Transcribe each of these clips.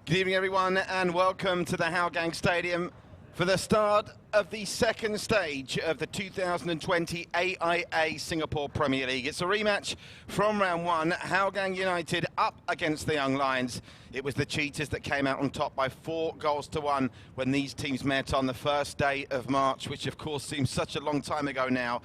Good evening, everyone, and welcome to the Hougang Stadium for the start of the second stage of the 2020 AIA Singapore Premier League. It's a rematch from round one. Hougang United up against the Young Lions. It was the Cheetahs that came out on top by 4-1 when these teams met on the first day of March, which of course seems such a long time ago now.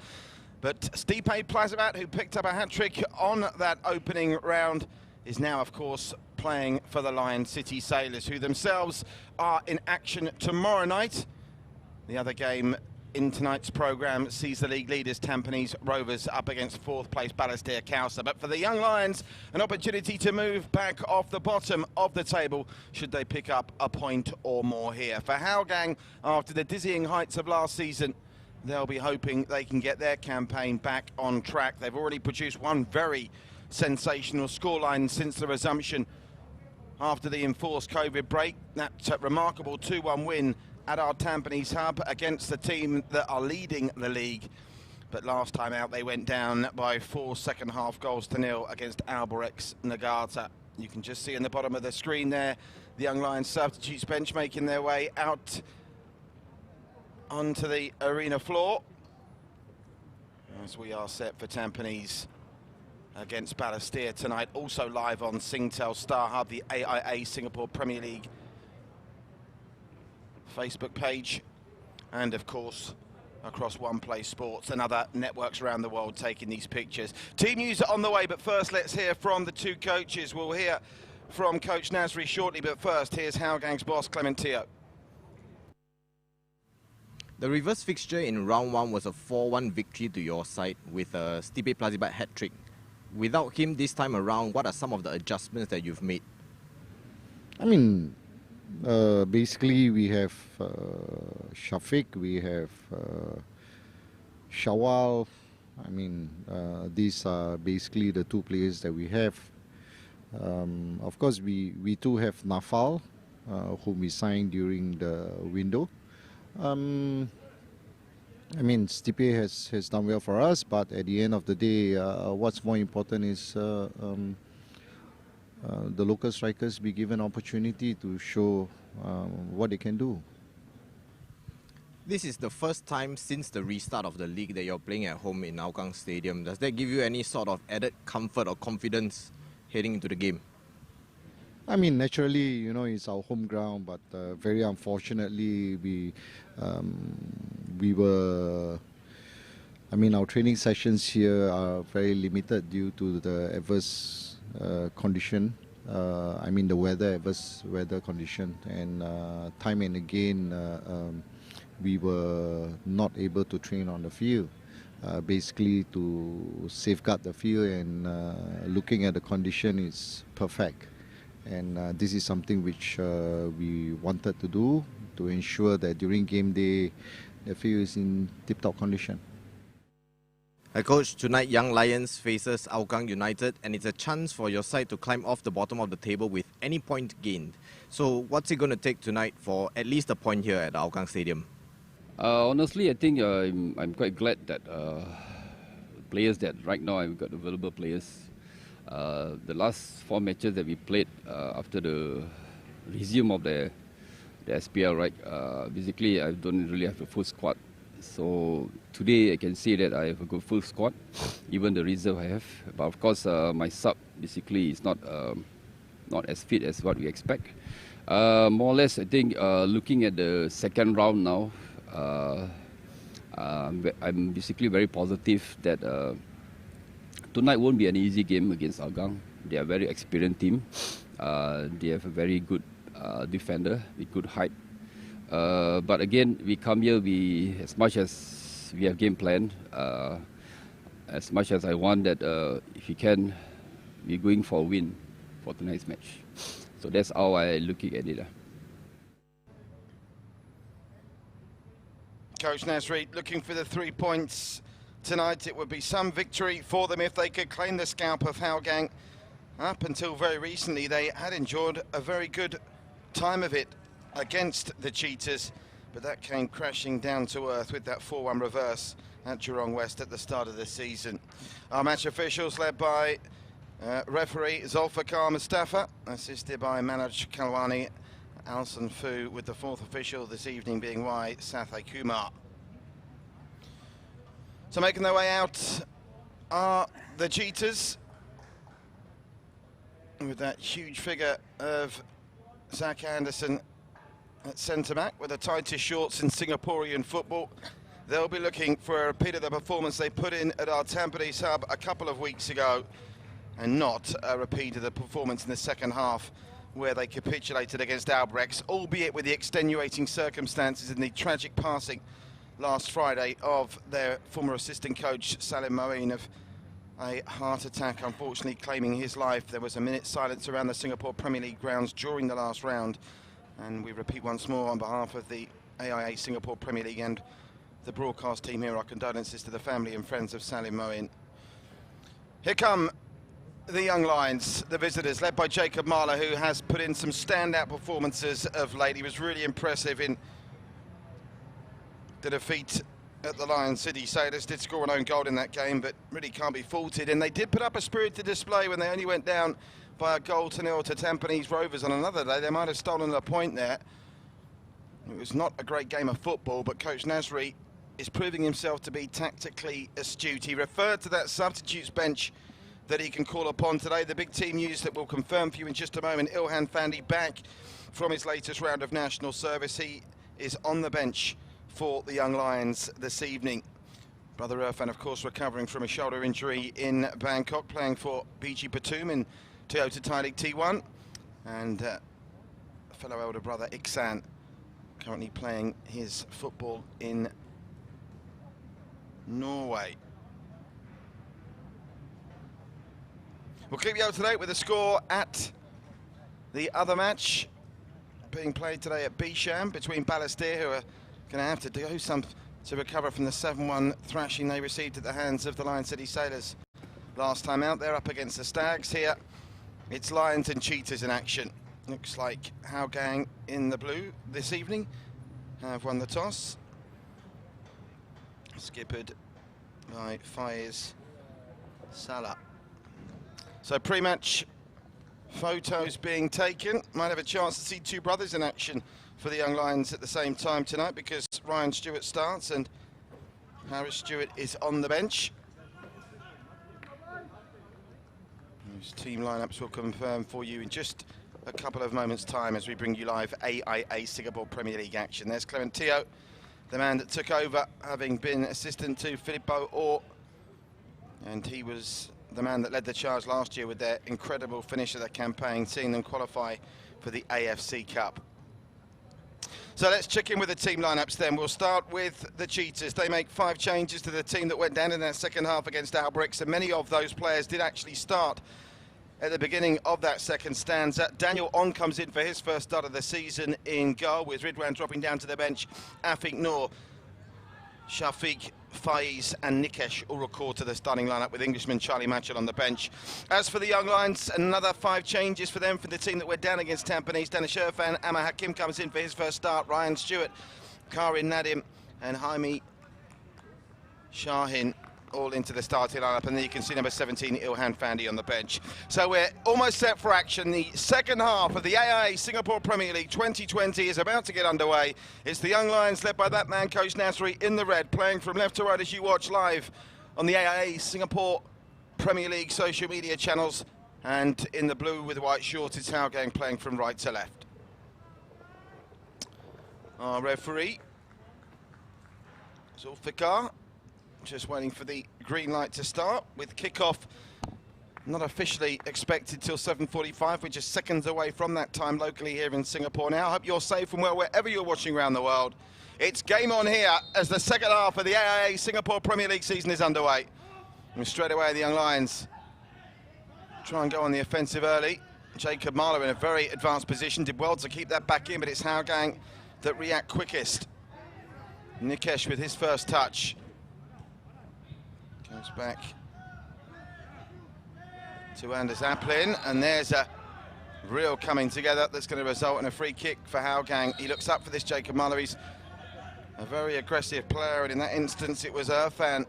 But Stipe Plazibat, who picked up a hat-trick on that opening round, is now, of course, playing for the Lion City Sailors, who themselves are in action tomorrow night. The other game in tonight's programme sees the league leaders Tampines Rovers up against fourth place Balestier Causa. But for the Young Lions, an opportunity to move back off the bottom of the table should they pick up a point or more here. For Hougang, after the dizzying heights of last season, they'll be hoping they can get their campaign back on track. They've already produced one very sensational scoreline since the resumption after the enforced COVID break. That remarkable 2-1 win at our Tampines hub against the team that are leading the league. But last time out they went down by 4 second-half goals to nil against Alborex Nagata. You can just see in the bottom of the screen there the Young Lions substitutes bench making their way out onto the arena floor as we are set for Tampines against Balestier tonight, also live on Singtel Star Hub, the AIA Singapore Premier League Facebook page, and of course across One Play Sports and other networks around the world taking these pictures. Team news are on the way, but first let's hear from the two coaches. We'll hear from Coach Nasri shortly, but first here's Hougang's boss Clement Teo. The reverse fixture in round one was a 4-1 victory to your side with a Stipe Plazibat hat-trick. Without him this time around, what are some of the adjustments that you've made? I mean, basically we have Shafiq, we have Shawal. I mean, these are basically the two players that we have. Of course, we too have Nafal, whom we signed during the window. I mean, Stipe has done well for us, but at the end of the day, what's more important is the local strikers be given opportunity to show what they can do. This is the first time since the restart of the league that you're playing at home in Hougang Stadium. Does that give you any sort of added comfort or confidence heading into the game? I mean, naturally, you know, it's our home ground, but very unfortunately, our training sessions here are very limited due to the adverse condition. The adverse weather condition, and time and again, we were not able to train on the field. Basically, to safeguard the field, and looking at the condition, is perfect. And this is something which we wanted to do to ensure that during game day, the field is in tip-top condition. Coach, tonight Young Lions faces Hougang United, and it's a chance for your side to climb off the bottom of the table with any point gained. So what's it going to take tonight for at least a point here at Hougang Stadium? Honestly, I think I'm quite glad that players that right now I've got available players. The last 4 matches that we played after the resume of the SPL, right? Basically, I don't really have a full squad. So today I can say that I have a good full squad, even the reserve I have. But of course, my sub basically is not as fit as what we expect. More or less, I think looking at the second round now, I'm basically very positive that tonight won't be an easy game against Hougang. They are a very experienced team. They have a very good defender with good height. But again, we come here, as much as we have game plan, as much as I want that if we can, we're going for a win for tonight's match. So that's how I'm looking at it. Coach Nasri looking for the 3 points tonight. It would be some victory for them if they could claim the scalp of Hougang. Up until very recently, they had enjoyed a very good time of it against the Cheetahs, but that came crashing down to earth with that 4-1 reverse at Jurong West at the start of the season. Our match officials led by Referee Zulfikar Mustafa, assisted by Manoj Kalwani, Alson Fu, with the fourth official this evening being Y. Sathay Kumar. So making their way out are the Cheetahs, with that huge figure of Zach Anderson at centre-back with the tightest shorts in Singaporean football. They'll be looking for a repeat of the performance they put in at our Tampines hub a couple of weeks ago, and not a repeat of the performance in the second half where they capitulated against Albrechts, albeit with the extenuating circumstances in the tragic passing last Friday of their former assistant coach Salim Moeen of a heart attack, unfortunately claiming his life. There was a minute's silence around the Singapore Premier League grounds during the last round, and we repeat once more on behalf of the AIA Singapore Premier League and the broadcast team here, our condolences to the family and friends of Salim Moeen. Here come the young Lions, the visitors, led by Jacob Marler, who has put in some standout performances of late. He was really impressive in the defeat at the Lion City Sailors. Did score an own goal in that game, but really can't be faulted. And they did put up a spirited display when they only went down by 1-0 to Tampines Rovers on another day. They might have stolen a point there. It was not a great game of football, but Coach Nasri is proving himself to be tactically astute. He referred to that substitutes bench that he can call upon today. The big team news that we'll confirm for you in just a moment. Ilhan Fandi back from his latest round of national service. He is on the bench for the Young Lions this evening. Brother Irfan, of course, recovering from a shoulder injury in Bangkok, playing for BG Patum in Toyota Thai League T1. And fellow elder brother Iksan currently playing his football in Norway. We'll keep you up to date with the score at the other match being played today at Bisham between Balestier, who are going to have to do some to recover from the 7-1 thrashing they received at the hands of the Lion City Sailors last time out. They're up against the Stags here. It's Lions and Cheetahs in action. Looks like Hougang in the blue this evening have won the toss. Skippered by Faiz Salah. So pre-match photos being taken. Might have a chance to see two brothers in action for the Young Lions at the same time tonight, because Ryan Stewart starts and Harris Stewart is on the bench. Those team lineups will confirm for you in just a couple of moments' time as we bring you live AIA Singapore Premier League action. There's Clement Teo, the man that took over, having been assistant to Filippo Orr, and he was the man that led the charge last year with their incredible finish of their campaign, seeing them qualify for the AFC Cup. So let's check in with the team lineups then. We'll start with the Cheetahs. They make 5 changes to the team that went down in that second half against Albrechts, and many of those players did actually start at the beginning of that second stanza. Daniel Ong comes in for his first start of the season in goal, with Ridwan dropping down to the bench. Afiq Noor, Shafiq, Faiz and Nikesh all record to the starting lineup, with Englishman Charlie Matchell on the bench. As for the Young Lions, another 5 changes for them, for the team that went down against Tampines. Danish Irfan, Amma Hakim comes in for his first start. Ryan Stewart, Karin Nadim and Jaime Shahin all into the starting lineup, and then you can see number 17 Ilhan Fandi on the bench. So we're almost set for action. The second half of the AIA Singapore Premier League 2020 is about to get underway. It's the Young Lions, led by that man Coach Nasri, in the red, playing from left to right as you watch live on the AIA Singapore Premier League social media channels, and in the blue with the white shorts it's Hougang playing from right to left. Our referee Zulfikar, just waiting for the green light to start, with kick-off not officially expected till 7:45. We're just seconds away from that time locally here in Singapore now. I hope you're safe and well wherever you're watching around the world. It's game on here as the second half of the AIA Singapore Premier League season is underway. And straight away the Young Lions try and go on the offensive early. Jacob Marler in a very advanced position, did well to keep that back in, but it's Hougang that react quickest. Nikesh with his first touch. Goes back to Anders Aplin, and there's a real coming together that's going to result in a free kick for Hougang. He looks up for this Jacob Marler. He's a very aggressive player, and in that instance it was Irfan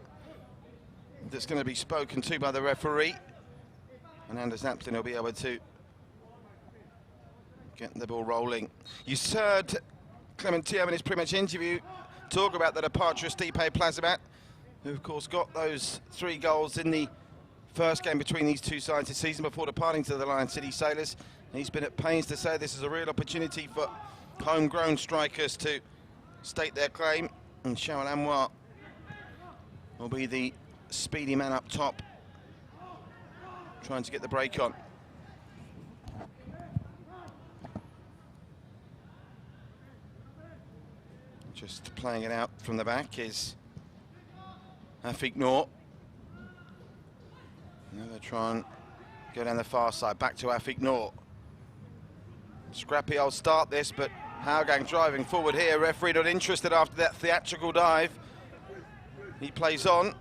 that's going to be spoken to by the referee. And Anders Apton will be able to get the ball rolling. You heard Clement Thiam in his pre-match interview talk about the departure of Stipe Plazimat, who of course got those 3 goals in the first game between these two sides this season before departing to the Lion City Sailors. And he's been at pains to say this is a real opportunity for homegrown strikers to state their claim. And Charles Amoir will be the speedy man up top, trying to get the break on. Just playing it out from the back is Afik Noor. Now they try and go down the far side, back to Afik Noor. Scrappy old start this, but Hougang driving forward here. Referee not interested after that theatrical dive. He plays on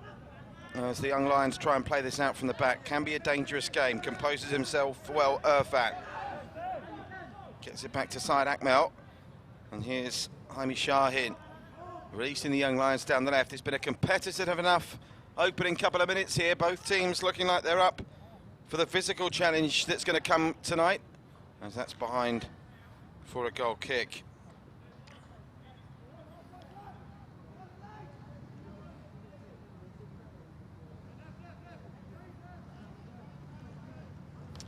as the young Lions try and play this out from the back. Can be a dangerous game. Composes himself well, Irfan. Gets it back to Syed Akmel. And here's Jaime Shahin, releasing the young Lions down the left. It's been a competitive enough opening couple of minutes here. Both teams looking like they're up for the physical challenge that's going to come tonight, as that's behind for a goal kick.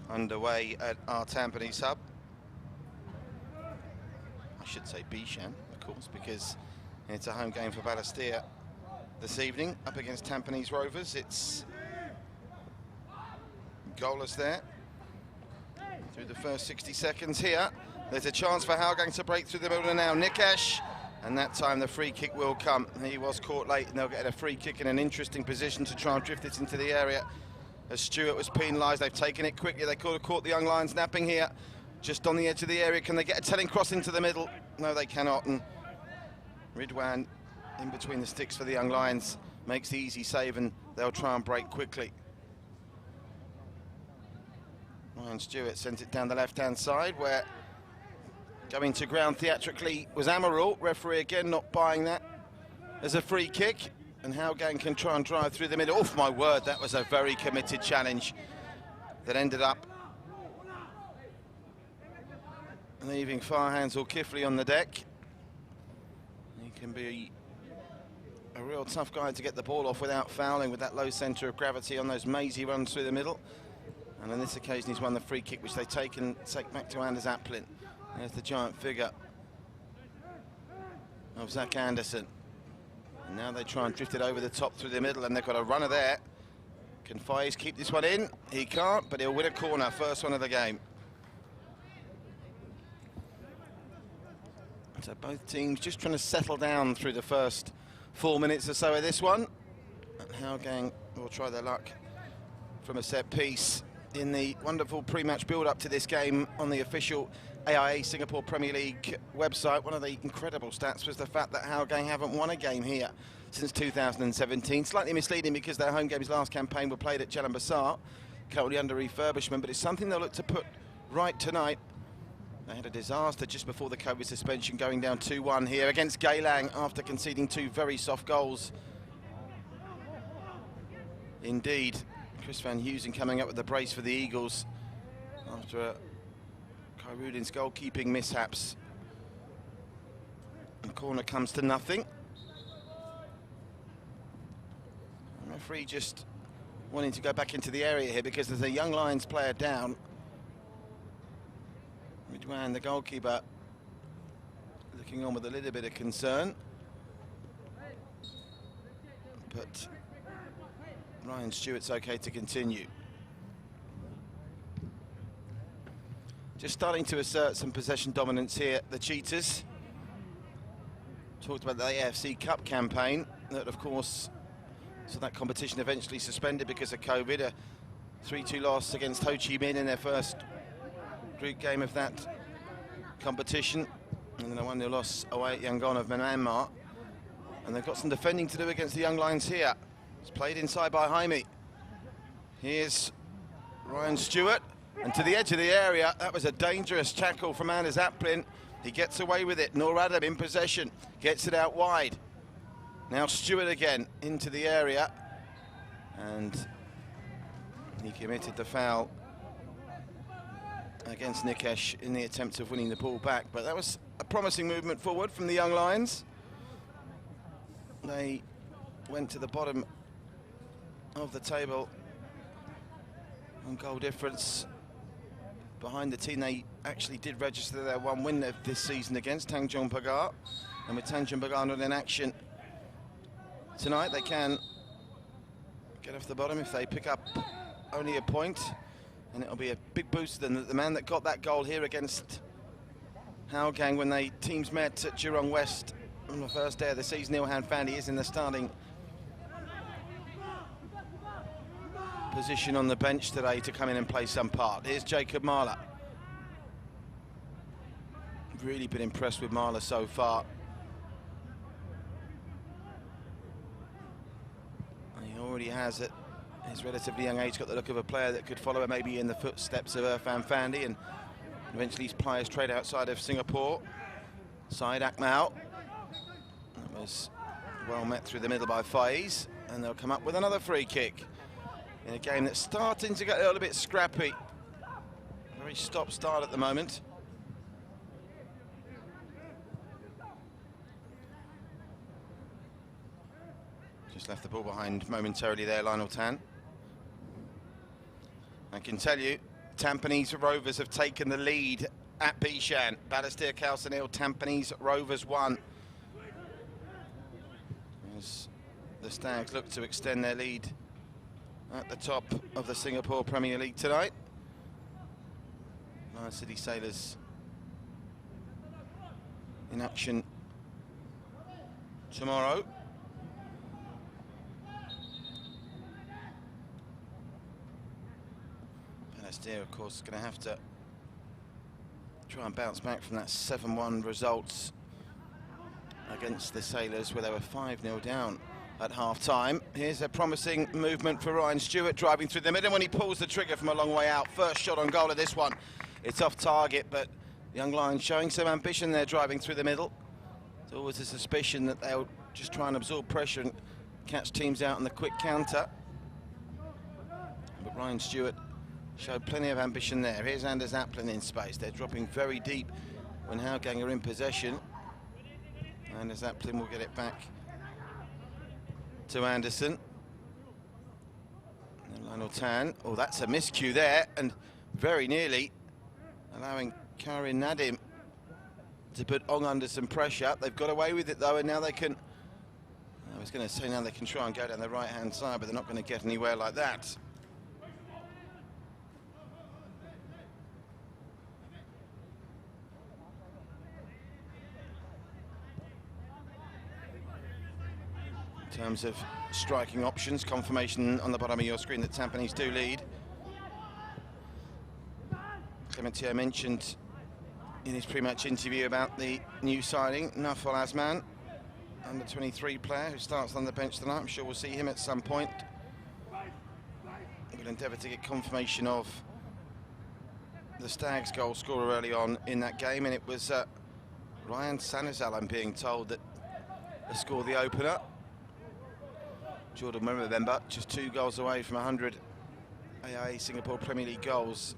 Underway at our Tampines hub. I should say Bishan, of course, because it's a home game for Balestier this evening up against Tampines Rovers. It's goalless there through the first 60 seconds here. There's a chance for Hougang to break through the middle now. Nikesh, and that time the free kick will come. He was caught late, and they'll get a free kick in an interesting position to try and drift it into the area. As Stewart was penalised, they've taken it quickly. They could have caught the young Lions napping here, just on the edge of the area. Can they get a telling cross into the middle? No, they cannot. And Ridwan in between the sticks for the young Lions makes the easy save, and they'll try and break quickly. Ryan Stewart sends it down the left-hand side, where going to ground theatrically was Amarul. Referee again not buying that as a free kick, and Hougang can try and drive through the middle. Oh my word, that was a very committed challenge that ended up leaving Farhan Zulkifli on the deck. He can be a real tough guy to get the ball off without fouling, with that low centre of gravity on those mazy runs through the middle. And on this occasion he's won the free kick, which they take back to Anders Aplin. There's the giant figure of Zach Anderson. And now they try and drift it over the top through the middle, and they've got a runner there. Can Faiz keep this one in? He can't, but he'll win a corner, first one of the game. So both teams just trying to settle down through the first 4 minutes or so of this one. And Hougang will try their luck from a set piece in the wonderful pre-match build-up to this game on the official AIA Singapore Premier League website. One of the incredible stats was the fact that Hougang haven't won a game here since 2017. Slightly misleading because their home games last campaign were played at Jalan Besar, currently under refurbishment, but it's something they'll look to put right tonight. They had a disaster just before the COVID suspension, going down 2-1 here against Geylang after conceding 2 very soft goals. Indeed, Chris Van Heusen coming up with the brace for the Eagles after Khairudin's goalkeeping mishaps. The corner comes to nothing. The referee just wanting to go back into the area here because there's a young Lions player down. Ridwan, the goalkeeper, looking on with a little bit of concern. But Ryan Stewart's okay to continue. Just starting to assert some possession dominance here, the Cheetahs. Talked about the AFC Cup campaign, that of course saw that competition eventually suspended because of COVID. A 3-2 loss against Ho Chi Minh in their first group game of that competition, and then a 1-0 loss away at Yangon of Myanmar. And they've got some defending to do against the young Lions here. It's played inside by Jaime. Here's Ryan Stewart, and to the edge of the area. That was a dangerous tackle from Anders Aplin. He gets away with it. Noor Adam in possession, gets it out wide. Now Stewart again into the area, and he committed the foul against Nikesh in the attempt of winning the ball back. But that was a promising movement forward from the Young Lions. They went to the bottom of the table on goal difference. Behind the team, they actually did register their one win this season against Tanjung Pagar. And with Tanjung Pagar not in action tonight, they can get off the bottom if they pick up only a point. And it'll be a big boost to them. The man that got that goal here against Hougang when they teams met at Jurong West on the first day of the season, Ilhan Fandi, is in the starting position on the bench today to come in and play some part. Here's Jacob Marler. Really been impressed with Marler so far. He already has at his relatively young age got the look of a player that could follow maybe in the footsteps of Irfan Fandi and eventually ply his trade outside of Singapore. Syed Akmal. That was well met through the middle by Faiz, and they'll come up with another free kick in a game that's starting to get a little bit scrappy. Very stop-start at the moment. Just left the ball behind momentarily there, Lionel Tan. I can tell you, Tampines Rovers have taken the lead at Bishan. Balestier Calcinil, Tampines Rovers 1. As the Stags look to extend their lead at the top of the Singapore Premier League tonight. Lion City Sailors in action tomorrow. Balestier, of course, is going to have to try and bounce back from that 7-1 result against the Sailors, where they were 5-0 down at half-time. Here's a promising movement for Ryan Stewart, driving through the middle when he pulls the trigger from a long way out. First shot on goal of this one. It's off target, but Young Lions showing some ambition there, driving through the middle. There's always a suspicion that they'll just try and absorb pressure and catch teams out on the quick counter. But Ryan Stewart showed plenty of ambition there. Here's Anders Aplin in space. They're dropping very deep when Hougang are in possession. Anders Aplin will get it back to Anderson. And Lionel Tan. Oh, that's a miscue there, and very nearly allowing Karim Nadim to put Ong under some pressure. They've got away with it though, and now they can, I was going to say now they can try and go down the right-hand side, but they're not going to get anywhere like that. In terms of striking options, confirmation on the bottom of your screen that Tampines do lead. Clementio mentioned in his pre-match interview about the new signing, Nafal Asman, under 23 player who starts on the bench tonight. I'm sure we'll see him at some point. We'll endeavour to get confirmation of the Stags' goal scorer early on in that game, and it was Ryan Sanizal, I'm being told, that scored the opener. Jordan, remember, just 2 goals away from 100 AIA Singapore Premier League goals.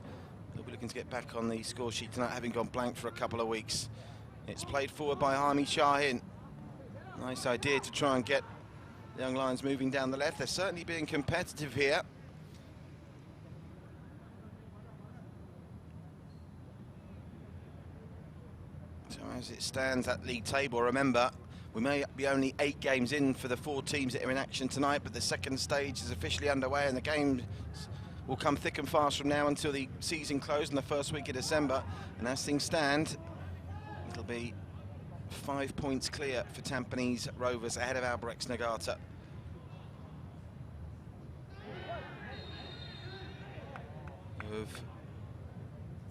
They'll be looking to get back on the score sheet tonight, having gone blank for a couple of weeks. It's played forward by Harmy Shahin. Nice idea to try and get the Young Lions moving down the left. They're certainly being competitive here. So as it stands at league table, remember, we may be only 8 games in for the 4 teams that are in action tonight, but the second stage is officially underway and the games will come thick and fast from now until the season closes in the first week of December. And as things stand, it'll be 5 points clear for Tampines Rovers ahead of Albirex Nagata. Of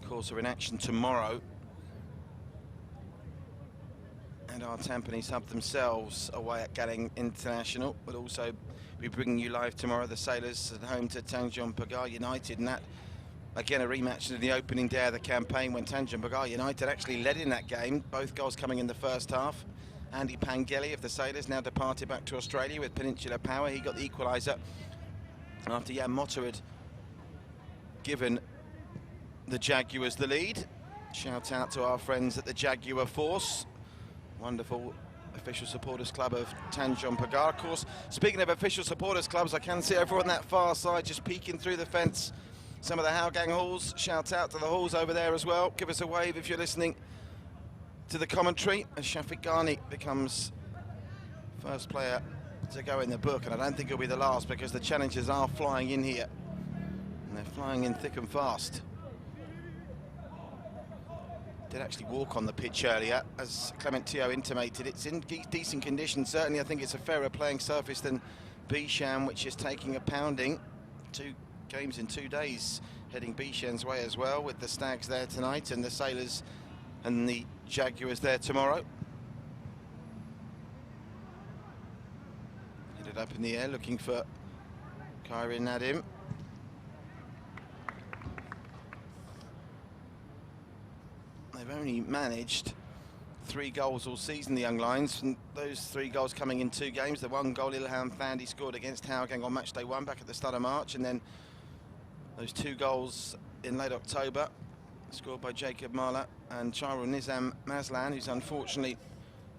course, are in action tomorrow. And our Tampines hub themselves away at Galang International will also be bringing you live tomorrow. The Sailors at home to Tanjung Pagar United, and that again a rematch in the opening day of the campaign when Tanjung Pagar United actually led in that game, both goals coming in the first half. Andy Pangeli of the Sailors now departed back to Australia with Peninsula Power. He got the equaliser after Jan Motter had given the Jaguars the lead. Shout out to our friends at the Jaguar Force. Wonderful official supporters club of Tanjong Pagar. Of course, speaking of official supporters clubs, I can see everyone on that far side just peeking through the fence. Some of the Hougang halls. Shout out to the halls over there as well. Give us a wave if you're listening to the commentary as Shafiq Ghani becomes first player to go in the book, and I don't think he'll be the last because the challengers are flying in here, and they're flying in thick and fast. Did actually walk on the pitch earlier, as Clement Teo intimated. It's in decent condition. Certainly I think it's a fairer playing surface than Bishan, which is taking a pounding. 2 games in 2 days heading Bishan's way as well, with the Stags there tonight and the Sailors and the Jaguars there tomorrow. Hit it up in the air, looking for Kyrie Nadim. They've only managed 3 goals all season, the Young Lions, and those 3 goals coming in 2 games. The 1 goal Ilham Fandi scored against Hougang on match day 1 back at the start of March, and then those 2 goals in late October scored by Jacob Mala and Charul Nizam Mazlan, who's unfortunately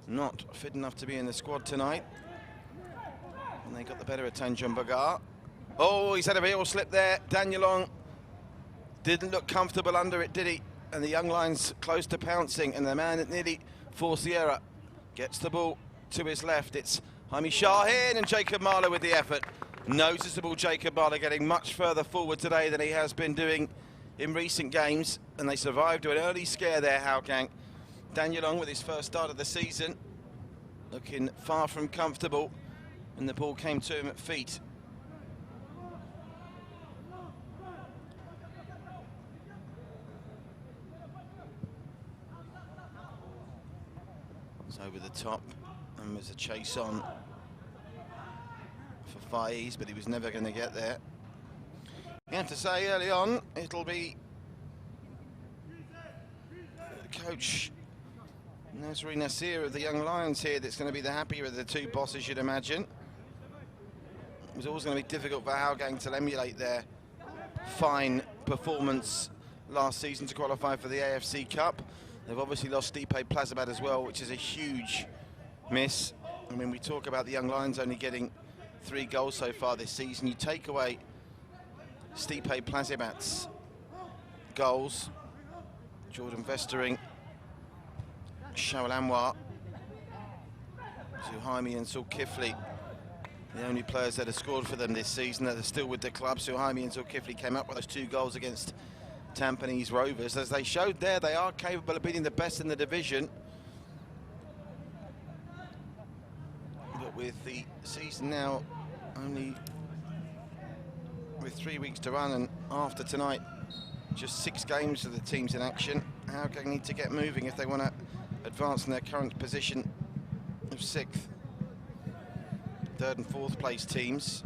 not fit enough to be in the squad tonight. And they got the better of Tanjong Pagar. Oh, he's had a real slip there. Danielong didn't look comfortable under it, did he? And the Young Lions close to pouncing, and the man that nearly forced the error gets the ball to his left. It's Jaime Shaheen, and Jacob Mala with the effort. Noticeable Jacob Mala getting much further forward today than he has been doing in recent games, and they survived to an early scare there, Hougang. Danielong with his first start of the season, looking far from comfortable, and the ball came to him at feet. Over the top, and there's a chase on for Faiz, but he was never going to get there. You have to say early on, it'll be coach Nasri Nasir of the Young Lions here that's going to be the happier of the 2 bosses, you'd imagine. It was always going to be difficult for Hougang to emulate their fine performance last season to qualify for the AFC Cup. They've obviously lost Stipe Plazabad as well, which is a huge miss. I mean, we talk about the Young Lions only getting 3 goals so far this season. You take away Stipe Plazabad's goals, Jordan Vestering, Shawal Anwar, Suhaimi and Zulkifli, the only players that have scored for them this season that are still with the club. Suhaimi and Zulkifli came up with those 2 goals against Tampines Rovers. As they showed there, they are capable of beating the best in the division. But with the season now only with 3 weeks to run, and after tonight, just 6 games for the teams in action, Hougang need to get moving if they want to advance in their current position of 6th. 3rd and 4th place teams,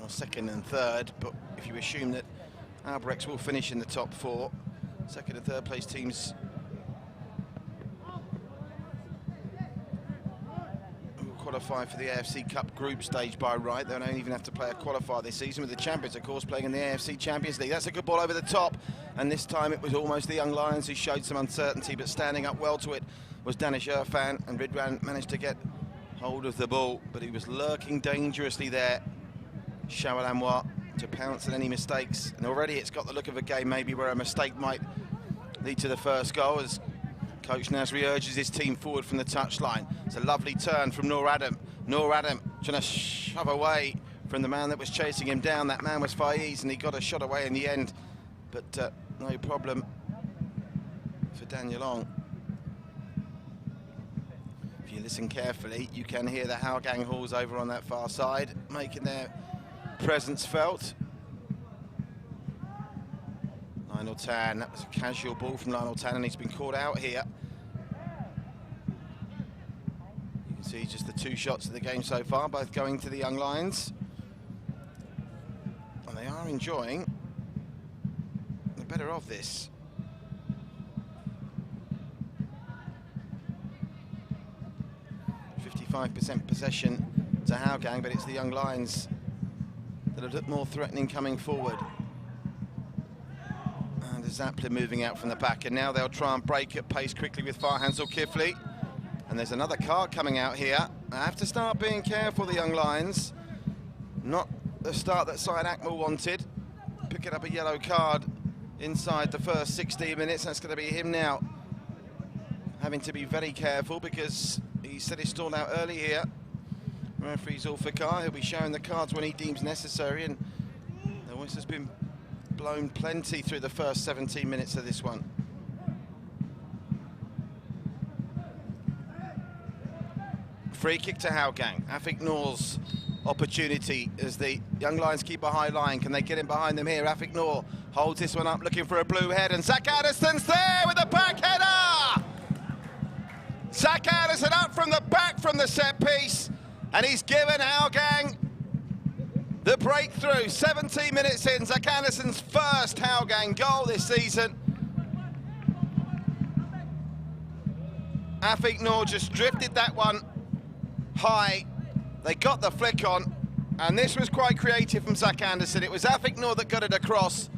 or 2nd and 3rd, but if you assume that Albrechts will finish in the top 4. 2nd and 3rd place teams will qualify for the AFC Cup group stage by right. They don't even have to play a qualifier this season, with the champions, of course, playing in the AFC Champions League. That's a good ball over the top, and this time it was almost the Young Lions who showed some uncertainty, but standing up well to it was Danish Irfan, and Ridwan managed to get hold of the ball, but he was lurking dangerously there, Shawal Anwar, to pounce on any mistakes. And already it's got the look of a game maybe where a mistake might lead to the first goal, as Coach Nasri urges his team forward from the touchline. It's a lovely turn from Noor Adam. Noor Adam trying to shove away from the man that was chasing him down. That man was Faiz, and he got a shot away in the end, but no problem for Danielong. If you listen carefully, you can hear the Hougang halls over on that far side making their presence felt. Lionel Tan, that was a casual ball from Lionel Tan, and he's been caught out here. You can see just the 2 shots of the game so far, both going to the Young Lions. And they are enjoying the better of this. .55% possession to Hougang, but it's the Young Lions that have looked more threatening coming forward. Zaplin moving out from the back, and now they'll try and break at pace quickly with Farhan Zulkifli. And there's another card coming out here. I have to start being careful, the young Lions. Not the start that Syed Akmal wanted. Picking up a yellow card inside the first 16 minutes. That's going to be him now, having to be very careful because he said he stalled out early here. Referee Zulfikar, he'll be showing the cards when he deems necessary, and the whistle's been blown plenty through the first 17 minutes of this one. Free kick to Hougang. Afiq Noor's opportunity as the young Lions keep a high line. Can they get in behind them here? Afiq Noor holds this one up, looking for a blue head, and Zach Addison's there with a back header! Zach Addison up from the back from the set piece, and he's given Hougang the breakthrough. 17 minutes in, Zach Addison's first Hougang goal this season. Afiq Noor just drifted that one high. They got the flick on, and this was quite creative from Zach Anderson. It was Afiq Noor that got it across.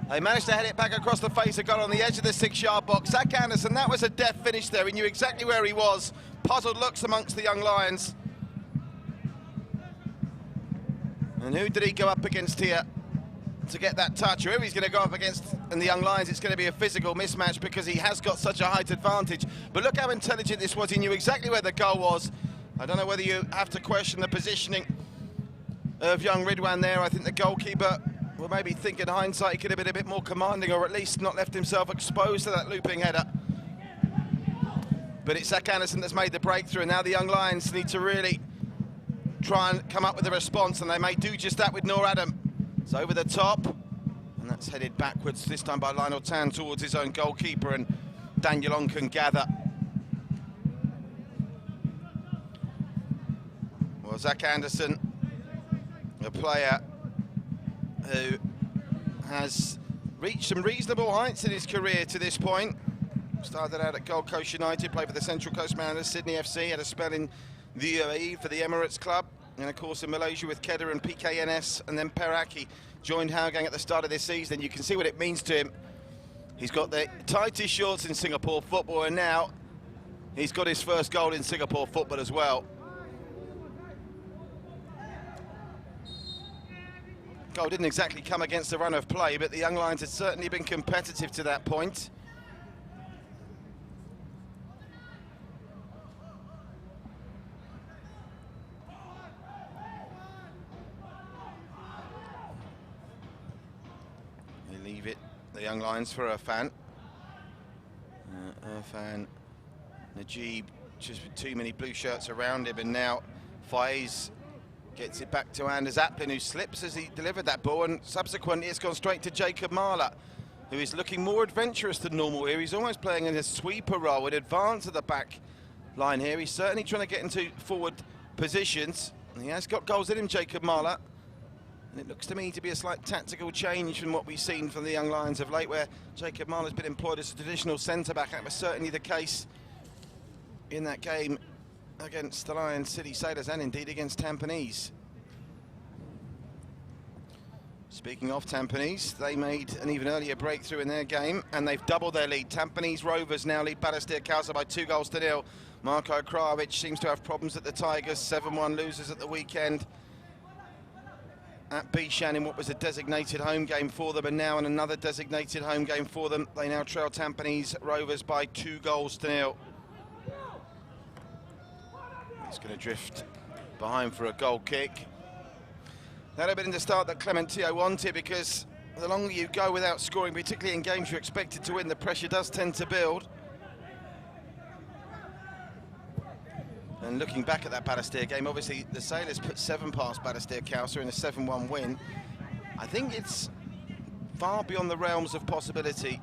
They managed to head it back across the face of goal on the edge of the 6-yard box. Zach Anderson, that was a deft finish there. He knew exactly where he was. Puzzled looks amongst the young Lions. And who did he go up against here to get that touch? Whoever he's going to go up against in the young Lions, it's going to be a physical mismatch because he has got such a height advantage. But look how intelligent this was. He knew exactly where the goal was. I don't know whether you have to question the positioning of young Ridwan there. I think the goalkeeper will maybe think in hindsight he could have been a bit more commanding, or at least not left himself exposed to that looping header. But it's Zach Anderson that's made the breakthrough, and now the young Lions need to really try and come up with a response, and they may do just that with Noor Adam. It's over the top, and that's headed backwards, this time by Lionel Tan towards his own goalkeeper, and Daniel Ong can gather. Well, Zach Anderson, a player who has reached some reasonable heights in his career to this point. Started out at Gold Coast United, played for the Central Coast Mariners, Sydney FC, had a spell in the UAE for the Emirates Club, and of course in Malaysia with Kedah and PKNS, and then Perak. He joined Hougang at the start of this season. You can see what it means to him. He's got the tightest shorts in Singapore football, and now he's got his first goal in Singapore football as well. Goal didn't exactly come against the run of play, but the young Lions had certainly been competitive to that point. They leave it, the young Lions, for Irfan. Irfan, Najib, just with too many blue shirts around him, and now Faiz gets it back to Anders Aplin, who slips as he delivered that ball, and subsequently it's gone straight to Jacob Marler, who is looking more adventurous than normal here. He's almost playing in a sweeper role in advance of the back line here. He's certainly trying to get into forward positions. He has got goals in him, Jacob Marler, and it looks to me to be a slight tactical change from what we've seen from the young Lions of late, where Jacob Marler's been employed as a traditional centre-back. That was certainly the case in that game against the Lions City Sailors, and indeed against Tampines. Speaking of Tampines, they made an even earlier breakthrough in their game, and they've doubled their lead. Tampines Rovers now lead Balestier Khalsa by 2-0. Marko Krajovic seems to have problems at the Tigers. 7-1 losers at the weekend at Bishan in what was a designated home game for them, and now in another designated home game for them. They now trail Tampines Rovers by 2-0. It's going to drift behind for a goal kick. That had been the start that Clementino wanted, because the longer you go without scoring, particularly in games you're expected to win, the pressure does tend to build. And looking back at that Balestier game, obviously the Sailors put 7 past Balestier Khalsa in a 7-1 win. I think it's far beyond the realms of possibility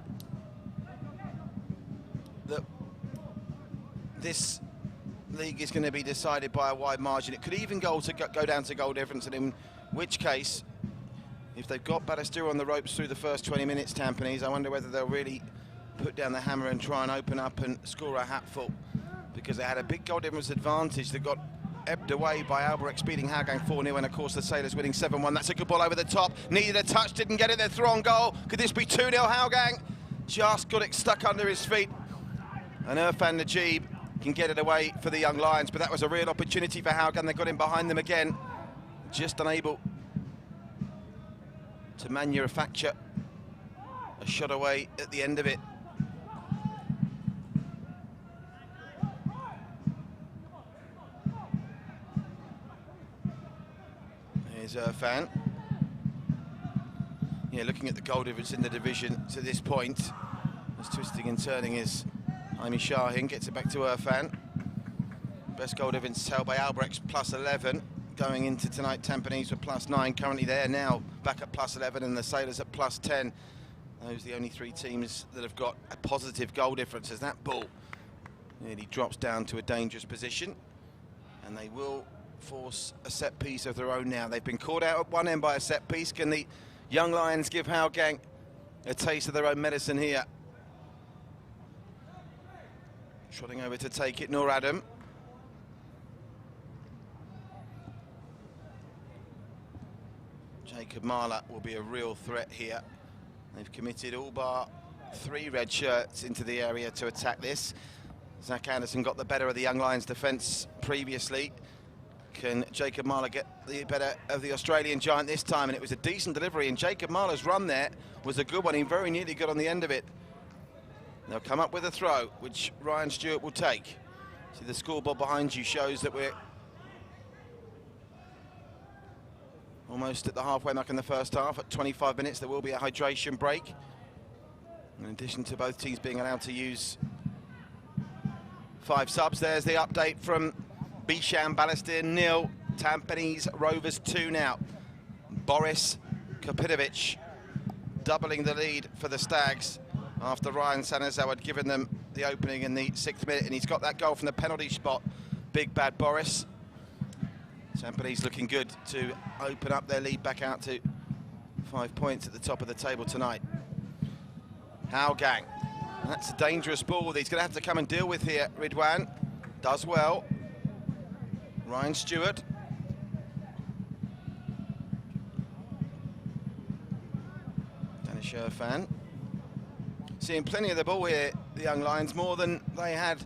that this league is going to be decided by a wide margin. It could even go down to goal difference, and in which case, if they've got Balestier on the ropes through the first 20 minutes, Tampines, I wonder whether they'll really put down the hammer and try and open up and score a hatful, because they had a big goal difference advantage. They've got ebbed away by Albrecht beating Hougang 4-0, and of course the Sailors winning 7-1. That's a good ball over the top. Needed a touch, didn't get it. They're through on goal. Could this be 2-0 Hougang? Just got it stuck under his feet. And Irfan Najib can get it away for the Young Lions, but that was a real opportunity for Hougang. They got in behind them again. Just unable to manufacture a shot away at the end of it. Here's Irfan. Yeah, looking at the goal difference in the division to this point, as twisting and turning is Jaime Shahin, gets it back to Irfan. Best goal difference held by Albrecht, +11. Going into tonight, Tampines were +9. Currently they're now back at +11, and the Sailors at +10. Those are the only 3 teams that have got a positive goal difference, as that ball nearly drops down to a dangerous position. And they will force a set piece of their own now. They've been caught out at one end by a set piece. Can the Young Lions give Hougang a taste of their own medicine here? Trotting over to take it, Noor Adam. Jacob Marler will be a real threat here. They've committed all bar 3 red shirts into the area to attack this. Zach Anderson got the better of the Young Lions defence previously. Can Jacob Marler get the better of the Australian giant this time? And it was a decent delivery, and Jacob Marler's run there was a good one. He very nearly got on the end of it. They'll come up with a throw, which Ryan Stewart will take. See, the scoreboard behind you shows that we're almost at the halfway mark in the first half. At 25 minutes, there will be a hydration break. In addition to both teams being allowed to use 5 subs, there's the update from Bishan Balestier 0, Tampines Rovers 2 now. Boris Kapitovic doubling the lead for the Stags after Ryan Sanazao had given them the opening in the 6th minute, and he's got that goal from the penalty spot. Big bad Boris. Tampines looking good to open up their lead back out to 5 points at the top of the table tonight. Hougang. That's a dangerous ball that he's going to have to come and deal with here. Ridwan does well. Ryan Stewart. Danish Irfan. Seeing plenty of the ball here, the Young Lions, more than they had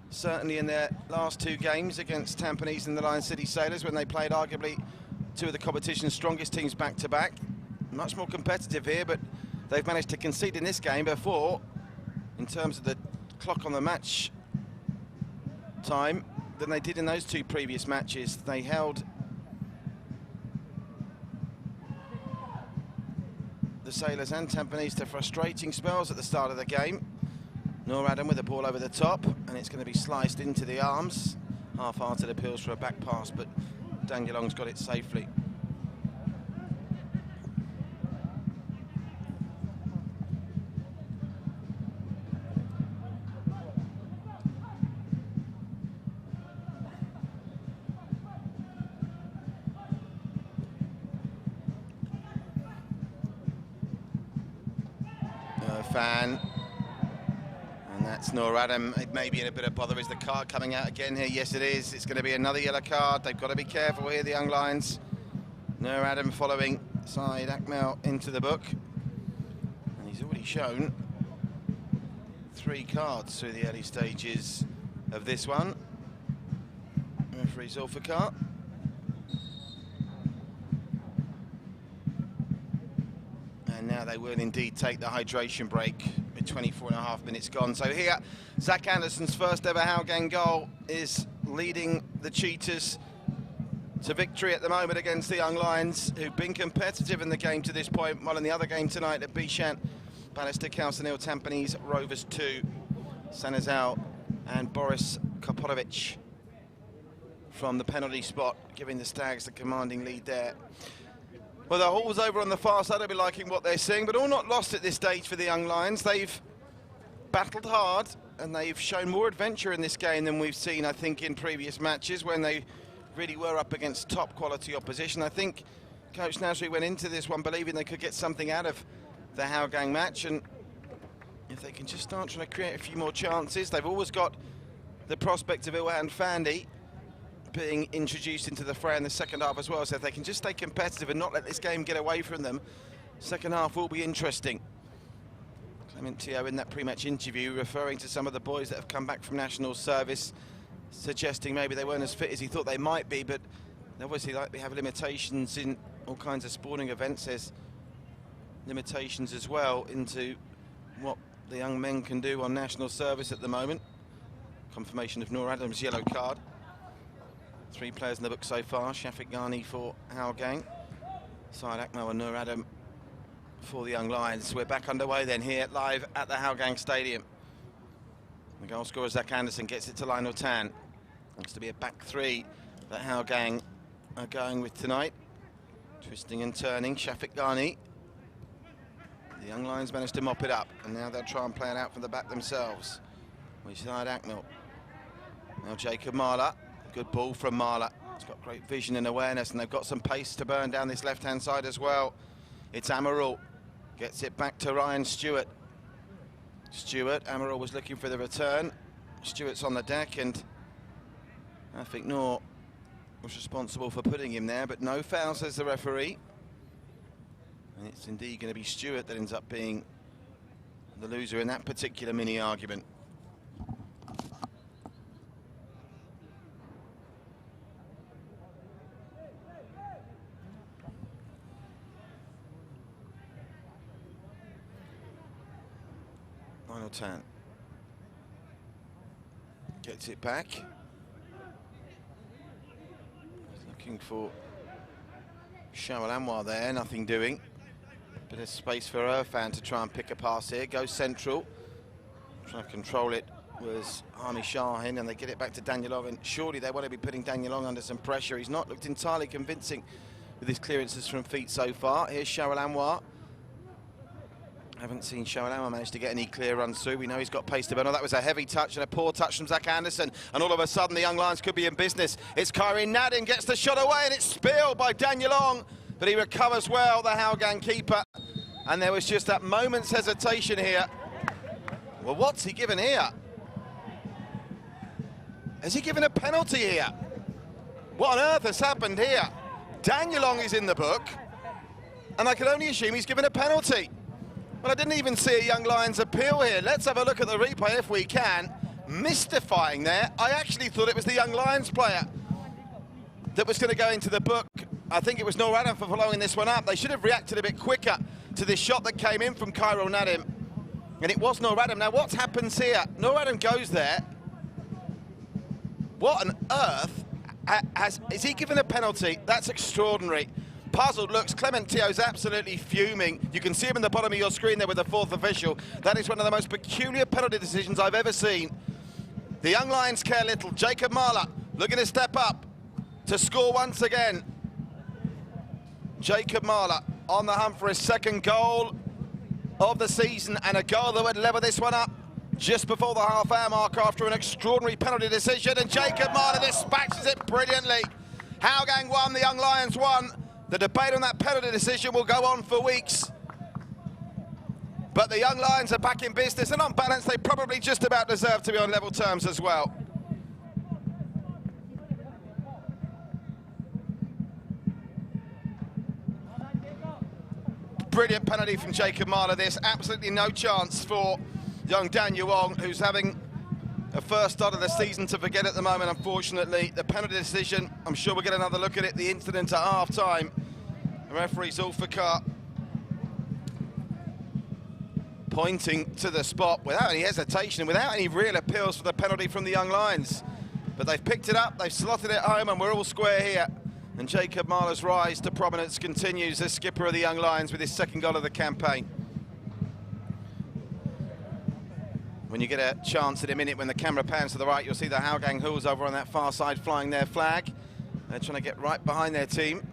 certainly in their last 2 games against Tampines and the Lion City Sailors, when they played arguably 2 of the competition's strongest teams back-to-back. Much more competitive here, but they've managed to concede in this game before, in terms of the clock on the match time, than they did in those 2 previous matches. They held the Sailors and Tampines to frustrating spells at the start of the game. Noor Adam with the ball over the top, and it's going to be sliced into the arms. Half-hearted appeals for a back pass, but Dangelong's got it safely. Fan. And that's Noor Adam. It may be in a bit of bother. Is the card coming out again here? Yes, it is. It's going to be another yellow card. They've got to be careful here, the Young Lions. Noor Adam following Saeed Akmal into the book. And he's already shown 3 cards through the early stages of this one. Referee Zulfikar. And now they will indeed take the hydration break with 24.5 minutes gone. So here, Zach Anderson's first ever Hougang goal is leading the Cheetahs to victory at the moment against the Young Lions, who've been competitive in the game to this point, while in the other game tonight at Bishan, Balestier Council 0, Tampines Rovers 2. Sanazao and Boris Kapitovic from the penalty spot, giving the Stags the commanding lead there. Well, the Hall's over on the far side. I'll be liking what they're seeing, but all not lost at this stage for the Young Lions. They've battled hard, and they've shown more adventure in this game than we've seen, I think, in previous matches when they really were up against top quality opposition. I think Coach Nasri went into this one believing they could get something out of the Hougang match, and if they can just start trying to create a few more chances. They've always got the prospect of Ilhan Fandi being introduced into the fray in the second half as well. So if they can just stay competitive and not let this game get away from them, second half will be interesting. Clement Teo in that pre-match interview referring to some of the boys that have come back from national service, suggesting maybe they weren't as fit as he thought they might be, but they obviously likely have limitations in all kinds of sporting events. There's limitations as well into what the young men can do on national service at the moment. Confirmation of Noor Adams' yellow card. 3 players in the book so far. Shafiq Ghani for Hougang, Syed Akmal and Noor Adam for the Young Lions. We're back underway then here live at the Hougang Stadium. The goal scorer Zach Anderson gets it to Lionel Tan. Looks to be a back 3 that Hougang are going with tonight. Twisting and turning, Shafiq Ghani. The Young Lions managed to mop it up, and now they'll try and play it out from the back themselves. With Syed Akmal. Now Jacob Marler. Good ball from Marler. He's got great vision and awareness, and they've got some pace to burn down this left-hand side as well. It's Amaral. Gets it back to Ryan Stewart. Amaral was looking for the return. Stewart's on the deck, and I think Noor was responsible for putting him there, but no foul, says the referee. And it's indeed going to be Stewart that ends up being the loser in that particular mini-argument. Lionel Tan gets it back. He's looking for Shawal Anwar there, nothing doing. Bit of space for Irfan to try and pick a pass here. Goes central. Trying to control it was Hami Shahin, and they get it back to Daniel Long. And surely they want to be putting Daniel Long under some pressure. He's not looked entirely convincing with his clearances from feet so far. Here's Shawal Anwar. Haven't seen Shawal Anwar manage to get any clear runs through. We know he's got pace to burn. Oh, that was a heavy touch and a poor touch from Zach Anderson. And all of a sudden, the Young Lions could be in business. It's Kyrene Nadin gets the shot away, and it's spilled by Daniel Long. But he recovers well, the Hougang keeper. And there was just that moment's hesitation here. Well, what's he given here? Has he given a penalty here? What on earth has happened here? Daniel Long is in the book, and I can only assume he's given a penalty. Well, I didn't even see a Young Lions appeal here. Let's have a look at the replay if we can. Mystifying there. I actually thought it was the Young Lions player that was going to go into the book. I think it was Noor Adam for following this one up. They should have reacted a bit quicker to this shot that came in from Kyrene Nadin. And it was Noor Adam. Now, what happens here? Noor Adam goes there. What on earth? Is he given a penalty? That's extraordinary. Puzzled looks. Clement Teo's absolutely fuming. You can see him in the bottom of your screen there with the 4th official. That is one of the most peculiar penalty decisions I've ever seen. The Young Lions care little. Jacob Marler looking to step up to score once again. Jacob Marler on the hunt for his 2nd goal of the season, and a goal that would level this one up just before the half-hour mark after an extraordinary penalty decision, and Jacob Marler dispatches it brilliantly. Hougang won, the Young Lions won. The debate on that penalty decision will go on for weeks. But the Young Lions are back in business, and on balance, they probably just about deserve to be on level terms as well. Brilliant penalty from Jacob Marler. There's absolutely no chance for young Daniel Wong, who's having a first start of the season to forget at the moment, unfortunately. The penalty decision, I'm sure we'll get another look at it, the incident at half-time. The referee Zulfikar pointing to the spot without any hesitation, without any real appeals for the penalty from the Young Lions. But they've picked it up, they've slotted it home, and we're all square here. And Jacob Marler's rise to prominence continues as skipper of the Young Lions with his 2nd goal of the campaign. When you get a chance in a minute, when the camera pans to the right, you'll see the Hougang Hools over on that far side flying their flag. They're trying to get right behind their team.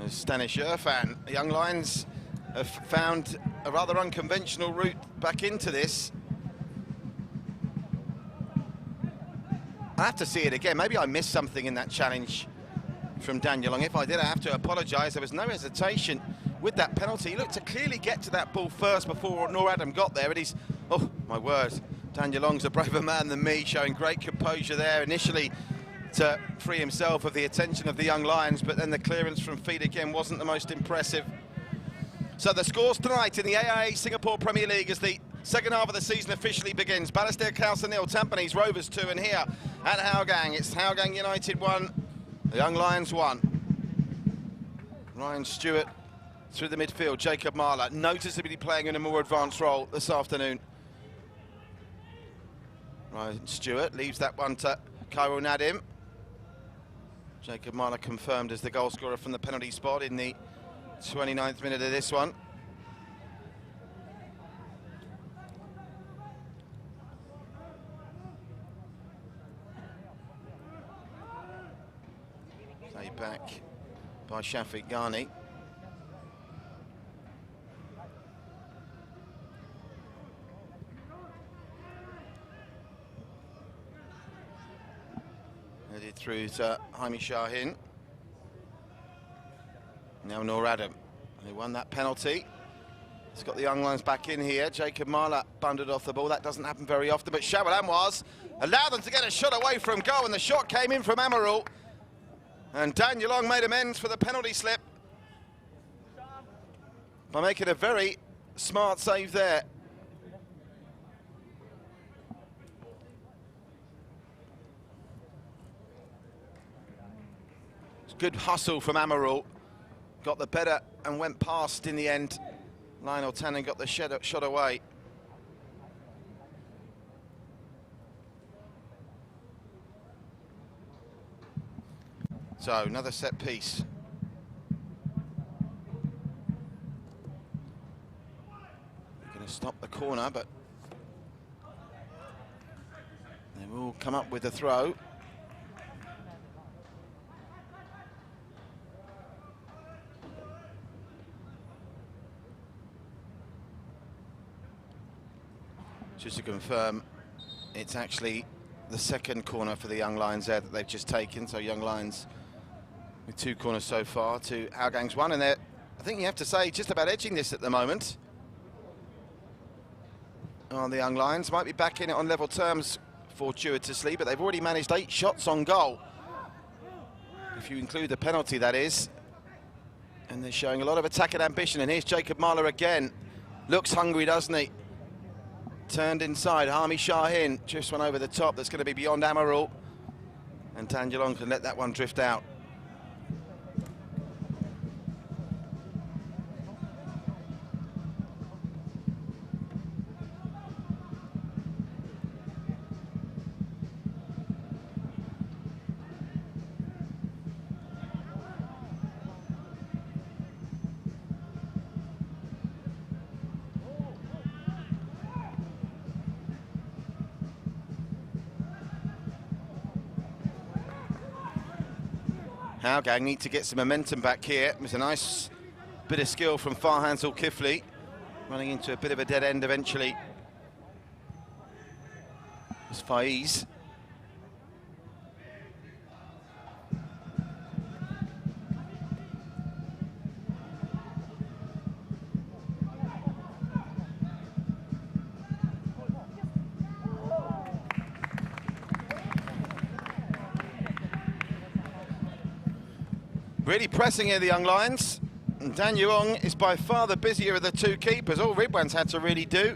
Stanish Irfan. The Young Lions have found a rather unconventional route back into this. I have to see it again. Maybe I missed something in that challenge from Daniel Long. If I did, I have to apologise. There was no hesitation with that penalty. He looked to clearly get to that ball first before Noor Adam got there, and he's, oh my word, Daniel Long's a braver man than me, showing great composure there initially to free himself of the attention of the young Lions, but then the clearance from feet again wasn't the most impressive. So the scores tonight in the AIA Singapore Premier League as the second half of the season officially begins. Balestier Khalsa 0, Tampines Rovers 2, and here at Hougang, it's Hougang United 1, the Young Lions 1. Ryan Stewart through the midfield, Jacob Marler noticeably playing in a more advanced role this afternoon. Ryan Stewart leaves that one to Khairul Nadim. Jacob Marler confirmed as the goal scorer from the penalty spot in the 29th minute of this one. Played back by Shafiq Ghani. Headed through to Jaime Shahin. Now Noor Adam, who won that penalty. He's got the young Lions back in here. Jacob Marler bundled off the ball. That doesn't happen very often, but Shawal Anwar allowed them to get a shot away from goal, and the shot came in from Amarul. And Daniel Long made amends for the penalty slip by making a very smart save there. It's good hustle from Amarul. Got the better and went past in the end. Lionel Tannen got the shot away. So another set piece. They're going to stop the corner, but they will come up with the throw. Just to confirm, it's actually the second corner for the Young Lions there that they've just taken. So Young Lions with 2 corners so far to Hougan's 1, and they're, I think you have to say, just about edging this at the moment. Oh, the Young Lions might be back in it on level terms fortuitously, but they've already managed 8 shots on goal, if you include the penalty, that is. And they're showing a lot of attack and ambition, and here's Jacob Marler again. Looks hungry, doesn't he? Turned inside, Jaime Shahin just went over the top. That's going to be beyond Amarul, and Daniel Long can let that one drift out. Hougang need to get some momentum back here. It was a nice bit of skill from Farhan Zulkifli, running into a bit of a dead end eventually. It's Faiz. Really pressing here, the Young Lions. And Dan Yuong is by far the busier of the 2 keepers. All Ridwan's had to really do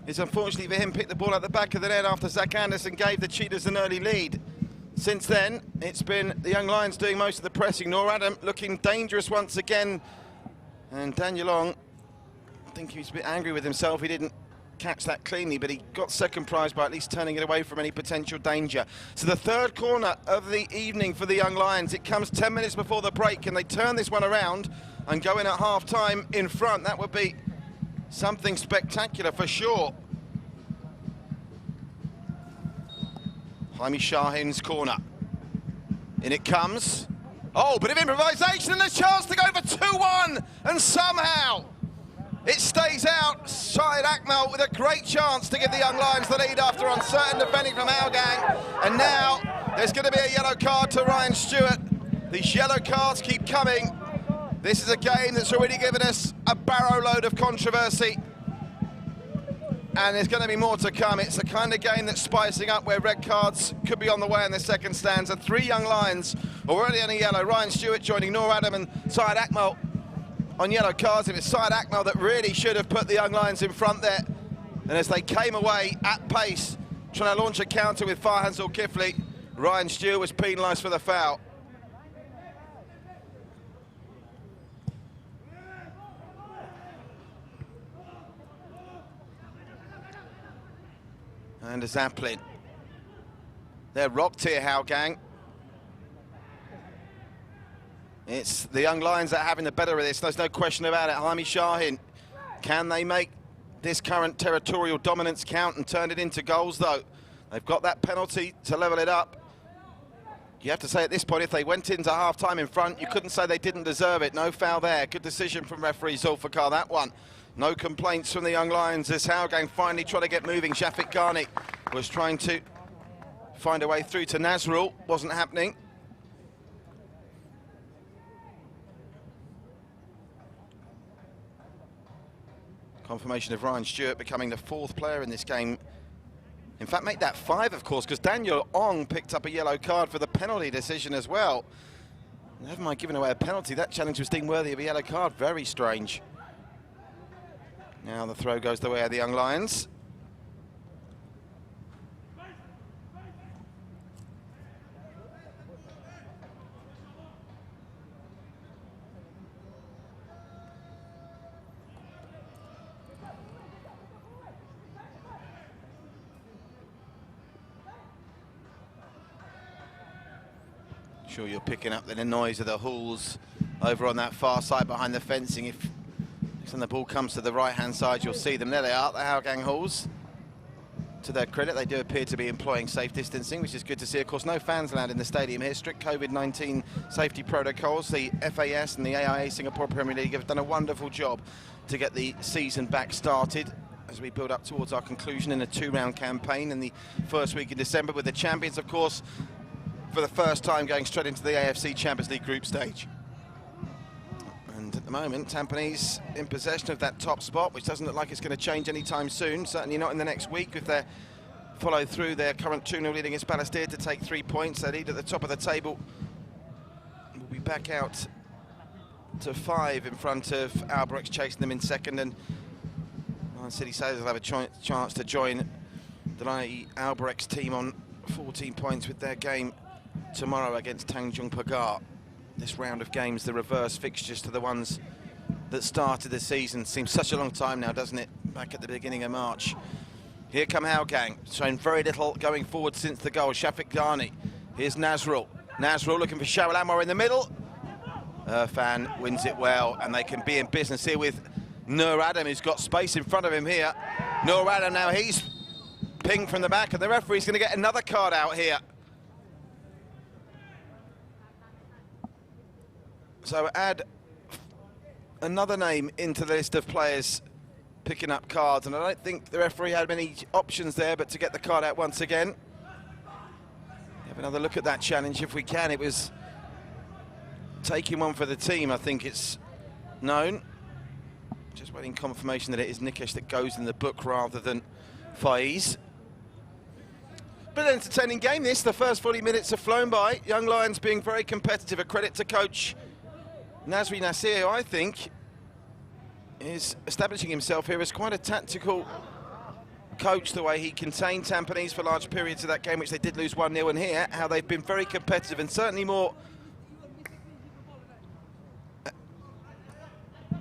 is, unfortunately for him, pick the ball at the back of the net after Zach Anderson gave the Cheetahs an early lead. Since then, it's been the Young Lions doing most of the pressing. Noor Adam looking dangerous once again. And Dan Yuong, I think he was a bit angry with himself. He didn't catch that cleanly, but he got second prize by at least turning it away from any potential danger. So the third corner of the evening for the Young Lions. It comes 10 minutes before the break. Can they turn this one around and go in at half-time in front? That would be something spectacular for sure. Jaime Shahin's corner. In it comes. Oh, bit of improvisation and a chance to go for 2-1, and somehow it stays out. Shahid Akmal with a great chance to give the Young Lions the lead after uncertain defending from Hougang. And now there's going to be a yellow card to Ryan Stewart. These yellow cards keep coming. This is a game that's already given us a barrow load of controversy. And there's going to be more to come. It's the kind of game that's spicing up where red cards could be on the way in the second stanza. 3 young lions already on a yellow. Ryan Stewart joining Noor Adam and Syed Akmal on yellow cards. It was Syed Akmal that really should have put the young lions in front there. And as they came away at pace, trying to launch a counter with Farhan Zulkifli, Ryan Stewart was penalised for the foul. And a Zaplin. They're rocked here, Hougang. It's the young lions that are having the better of this. There's no question about it. Jaime Shahin, can they make this current territorial dominance count and turn it into goals, though? They've got that penalty to level it up. You have to say at this point, if they went into half-time in front, you couldn't say they didn't deserve it. No foul there. Good decision from referee Zulfikar, that one. No complaints from the young lions as Hougang finally trying to get moving. Shafiq Ghani was trying to find a way through to Nazrul. Wasn't happening. Confirmation of Ryan Stewart becoming the 4th player in this game. In fact, make that 5, of course, because Daniel Ong picked up a yellow card for the penalty decision as well. Never mind giving away a penalty. That challenge was deemed worthy of a yellow card. Very strange. Now the throw goes the way of the young lions. Sure, you're picking up the noise of the hauls over on that far side behind the fencing. If the ball comes to the right-hand side, you'll see them. There they are, the Hougang hauls. To their credit, they do appear to be employing safe distancing, which is good to see. Of course, no fans allowed in the stadium here. Strict COVID-19 safety protocols. The FAS and the AIA Singapore Premier League have done a wonderful job to get the season back started as we build up towards our conclusion in a 2-round campaign in the first week in December, with the champions, of course, for the first time going straight into the AFC Champions League group stage. And at the moment, Tampines in possession of that top spot, which doesn't look like it's going to change anytime soon, certainly not in the next week, if they follow through their current 2-0 lead against Balestier to take 3 points. They lead at the top of the table. We'll be back out to 5 in front of Albrecht, chasing them in second, and Lion City Sailors will have a chance to join the Albrecht's team on 14 points with their game tomorrow against Tanjung Pagar. This round of games, the reverse fixtures to the ones that started the season. Seems such a long time now, doesn't it? Back at the beginning of March. Here come Hougang, shown very little going forward since the goal. Shafiq Ghani. Here's Nazrul. Nazrul looking for Sharyl Anwar in the middle. Irfan wins it well, and they can be in business here with Noor Adam, who's got space in front of him here. Noor Adam now, he's pinged from the back, and the referee's going to get another card out here. So add another name into the list of players picking up cards, and I don't think the referee had many options there but to get the card out once again. Have another look at that challenge if we can. It was taking one for the team, I think it's known. Just waiting confirmation that it is Nikesh that goes in the book rather than Faiz. But an entertaining game this. The first 40 minutes have flown by. Young Lions being very competitive. A credit to coach Nasri Nasir, who I think is establishing himself here as quite a tactical coach, the way he contained Tampines for large periods of that game, which they did lose 1-0, and here, how they've been very competitive and certainly more,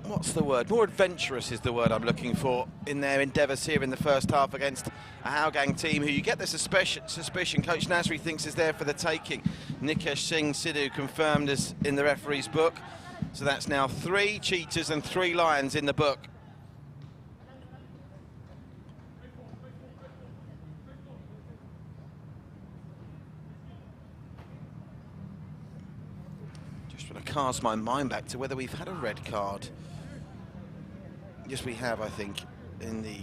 what's the word? More adventurous is the word I'm looking for in their endeavours here in the first half against a Hougang team who you get the suspicion Coach Nasri thinks is there for the taking. Nikesh Singh Sidhu confirmed as in the referee's book. So that's now 3 cheaters and 3 lions in the book. Just trying to cast my mind back to whether we've had a red card. Yes, we have, I think, in the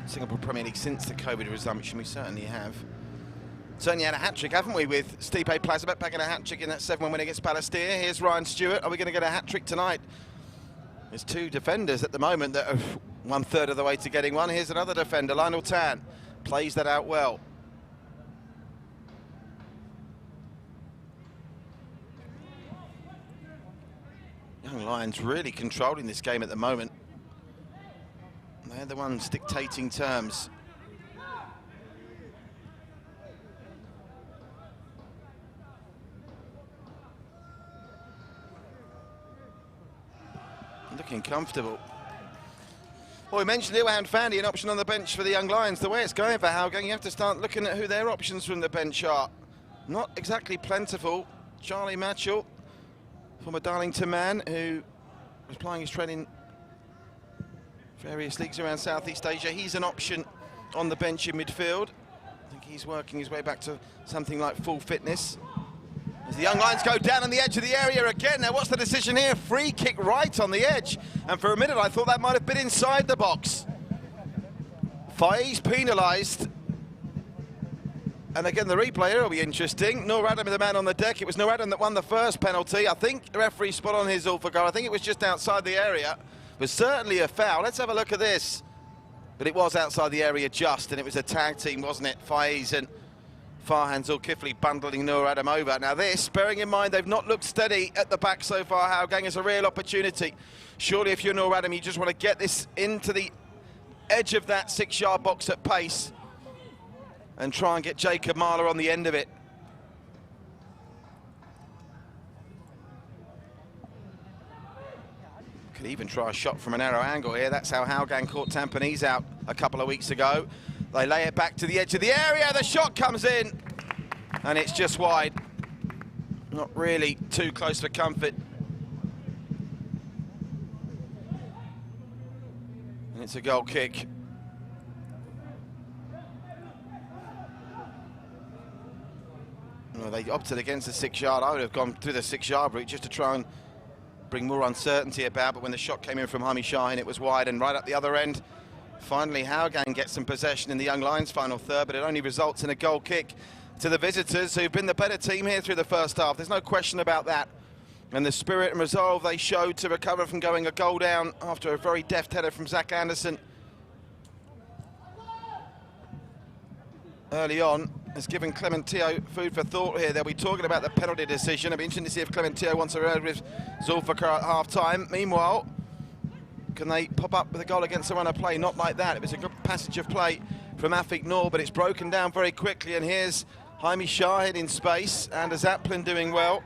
Singapore Premier League since the COVID resumption. We certainly have. Certainly had a hat-trick, haven't we, with Stipe Plazabet packing a hat-trick in that 7-1 win against Balestier. Here's Ryan Stewart. Are we going to get a hat-trick tonight? There's two defenders at the moment that are 1/3 of the way to getting one. Here's another defender, Lionel Tan. Plays that out well. Young Lions really controlling this game at the moment. They're the ones dictating terms. Looking comfortable. Well, we mentioned Ilhan Fandi, an option on the bench for the Young Lions. The way it's going for Hougang, you have to start looking at who their options from the bench are. Not exactly plentiful. Charlie Matchell, former Darlington man, who was plying his training various leagues around Southeast Asia. He's an option on the bench in midfield. I think he's working his way back to something like full fitness. As the Young Lions go down on the edge of the area again. Now, what's the decision here? Free kick right on the edge. And for a minute, I thought that might have been inside the box. Faiz penalised. And again, the replay here will be interesting. Noor Adam is the man on the deck. It was Noor Adam that won the first penalty. I think the referee spot on his Zulfikar. I think it was just outside the area. It was certainly a foul. Let's have a look at this. But it was outside the area just, and it was a tag team, wasn't it? Faiz and Farhan Zulkifli bundling Noor Adam over. Now this, bearing in mind they've not looked steady at the back so far, Hougang, is a real opportunity. Surely if you're Noor Adam, you just want to get this into the edge of that 6-yard box at pace and try and get Jacob Marler on the end of it. Could even try a shot from a narrow angle here. That's how Hougang caught Tampines out a couple of weeks ago. They lay it back to the edge of the area. The shot comes in, and it's just wide. Not really too close for comfort. And it's a goal kick. Well, they opted against the 6-yard. I would have gone through the 6-yard route just to try and bring more uncertainty about, but when the shot came in from Hami Shahin, it was wide, and right up the other end, finally Hougang gets some possession in the Young Lions' final third, but it only results in a goal kick to the visitors, who've been the better team here through the first half. There's no question about that. And the spirit and resolve they showed to recover from going a goal down after a very deft header from Zach Anderson early on has given Clement Teo food for thought here. They'll be talking about the penalty decision. It'll be interesting to see if Clement Teo wants a word with Zulfikar at half-time. Meanwhile, can they pop up with a goal against a run of play? Not like that. It was a good passage of play from Afik Noor, but it's broken down very quickly. And here's Hami Shahin in space, and Azaplin doing well.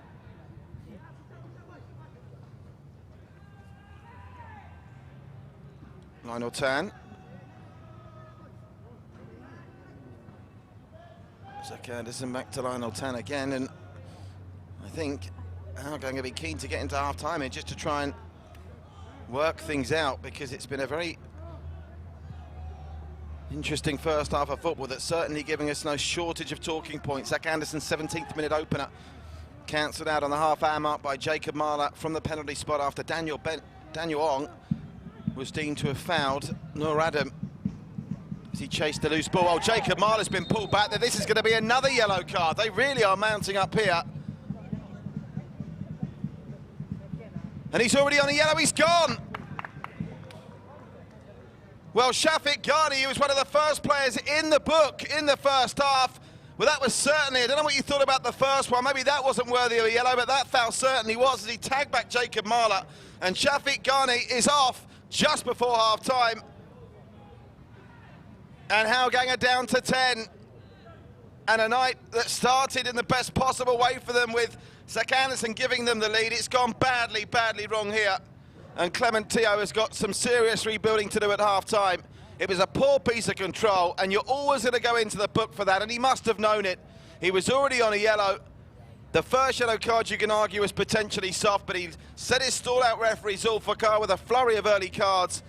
Lionel Tan. Zach Anderson back to Lionel Tan again, and I think I'm going to be keen to get into half-time here just to try and work things out, because it's been a very interesting first half of football that's certainly giving us no shortage of talking points. Zach Anderson's 17th minute opener cancelled out on the half-hour mark by Jacob Marler from the penalty spot after Daniel Ong was deemed to have fouled Noor Adam as he chased the loose ball. Oh, Jacob Marler's been pulled back. This is going to be another yellow card. They really are mounting up here. And he's already on a yellow, he's gone. Well, Shafiq Ghani, who was one of the first players in the book in the first half, well, that was certainly, I don't know what you thought about the first one, maybe that wasn't worthy of a yellow, but that foul certainly was, as he tagged back Jacob Marler. And Shafiq Ghani is off just before half-time. And Hougang are down to 10. And a night that started in the best possible way for them, with Zach Anderson giving them the lead. It's gone badly, badly wrong here. And Clement Teo has got some serious rebuilding to do at half-time. It was a poor piece of control, and you're always going to go into the book for that, and he must have known it. He was already on a yellow. The first yellow card, you can argue, was potentially soft, but he set his stall-out referee Zulfikar with a flurry of early cards.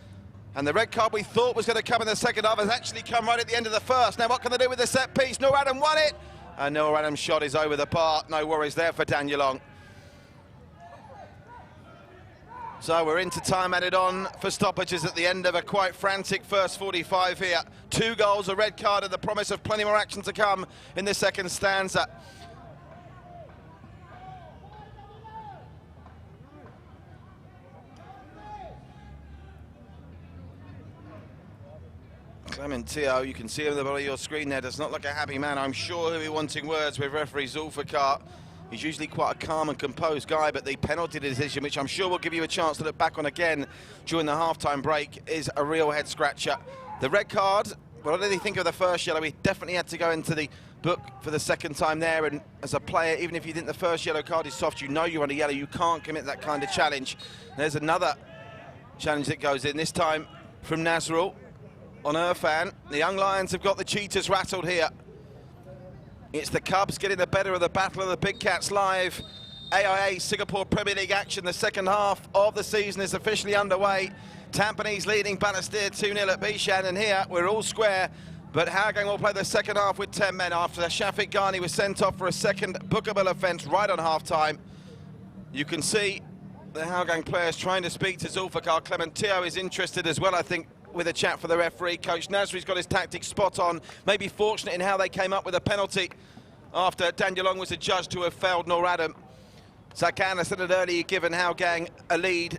And the red card we thought was going to come in the second half has actually come right at the end of the first. Now what can they do with the set piece? Noor Adam won it, and Noor Adam's shot is over the bar. No worries there for Daniel Ong. So we're into time added on for stoppages at the end of a quite frantic first 45 here. 2 goals, a red card, and the promise of plenty more action to come in the second stanza. Clementino, you can see him at the bottom of your screen there, does not look a happy man. I'm sure he'll be wanting words with referee Zulfikar. He's usually quite a calm and composed guy, but the penalty decision, which I'm sure will give you a chance to look back on again during the half-time break, is a real head-scratcher. The red card, what did he think of the first yellow? He definitely had to go into the book for the second time there, and as a player, even if you think the first yellow card is soft, you know you're on a yellow, you can't commit that kind of challenge. There's another challenge that goes in, this time from Nasrul on Irfan. The Young Lions have got the Cheetahs rattled here. It's the Cubs getting the better of the battle of the Big Cats live. AIA Singapore Premier League action. The second half of the season is officially underway. Tampines leading Balestier 2-0 at Bishan, and here we're all square. But Hougang will play the second half with 10 men after Shafiq Ghani was sent off for a second bookable offence right on half-time. You can see the Hougang players trying to speak to Zulfikar. Clementino is interested as well, I think, with a chat for the referee. Coach Nasri's got his tactics spot on, maybe fortunate in how they came up with a penalty after Daniel Long was adjudged to have fouled Noor Adam. Zakan, I said it earlier, given Hougang a lead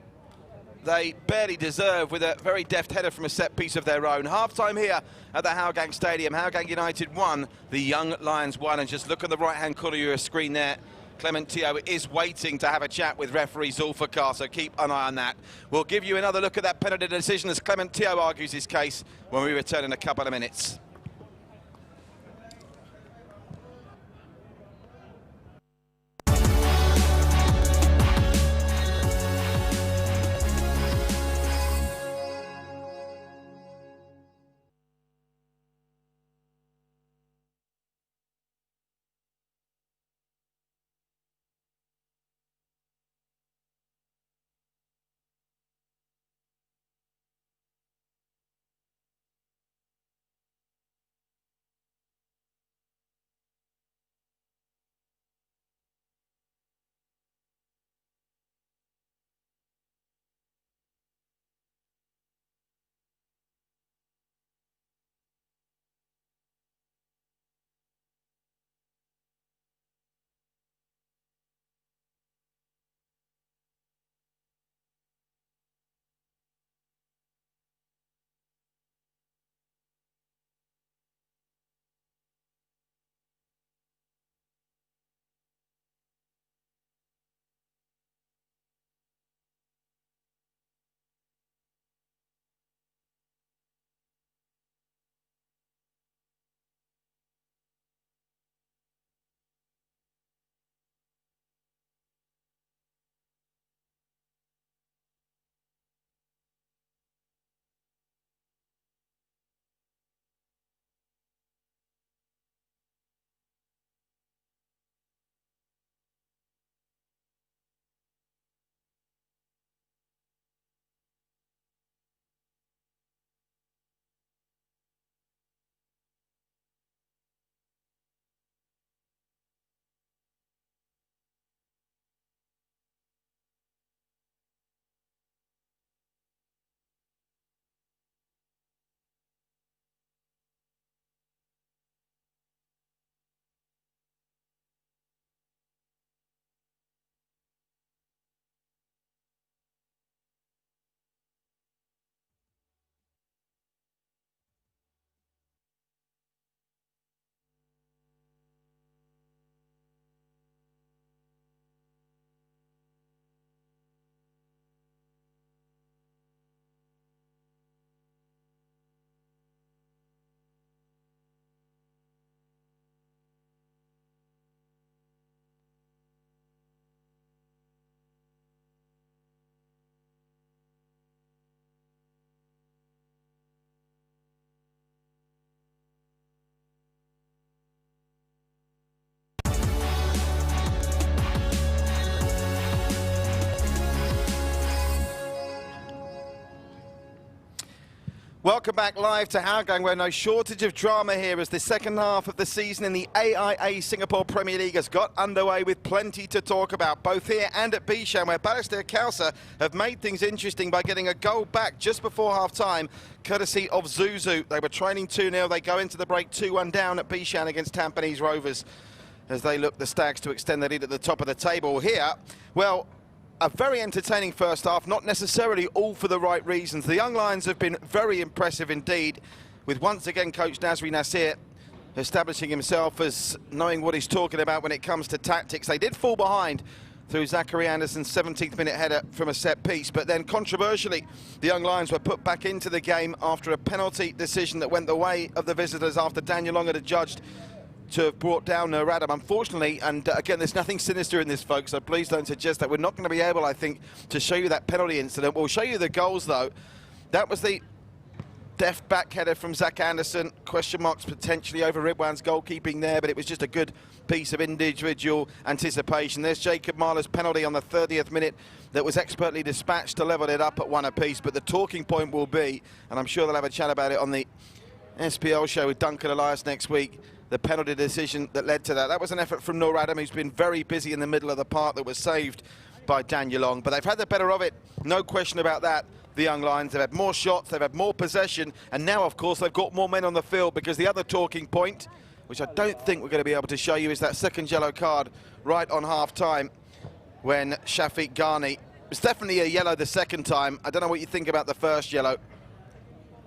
they barely deserve with a very deft header from a set piece of their own. Half-time here at the Hougang Stadium. Hougang United 1, the Young Lions 1, and just look at the right-hand corner of your screen there. Clementino is waiting to have a chat with referee Zulfikar, so keep an eye on that. We'll give you another look at that penalty decision as Clementino argues his case when we return in a couple of minutes. Welcome back live to Hougang, where no shortage of drama here as the second half of the season in the AIA Singapore Premier League has got underway with plenty to talk about, both here and at Bishan, where Balestier Khalsa have made things interesting by getting a goal back just before half-time, courtesy of Zuzu. They were trailing 2-0. They go into the break 2-1 down at Bishan against Tampines Rovers as they look the Stags to extend their lead at the top of the table here. Well, a very entertaining first half, not necessarily all for the right reasons. The young Lions have been very impressive indeed, with once again coach Nasri Nasir establishing himself as knowing what he's talking about when it comes to tactics. They did fall behind through Zachary Anderson's 17th minute header from a set piece, but then controversially the young Lions were put back into the game after a penalty decision that went the way of the visitors after Daniel Long had adjudged to have brought down Radam, unfortunately. And again, there's nothing sinister in this, folks, so please don't suggest that. We're not going to be able, I think, to show you that penalty incident. We'll show you the goals, though. That was the deft back header from Zach Anderson. Question marks potentially over Ridwan's goalkeeping there, but it was just a good piece of individual anticipation. There's Jacob Marler's penalty on the 30th minute that was expertly dispatched to level it up at one apiece. But the talking point will be, and I'm sure they'll have a chat about it on the SPL show with Duncan Elias next week, the penalty decision that led to that. That was an effort from Noor Adam, who's been very busy in the middle of the park, that was saved by Daniel Long. But they've had the better of it, no question about that, the young Lions. They've had more shots, they've had more possession, and now, of course, they've got more men on the field, because the other talking point, which I don't think we're going to be able to show you, is that second yellow card right on half-time when Shafiq Ghani, it's definitely a yellow the second time. I don't know what you think about the first yellow.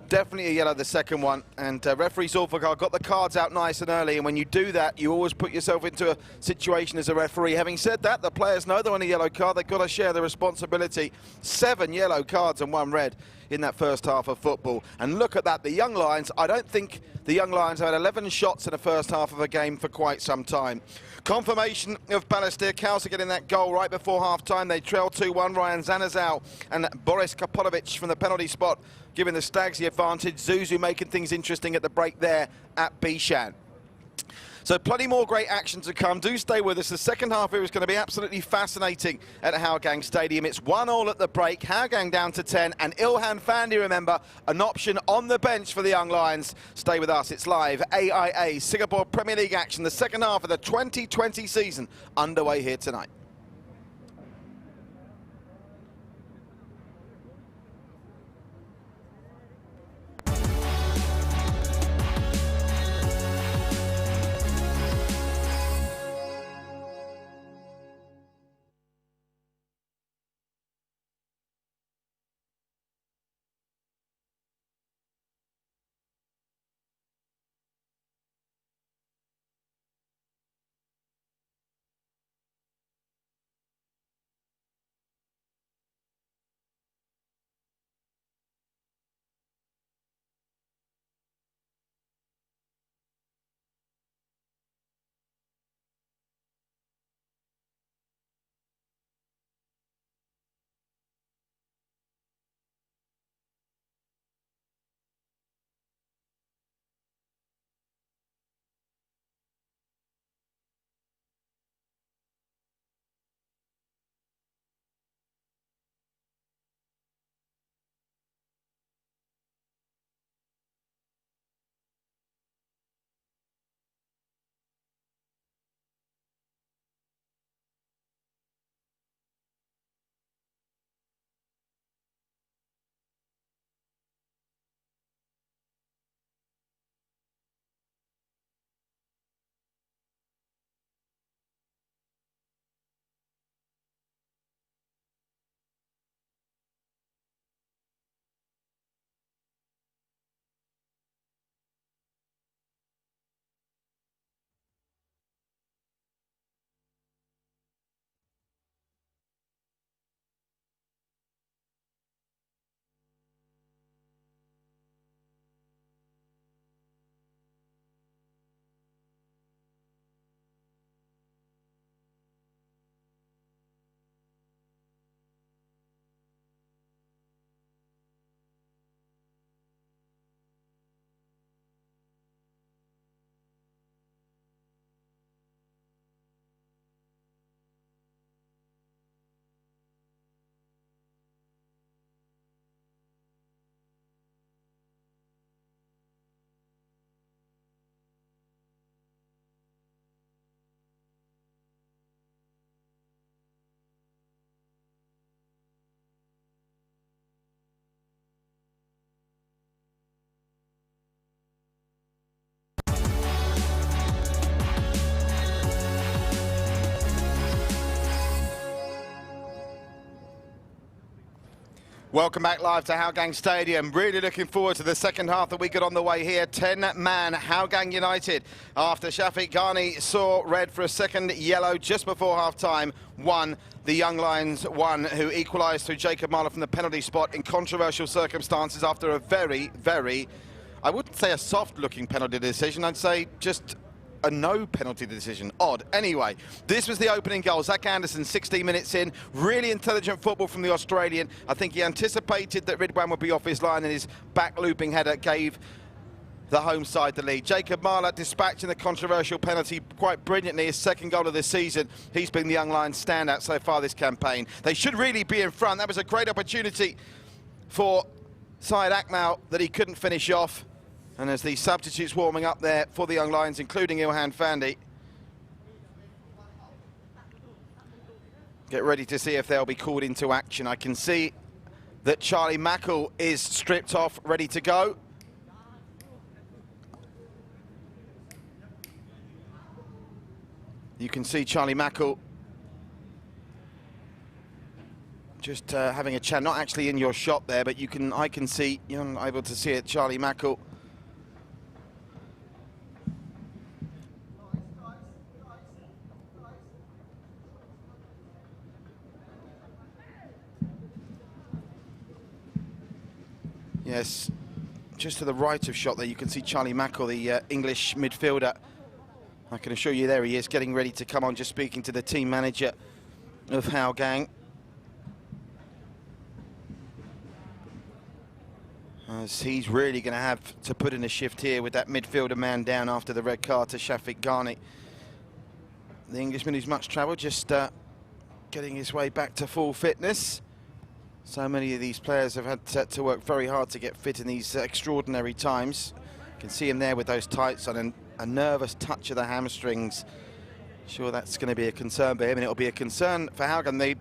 Definitely a yellow the second one, and referee Zulfikar got the cards out nice and early, and when you do that, you always put yourself into a situation as a referee. Having said that, the players know they're on a yellow card. They've got to share the responsibility. 7 yellow cards and 1 red in that first half of football. And look at that, the young Lions, I don't think the young Lions have had 11 shots in the first half of a game for quite some time. Confirmation of Balestier Khalsa getting that goal right before half-time. They trail 2-1. Ryan Zanazau and Boris Kapolovic from the penalty spot giving the Stags the advantage. Zuzu making things interesting at the break there at Bishan. So plenty more great action to come. Do stay with us. The second half here is going to be absolutely fascinating at Hougang Stadium. It's 1-1 at the break. Hougang down to 10. And Ilhan Fandi, remember, an option on the bench for the young Lions. Stay with us. It's live. AIA Singapore Premier League action. The second half of the 2020 season underway here tonight. Welcome back live to Hougang Stadium. Really looking forward to the second half that we got on the way here. 10-man Hougang United, after Shafiq Ghani saw red for a second yellow just before half-time, won. The Young Lions won, who equalised through Jacob Marler from the penalty spot in controversial circumstances after a very, I wouldn't say a soft-looking penalty decision, I'd say just a no penalty decision. Odd. Anyway, this was the opening goal. Zach Anderson, 16 minutes in. Really intelligent football from the Australian. I think he anticipated that Ridwan would be off his line, and his back looping header gave the home side the lead. Jacob Marler dispatching the controversial penalty quite brilliantly. His second goal of the season. He's been the Young Lions standout so far this campaign. They should really be in front. That was a great opportunity for Syed Akmal that he couldn't finish off. And as the substitutes warming up there for the Young Lions, including Ilhan Fandi, get ready to see if they'll be called into action. I can see that Charlie Mackle is stripped off, ready to go. You can see Charlie Mackle just having a chat, not actually in your shot there, but I can see, you're able to see it, Charlie Mackle. Yes, just to the right of shot there, you can see Charlie Mackle, the English midfielder. I can assure you there he is, getting ready to come on, just speaking to the team manager of Hougang. As he's really going to have to put in a shift here with that midfielder man down after the red card to Shafiq Ghani. The Englishman who's much travelled, just getting his way back to full fitness. So many of these players have had to work very hard to get fit in these extraordinary times. You can see him there with those tights on, and a nervous touch of the hamstrings. Sure, that's going to be a concern for him, and it'll be a concern for Hougang.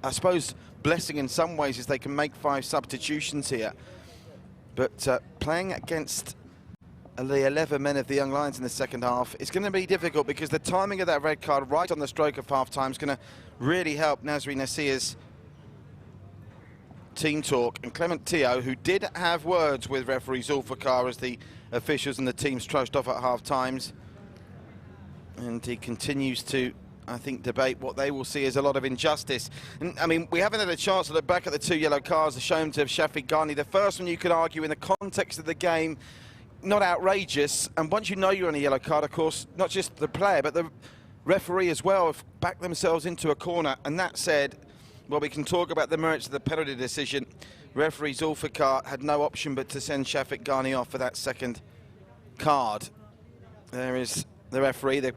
I suppose, blessing in some ways is they can make 5 substitutions here. But playing against the 11 men of the Young Lions in the second half, it's going to be difficult because the timing of that red card right on the stroke of half-time is going to really help Nasri Nassir's team talk. And Clement Teo, who did have words with referee Zulfikar as the officials and the teams trudged off at half-times. And he continues to, I think, debate what they will see as a lot of injustice. And, I mean, we haven't had a chance to look back at the 2 yellow cards shown to Shafiq Ghani. The first one, you could argue, in the context of the game, not outrageous. And once you know you're on a yellow card, of course, not just the player, but the referee as well have backed themselves into a corner. And that said, well, we can talk about the merits of the penalty decision. Referee Zulfikar had no option but to send Shafiq Ghani off for that second card. There is the referee, the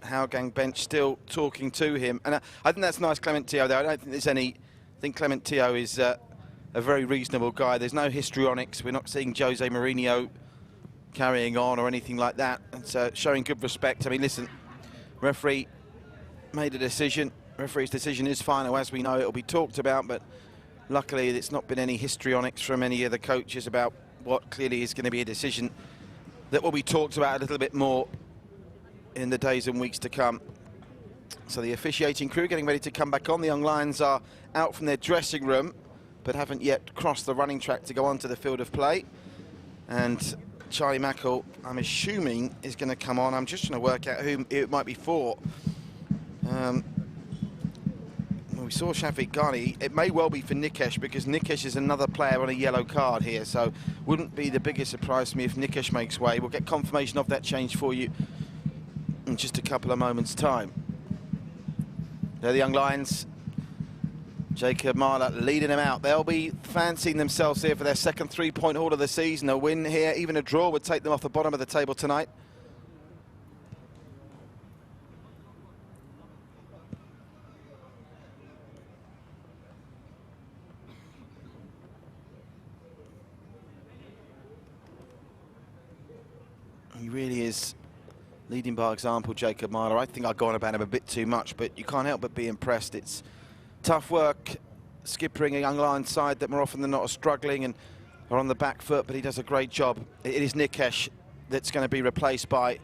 Hougang bench still talking to him. And I think that's nice, Clement Teo, though. I don't think there's any... I think Clement Teo is a very reasonable guy. There's no histrionics. We're not seeing Jose Mourinho carrying on or anything like that. It's showing good respect. I mean, listen, referee made a decision. Referee's decision is final, as we know. It'll be talked about, but luckily it's not been any histrionics from any of the coaches about what clearly is going to be a decision that will be talked about a little bit more in the days and weeks to come. So the officiating crew getting ready to come back on. The Young Lions are out from their dressing room, but haven't yet crossed the running track to go onto the field of play. And Charlie Mackle, I'm assuming, is going to come on. I'm just trying to work out who it might be for. We saw Shafiq Ghani. It may well be for Nikesh, because Nikesh is another player on a yellow card here, so wouldn't be the biggest surprise to me if Nikesh makes way. We'll get confirmation of that change for you in just a couple of moments' time. They're the Young Lions. Jacob Marler leading them out. They'll be fancying themselves here for their second 3-point haul of the season. A win here, even a draw, would take them off the bottom of the table tonight. He really is leading by example, Jacob Marler. I think I've gone about him a bit too much, but you can't help but be impressed. It's tough work skippering a Young Lions side that more often than not are struggling and are on the back foot, but he does a great job. It is Nikesh that's going to be replaced by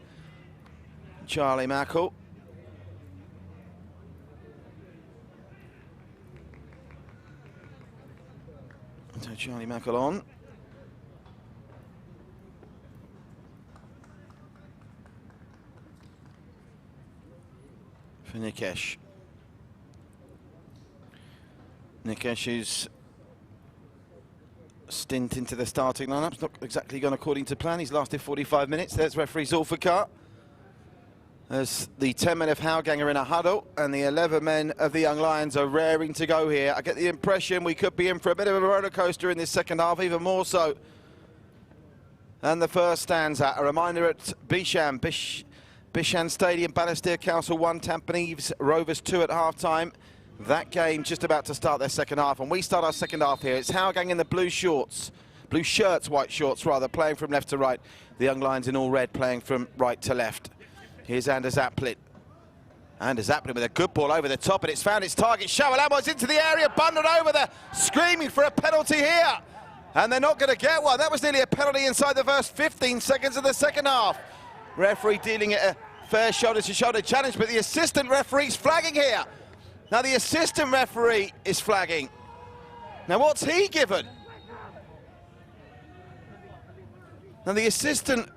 Charlie Mackle. Charlie Mackle on. For Nikesh. Nikesh's stint into the starting lineup's not exactly gone according to plan. He's lasted 45 minutes. There's referee Zulfikar. As the 10 men of Hougang are in a huddle and the 11 men of the Young Lions are raring to go here. I get the impression we could be in for a bit of a roller coaster in this second half, even more so than the first stanza. A reminder at Bishan Stadium, Balestier Council 1, Tampines Rovers 2 at half-time. That game just about to start their second half, and we start our second half here. It's Hougang in the blue shirts, white shorts rather, playing from left to right. The Young Lions in all red playing from right to left. Here's Anders Aplin. Anders Aplin with a good ball over the top, and it's found its target. Shawalamwa's into the area, bundled over there, screaming for a penalty here. And they're not going to get one. That was nearly a penalty inside the first 15 seconds of the second half. Referee dealing it a fair shoulder-to-shoulder challenge, but the assistant referee's flagging here. Now the assistant referee is flagging. Now what's he given? Now the assistant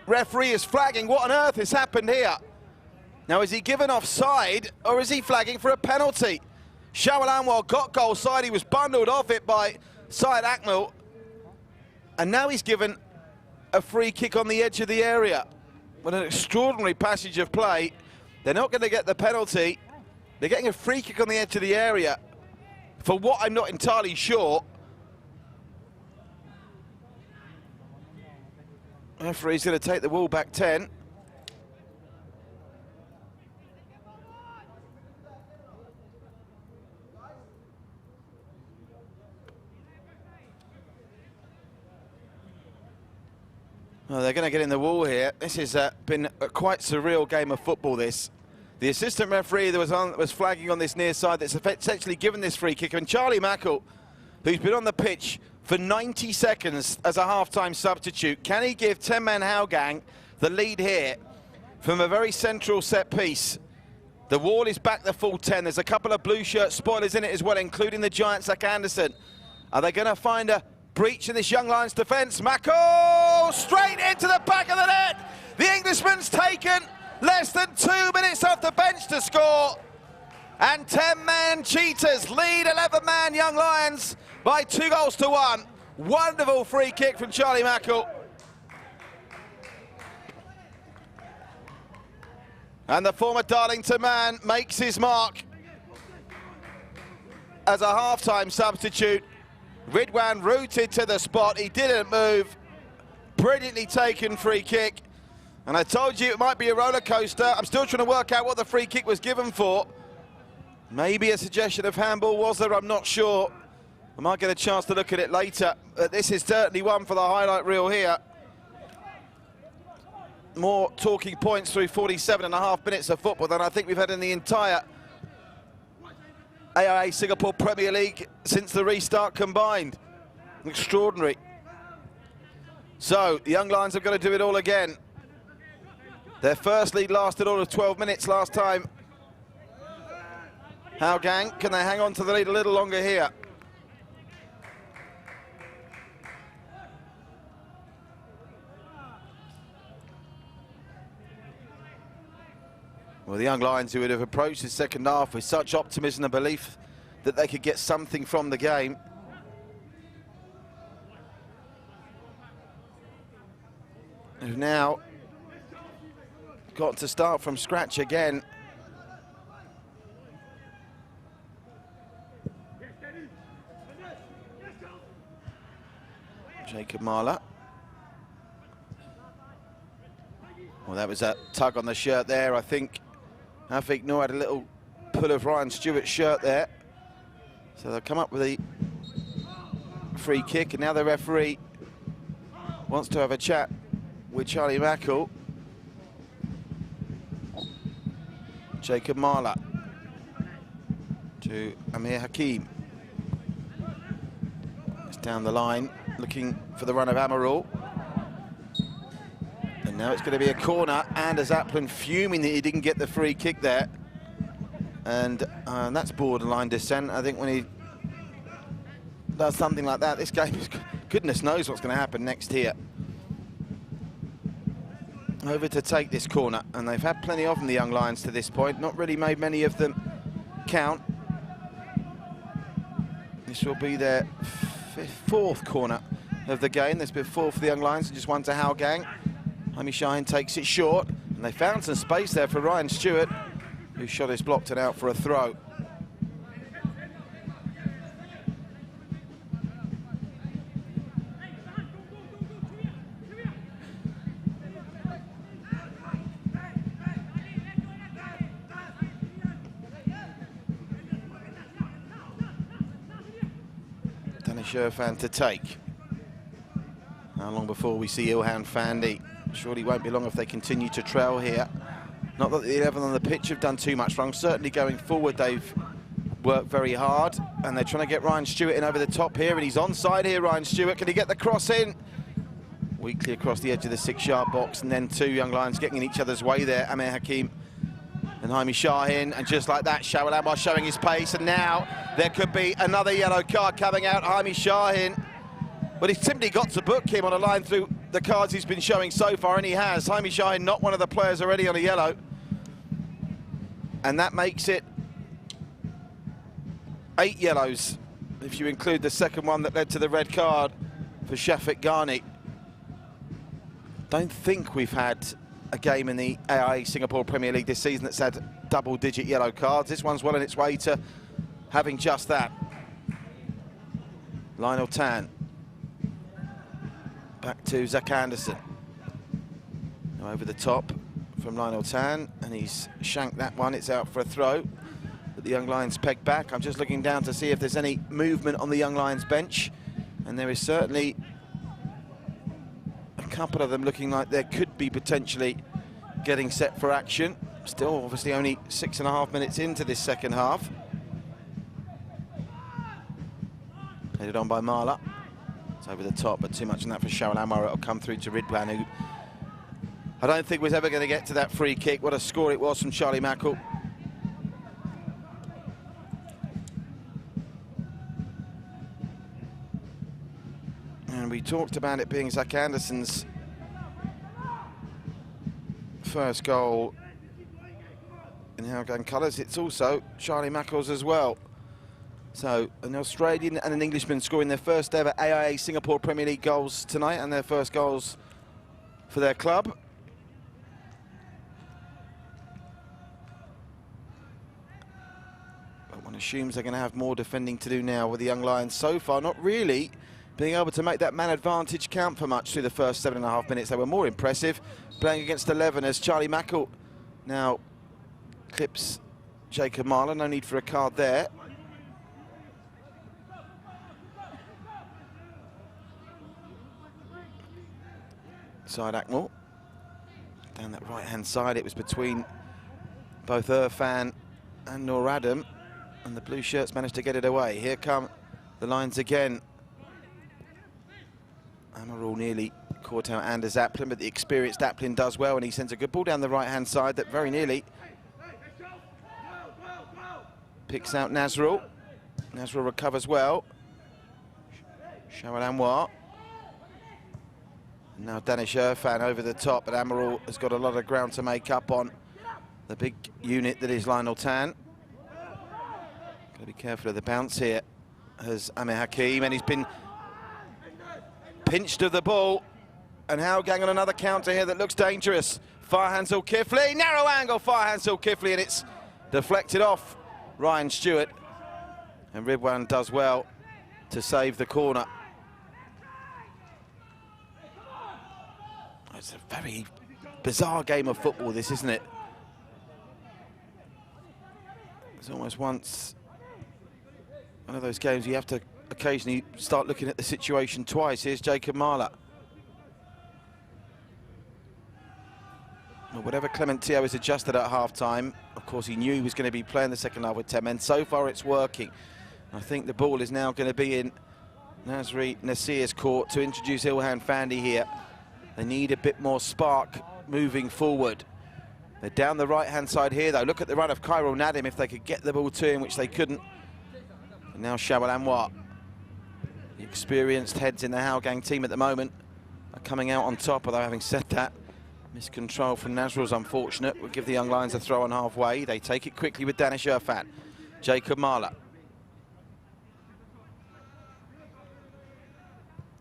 referee is flagging. What on earth has happened here? Now is he given offside or is he flagging for a penalty? Shawalamwa got goal side. He was bundled off it by Syed Akmal. And now he's given a free kick on the edge of the area. What an extraordinary passage of play. They're not going to get the penalty. They're getting a free kick on the edge of the area for what I'm not entirely sure. Referee's going to take the ball back 10. Well, they're going to get in the wall here. This has been a quite surreal game of football, this. The assistant referee that was flagging on this near side that's essentially given this free kick. And Charlie Mackle, who's been on the pitch for 90 seconds as a half-time substitute, can he give 10-man Hougang the lead here from a very central set piece? The wall is back the full 10. There's a couple of blue shirt spoilers in it as well, including the giant Zach Anderson. Are they going to find a breach in this Young Lions defence? Mackle straight into the back of the net. The Englishman's taken less than 2 minutes off the bench to score. And 10-man Cheetahs lead 11-man Young Lions by 2-1. Wonderful free kick from Charlie Mackle. And the former Darlington man makes his mark as a half-time substitute. Ridwan rooted to the spot. He didn't move. Brilliantly taken free kick. And I told you it might be a roller coaster. I'm still trying to work out what the free kick was given for. Maybe a suggestion of handball, was there? I'm not sure. I might get a chance to look at it later. But this is certainly one for the highlight reel here. More talking points through 47.5 minutes of football than I think we've had in the entire AIA Singapore Premier League since the restart combined. Extraordinary. So, the Young Lions have got to do it all again. Their first lead lasted all of 12 minutes last time. Hougang, can they hang on to the lead a little longer here? Well, the Young Lions, who would have approached the second half with such optimism and belief that they could get something from the game, have now got to start from scratch again. Jacob Marler. Well, that was a tug on the shirt there. I think Afiq Noor had a little pull of Ryan Stewart's shirt there. So they'll come up with a free kick, and now the referee wants to have a chat with Charlie Mackle. Jacob Marler to Amir Hakim. It's down the line, looking for the run of Amarul. And now it's going to be a corner. Anders Aplin fuming that he didn't get the free kick there. And that's borderline dissent. I think when he does something like that, this game is, goodness knows what's going to happen next here. Over to take this corner, and they've had plenty of them, the young Lions, to this point. Not really made many of them count. This will be their fourth corner of the game. There's been 4 for the young Lions, and just 1 to Hougang. Hami Shahin takes it short, and they found some space there for Ryan Stewart, whose shot is blocked and out for a throw. Sherfan to take. How long before we see Ilhan Fandi? Surely won't be long if they continue to trail here. Not that the 11 on the pitch have done too much wrong. Certainly going forward they've worked very hard, and they're trying to get Ryan Stewart in over the top here, and he's onside here, Ryan Stewart. Can he get the cross in? Weakly across the edge of the 6-yard box, and then 2 young Lions getting in each other's way there. Amir Hakim and Hami Shahin, and just like that, Shawal Anwar showing his pace, and now there could be another yellow card coming out. Hami Shahin, but he's simply got to book him on a line through the cards he's been showing so far, and he has. Hami Shahin, not one of the players already on a yellow, and that makes it 8 yellows, if you include the second one that led to the red card for Shafiq Ghani. Don't think we've had a game in the AIA Singapore Premier League this season that's had double-digit yellow cards. This one's well on its way to having just that. Lionel Tan. Back to Zach Anderson. Now over the top from Lionel Tan, and he's shanked that one. It's out for a throw. But the young Lions peg back. I'm just looking down to see if there's any movement on the young Lions bench, and there is certainly a couple of them looking like there could be potentially getting set for action. Still obviously only 6.5 minutes into this second half. Headed on by Marla. It's over the top, but too much on that for Shawal Anwar. It'll come through to Ridwan, who I don't think was ever going to get to that free kick. What a score it was from Charlie Mackle. And we talked about it being Zach Anderson's first goal in Hougang colours. It's also Charlie Mackle's as well. So an Australian and an Englishman scoring their first ever AIA Singapore Premier League goals tonight, and their first goals for their club. But one assumes they're going to have more defending to do now with the young Lions. So far, not really being able to make that man advantage count for much through the first 7.5 minutes. They were more impressive playing against 11 as Charlie Mackle now clips Jacob Marler. No need for a card there. Side Akmal. Down that right-hand side, it was between both Irfan and Noor Adam, and the blue shirts managed to get it away. Here come the Lions again. Amarul nearly caught out Anders Aplin, but the experienced Aplin does well, and he sends a good ball down the right-hand side that very nearly picks out Nazrul. Nazrul recovers well. Shawal Anwar. Now Danish Irfan over the top, but Amarul has got a lot of ground to make up on the big unit that is Lionel Tan. Got to be careful of the bounce here as Amir Hakim, and he's been pinched of the ball, and Hougang on another counter here that looks dangerous. Farhan Zulkifli, narrow angle Farhan Zulkifli, and it's deflected off Ryan Stewart, and Ridwan does well to save the corner. It's a very bizarre game of football, this, isn't it? It's almost once one of those games you have to occasionally start looking at the situation twice. Here's Jacob Marler. Well, whatever Clement Teo has adjusted at half-time, of course he knew he was going to be playing the second half with 10 men. So far it's working. I think the ball is now going to be in Nasri Nasir's court to introduce Ilhan Fandi here. They need a bit more spark moving forward. They're down the right-hand side here, though. Look at the run of Khairul Nadim if they could get the ball to him, which they couldn't. And now Shawal Anwar. The experienced heads in the Hougang team at the moment are coming out on top, although having said that, miscontrol from Nazrul's unfortunate. We'll give the young lions a throw on halfway. They take it quickly with Danish Irfan. Jacob Marler.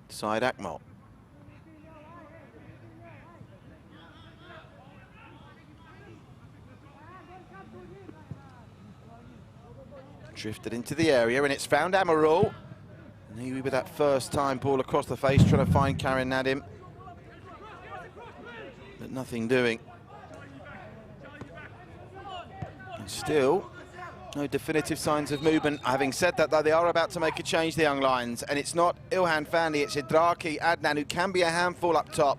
Side Akmal. Drifted into the area, and it's found Amarul. And he with that first time ball across the face, trying to find Karim Nadim. But nothing doing. And still, no definitive signs of movement. Having said that, though, they are about to make a change, the young lions. And it's not Ilhan Fandi, it's Idraki Adnan, who can be a handful up top.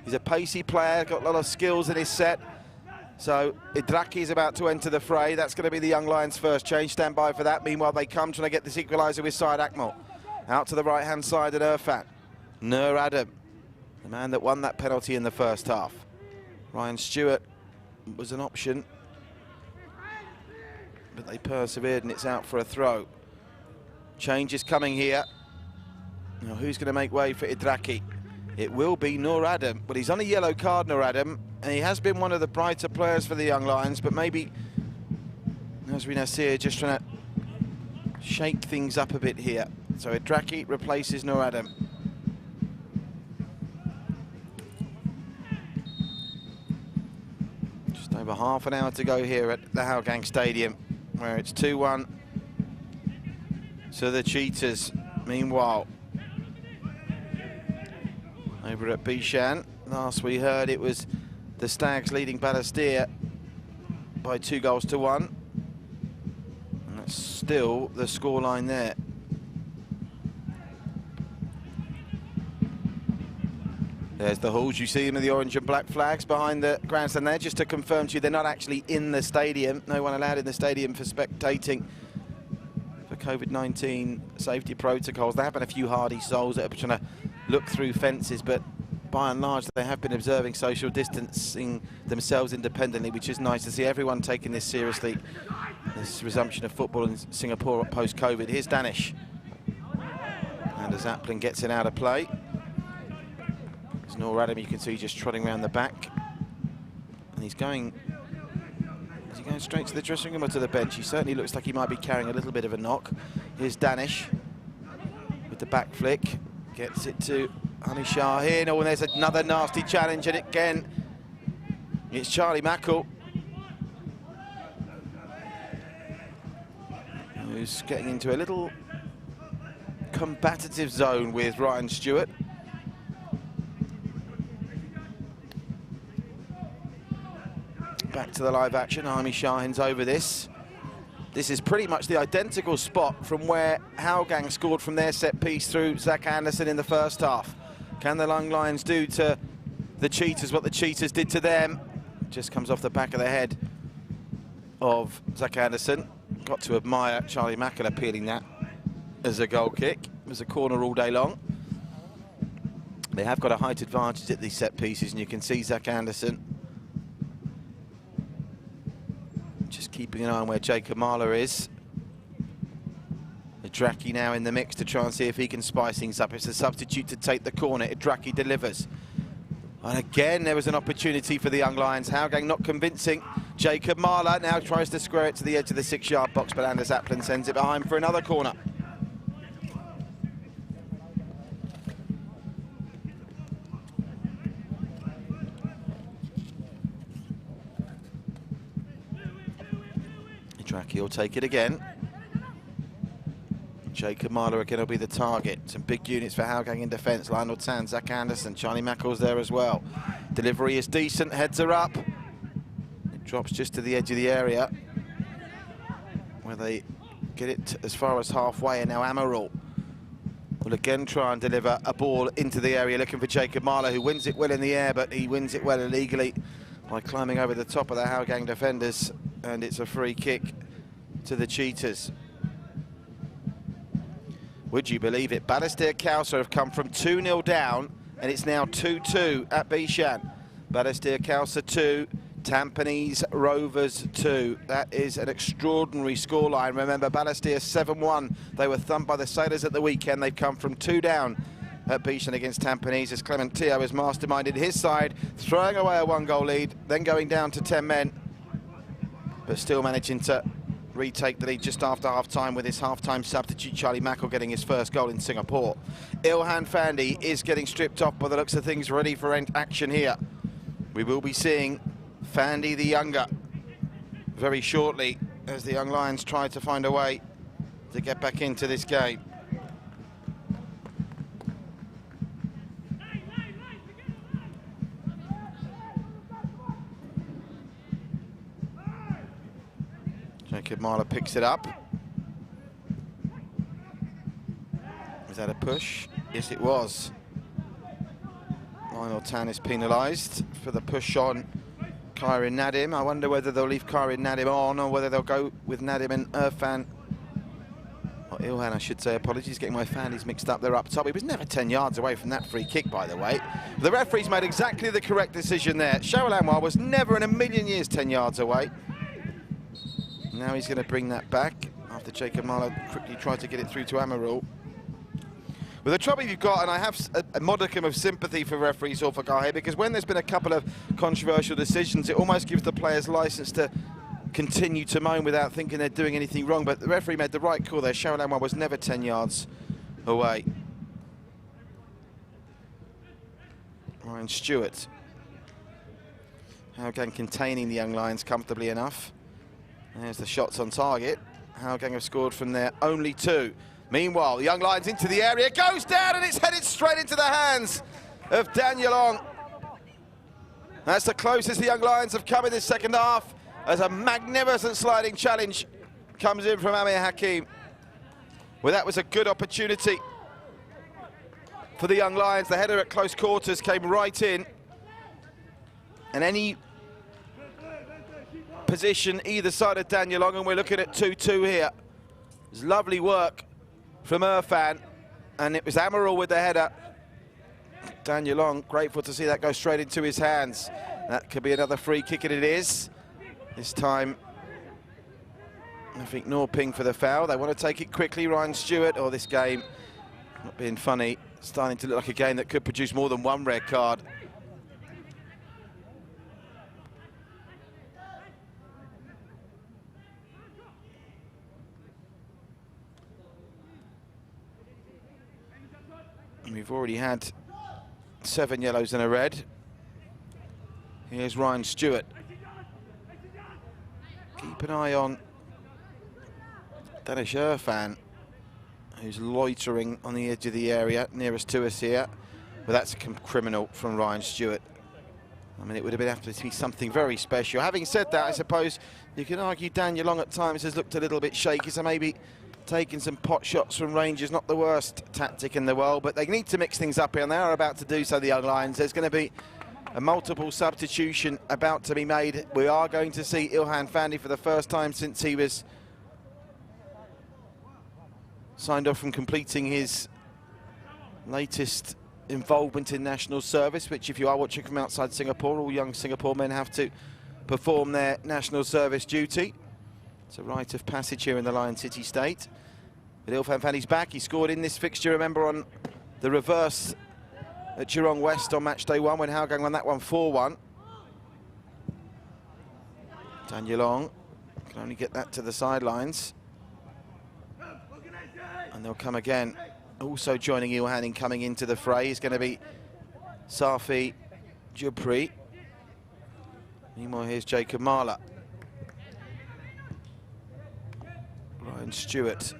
He's a pacey player, got a lot of skills in his set. So Idraki is about to enter the fray. That's going to be the young lions' first change. Stand by for that. Meanwhile, they come trying to get this equaliser with Syed Akmal. Out to the right-hand side at Irfan. Nur Adam, the man that won that penalty in the first half. Ryan Stewart was an option, but they persevered, and it's out for a throw. Change is coming here. Now, who's going to make way for Idraki? It will be Nur Adam, but he's on a yellow card, Nur Adam, and he has been one of the brighter players for the young lions, but maybe Nasri Nasir just trying to shake things up a bit here. So Idraki replaces Nur Adam. Just over half an hour to go here at the Hougang Stadium, where it's 2-1. So the Cheetahs, meanwhile, over at Bishan, last we heard it was the Stags leading Balestier by 2-1. And that's still the scoreline there. There's the Halls. You see them in the orange and black flags behind the grandstand there. Just to confirm to you, they're not actually in the stadium. No one allowed in the stadium for spectating for COVID-19 safety protocols. There have been a few hardy souls that are trying to look through fences, but by and large they have been observing social distancing themselves independently, which is nice to see. Everyone taking this seriously, this resumption of football in Singapore post-COVID. Here's Danish, and as Aplin gets it out of play, there's Nur Adam, you can see just trotting around the back, and he's going, is he going straight to the dressing room or to the bench? He certainly looks like he might be carrying a little bit of a knock. Here's Danish with the back flick. Gets it to Honey Shaheen. Oh, and there's another nasty challenge, and again, it's Charlie Mackle, who's getting into a little combative zone with Ryan Stewart. Back to the live action. Honey Shaheen's over this. This is pretty much the identical spot from where Hougang scored from their set piece through Zach Anderson in the first half. Can the Young Lions do to the Cheetahs what the Cheetahs did to them? Just comes off the back of the head of Zach Anderson. Got to admire Charlie Mackle appealing that as a goal kick. It was a corner all day long. They have got a height advantage at these set pieces, and you can see Zach Anderson just keeping an eye on where Jacob Marler is. Idraki now in the mix to try and see if he can spice things up. It's a substitute to take the corner. Idraki delivers. And again, there was an opportunity for the Young Lions. Hougang not convincing. Jacob Marler now tries to square it to the edge of the 6-yard box, but Anders Aplin sends it behind for another corner. Idraki will take it again. Jacob Marler again will be the target. Some big units for Hougang in defence. Lionel Tan, Zach Anderson, Charlie Mackle's there as well. Delivery is decent, heads are up. It drops just to the edge of the area, where they get it as far as halfway, and now Amarul will again try and deliver a ball into the area, looking for Jacob Marler, who wins it well in the air, but he wins it well illegally by climbing over the top of the Hougang defenders, and it's a free kick to the Cheetahs. Would you believe it? Balestier Khalsa have come from 2-0 down, and it's now 2-2 at Bishan. Balestier Khalsa 2, Tampines Rovers 2. That is an extraordinary scoreline. Remember, Balestier 7-1. They were thumped by the Sailors at the weekend. They've come from 2 down at Bishan against Tampines as Clement Teo has masterminded his side, throwing away a 1-goal lead, then going down to 10 men, but still managing to retake the lead just after half-time with his half-time substitute Charlie Mackle getting his first goal in Singapore. Ilhan Fandi is getting stripped off by the looks of things, ready for action here. We will be seeing Fandi the younger very shortly as the Young Lions try to find a way to get back into this game. Jacob Marler picks it up. Was that a push? Yes, it was. Lionel Tan is penalised for the push on Kairin Nadim. I wonder whether they'll leave Kairin Nadim on or whether they'll go with Nadim and Irfan. Or Ilhan, I should say. Apologies, getting my Fandis mixed up. They're up top. He was never 10 yards away from that free kick, by the way. The referee's made exactly the correct decision there. Cheryl Anwar was never in a million years 10 yards away. Now he's going to bring that back after Jacob Marler quickly tried to get it through to Amarul. Well, the trouble you've got, and I have a modicum of sympathy for referees or for Gahe, because when there's been a couple of controversial decisions, it almost gives the players license to continue to moan without thinking they're doing anything wrong. But the referee made the right call there. Cheryl Anwar was never 10 yards away. Ryan Stewart. Hougang containing the Young Lions comfortably enough. There's the shots on target. Hougang have scored from there, only 2. Meanwhile, the Young Lions into the area, goes down and it's headed straight into the hands of Daniel Ong. That's the closest the Young Lions have come in this second half as a magnificent sliding challenge comes in from Amir Hakim. Well, that was a good opportunity for the Young Lions. The header at close quarters came right in. And any position either side of Daniel Ong, and we're looking at 2-2 here. It was lovely work from Irfan, and it was Amarul with the header. Daniel Ong, grateful to see that go straight into his hands. That could be another free kick, and it is. This time, I think Norping for the foul. They want to take it quickly, Ryan Stewart. Oh, this game, not being funny, starting to look like a game that could produce more than one red card. We've already had 7 yellows and a red. Here's Ryan Stewart. Keep an eye on Danish Irfan, who's loitering on the edge of the area nearest to us here. Well, that's a criminal from Ryan Stewart. I mean, it would have been have to be something very special. Having said that, I suppose you can argue Daniel Ong at times has looked a little bit shaky, so maybe taking some pot shots from range is not the worst tactic in the world, but they need to mix things up here, and they are about to do so, the Young Lions. There's going to be a multiple substitution about to be made. We are going to see Ilhan Fandi for the first time since he was signed off from completing his latest involvement in national service, which if you are watching from outside Singapore, all young Singapore men have to perform their national service duty. It's a rite of passage here in the Lion City State. But Ilhan Fandi's back. He scored in this fixture, remember, on the reverse at Geelong West on match day 1 when Hougang won that one 4-1. Daniel Ong can only get that to the sidelines. And they'll come again. Also joining Ilhan in coming into the fray is going to be Safi Jubri. Meanwhile, here's Jacob Marler. Ryan Stewart.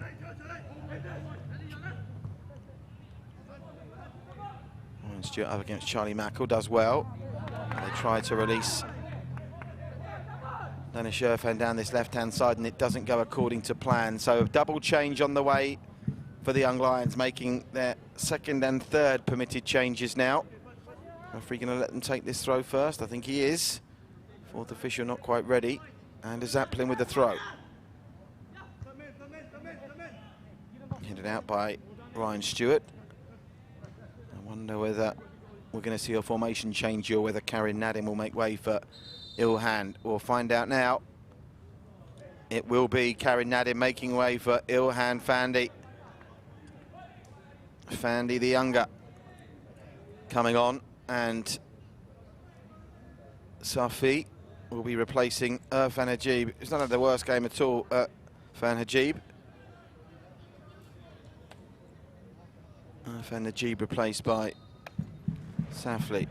Ryan Stewart up against Charlie Mackle, does well. And they try to release Danish Irfan down this left-hand side, and it doesn't go according to plan. So a double change on the way for the Young Lions, making their second and third permitted changes now. Referee going to let them take this throw first? I think he is. Fourth official not quite ready. And a Zaplin with the throw. Headed out by Ryan Stewart. I wonder whether we're going to see a formation change or whether Kairin Nadim will make way for Ilhan. We'll find out now. It will be Karim Nadim making way for Ilhan Fandi. Fandi the younger coming on, and Safi will be replacing Irfan Hajib. It's not had the worst game at all, Irfan Hajib. Irfan Hajib replaced by Safli.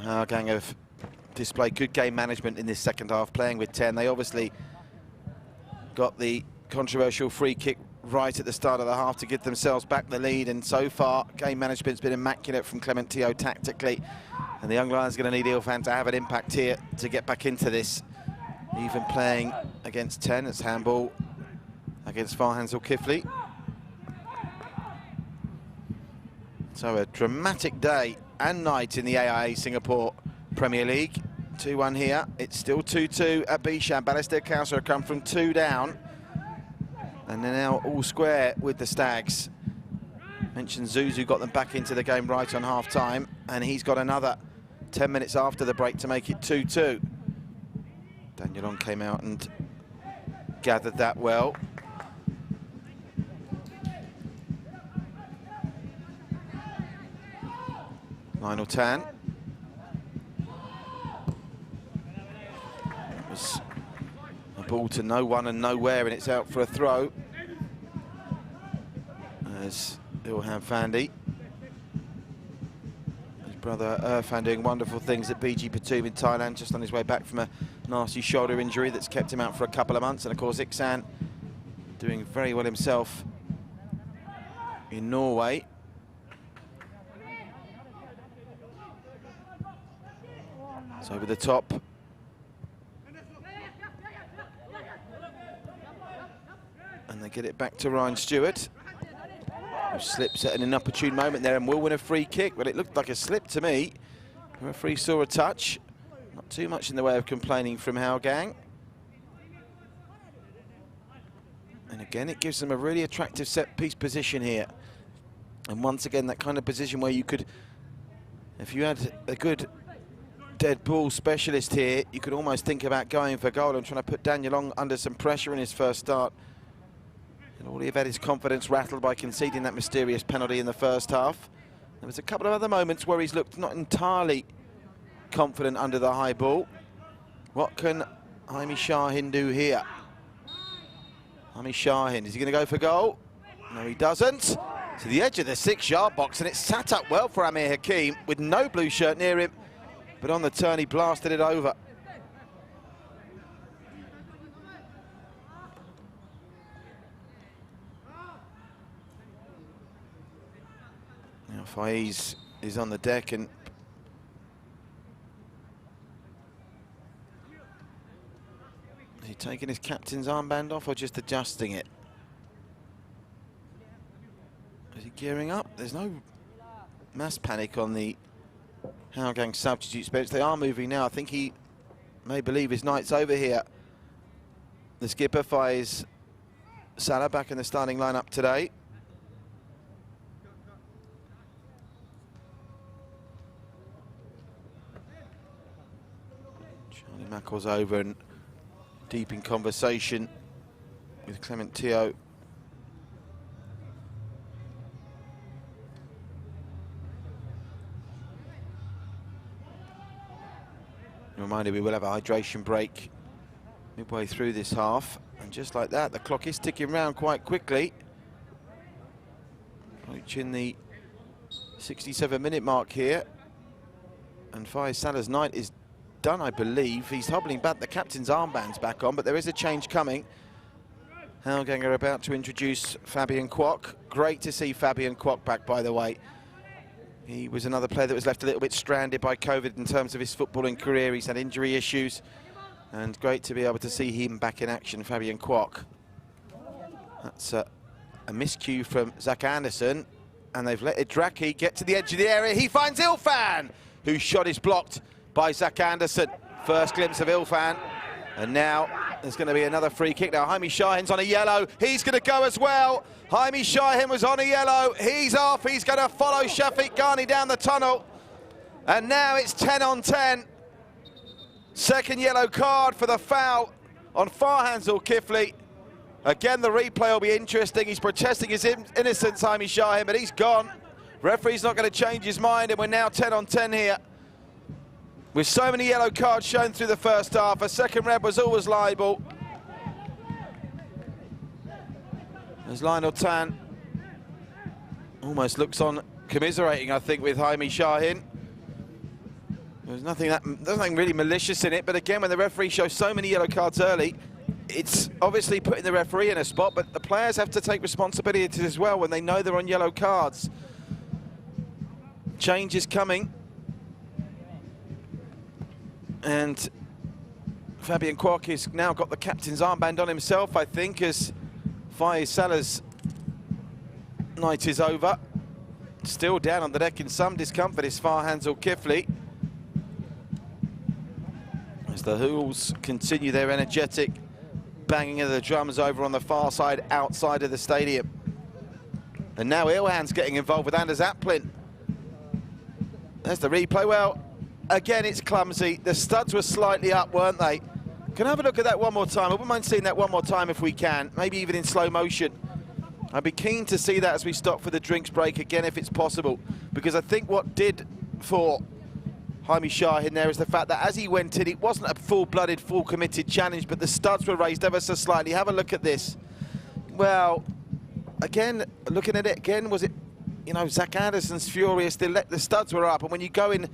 Hougang have displayed good game management in this second half, playing with 10. They obviously got the controversial free kick right at the start of the half to give themselves back the lead, and so far game management's been immaculate from Clement Teo tactically, and the young Lions are going to need Ilfan to have an impact here to get back into this. Even playing against 10, it's handball against Farhan Zulkifli. So a dramatic day and night in the AIA Singapore Premier League. 2-1 here. It's still 2-2 at Bishan. Balestier Kauser have come from 2 down, and they're now all square with the Stags. Mentioned Zuzu got them back into the game right on half-time, and he's got another 10 minutes after the break to make it 2-2. Daniel Long came out and gathered that well. Lionel Tan. It was a ball to no one and nowhere, and it's out for a throw. As Ilhan Fandi. His brother Irfan doing wonderful things at BG Patum in Thailand, just on his way back from a nasty shoulder injury that's kept him out for a couple of months. And of course Iksan doing very well himself in Norway. It's over the top. And they get it back to Ryan Stewart, who slips at an inopportune moment there and will win a free kick, but it looked like a slip to me. The referee saw a touch. Not too much in the way of complaining from Hougang. And again, it gives them a really attractive set-piece position here. And once again, that kind of position where you could, if you had a good dead ball specialist here, you could almost think about going for goal and trying to put Daniel Long under some pressure in his first start. And all he have had his confidence rattled by conceding that mysterious penalty in the first half. There was a couple of other moments where he's looked not entirely confident under the high ball. What can Jaime Shahin do here? Jaime Shahin, is he going to go for goal? No, he doesn't. To the edge of the 6-yard box, and it's sat up well for Amir Hakim with no blue shirt near him. But on the turn, he blasted it over. Now Faiz is on the deck, and is he taking his captain's armband off or just adjusting it? Is he gearing up? There's no mass panic on the Hougang substitutes bench. They are moving now. I think he may believe his night's over here. The skipper, Faiz Salah, back in the starting lineup today. Charlie Mackle's over and deep in conversation with Clement Teo. Reminder, we will have a hydration break midway through this half, and just like that, the clock is ticking round quite quickly, approaching the 67-minute mark here, and Faiz Salah's night is done, I believe. He's hobbling back, the captain's armband's back on, but there is a change coming. Hougang are about to introduce Fabian Kwok. Great to see Fabian Kwok back, by the way. He was another player that was left a little bit stranded by COVID in terms of his footballing career. He's had injury issues, and great to be able to see him back in action, Fabian Kwok. That's a miscue from Zach Anderson, and they've let Idraki get to the edge of the area. He finds Ilfan, whose shot is blocked by Zach Anderson. First glimpse of Ilfan. And now there's going to be another free kick. Now Jaime Shahin's on a yellow. He's going to go as well. Jaime Shahin was on a yellow. He's off. He's going to follow Shafiq Ghani down the tunnel. And now it's 10 on 10. Second yellow card for the foul on Farhan Zulkifli. Again, the replay will be interesting. He's protesting his innocence, Jaime Shahin, but he's gone. Referee's not going to change his mind, and we're now 10 on 10 here. With so many yellow cards shown through the first half, a second red was always liable. As Lionel Tan almost looks on commiserating, I think, with Jaime Shahin. There's nothing really malicious in it, but again, when the referee shows so many yellow cards early, it's obviously putting the referee in a spot, but the players have to take responsibility as well when they know they're on yellow cards. Change is coming. And Fabian Kwok has now got the captain's armband on himself, I think, as Faiz Salah's night is over. Still down on the deck in some discomfort is Farhan Zulkifli. As the Hools continue their energetic banging of the drums over on the far side, outside of the stadium. And now Ilhan's getting involved with Anders Aplin. There's the replay. Well, again, it's clumsy. The studs were slightly up, weren't they? Can I have a look at that one more time? I wouldn't mind seeing that one more time if we can, maybe even in slow motion. I'd be keen to see that as we stop for the drinks break again, if it's possible, because I think what did for Jaime Shahin there is the fact that as he went in, it wasn't a full-blooded, full-committed challenge, but the studs were raised ever so slightly. Have a look at this. Well, again, looking at it again, was it, you know, Zach Anderson's furious. The studs were up, and when you go in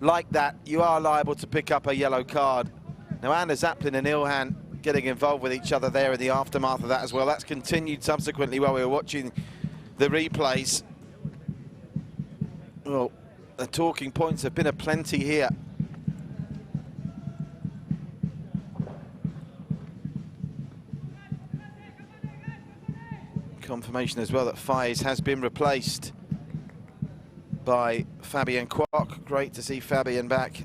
like that, you are liable to pick up a yellow card. Now, Anders Aplin and Ilhan getting involved with each other there in the aftermath of that as well. That's continued subsequently while we were watching the replays. Well, the talking points have been aplenty here. Confirmation as well that Faiz has been replaced by Fabian Kwok. Great to see Fabian back.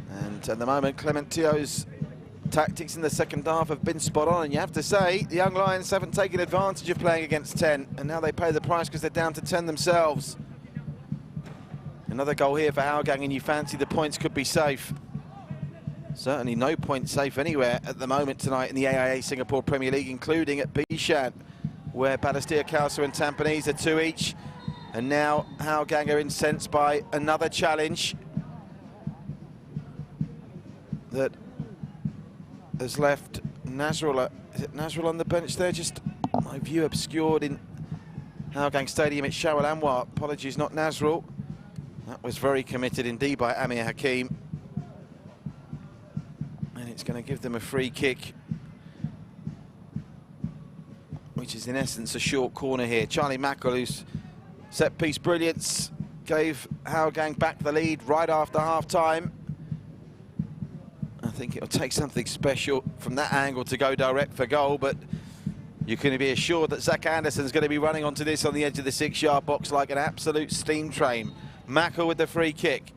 And at the moment, Clement Teo's tactics in the second half have been spot on, and you have to say the Young Lions haven't taken advantage of playing against 10, and now they pay the price because they're down to 10 themselves. Another goal here for Hougang, and you fancy the points could be safe. Certainly no point safe anywhere at the moment tonight in the AIA Singapore Premier League, including at Bishan, where Balestier, Khalsa and Tampines are 2 each. And now Hougang are incensed by another challenge that has left Nazrul. Is it Nazrul on the bench there? Just my view obscured in Hougang Stadium. It's Shawal Anwar. Apologies, not Nazrul. That was very committed indeed by Amir Hakim. And it's going to give them a free kick, which is in essence a short corner here. Charlie Mackel, whose set-piece brilliance gave Hougang back the lead right after half-time. I think it'll take something special from that angle to go direct for goal, but you can be assured that Zach Anderson's going to be running onto this on the edge of the 6-yard box like an absolute steam train. Mackel with the free kick.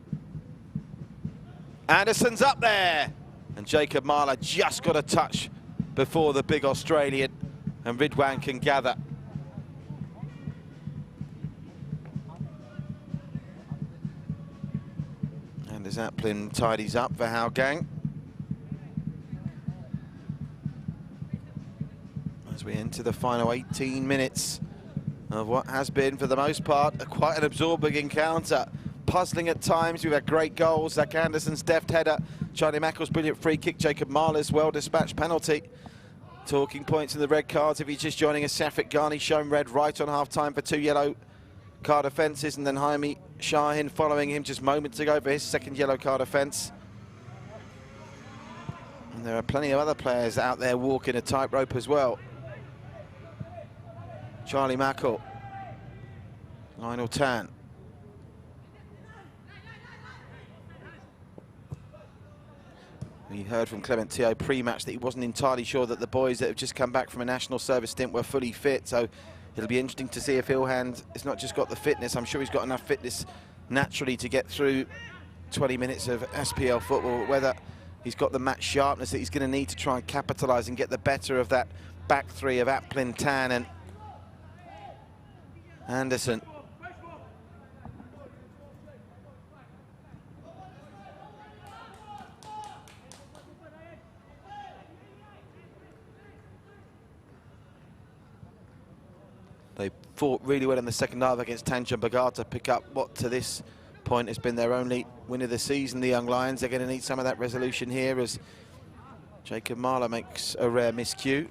Anderson's up there, and Jacob Marler just got a touch before the big Australian, and Ridwan can gather. Anders Aplin tidies up for Hougang. As we enter the final 18 minutes of what has been, for the most part, quite an absorbing encounter. Puzzling at times. We've had great goals. Zach Anderson's deft header, Charlie Mackel's brilliant free kick, Jacob Marler's well-dispatched penalty. Talking points in the red cards. If you're just joining us, Shafiq Ghani shown red right on half-time for 2 yellow card offences, and then Jaime Shahin following him just moments ago for his second yellow card offence. And there are plenty of other players out there walking a tightrope as well. Charlie Mackel, Lionel Tan. We heard from Clement Teo pre-match that he wasn't entirely sure that the boys that have just come back from a national service stint were fully fit, so it'll be interesting to see if Ilhan has not just got the fitness, I'm sure he's got enough fitness naturally to get through 20 minutes of SPL football, whether he's got the match sharpness that he's going to need to try and capitalise and get the better of that back three of Aplin, Tan and Anderson. They fought really well in the second half against Tanjung Pagar to pick up what to this point has been their only win of the season, the Young Lions. They're going to need some of that resolution here as Jacob Marler makes a rare miscue.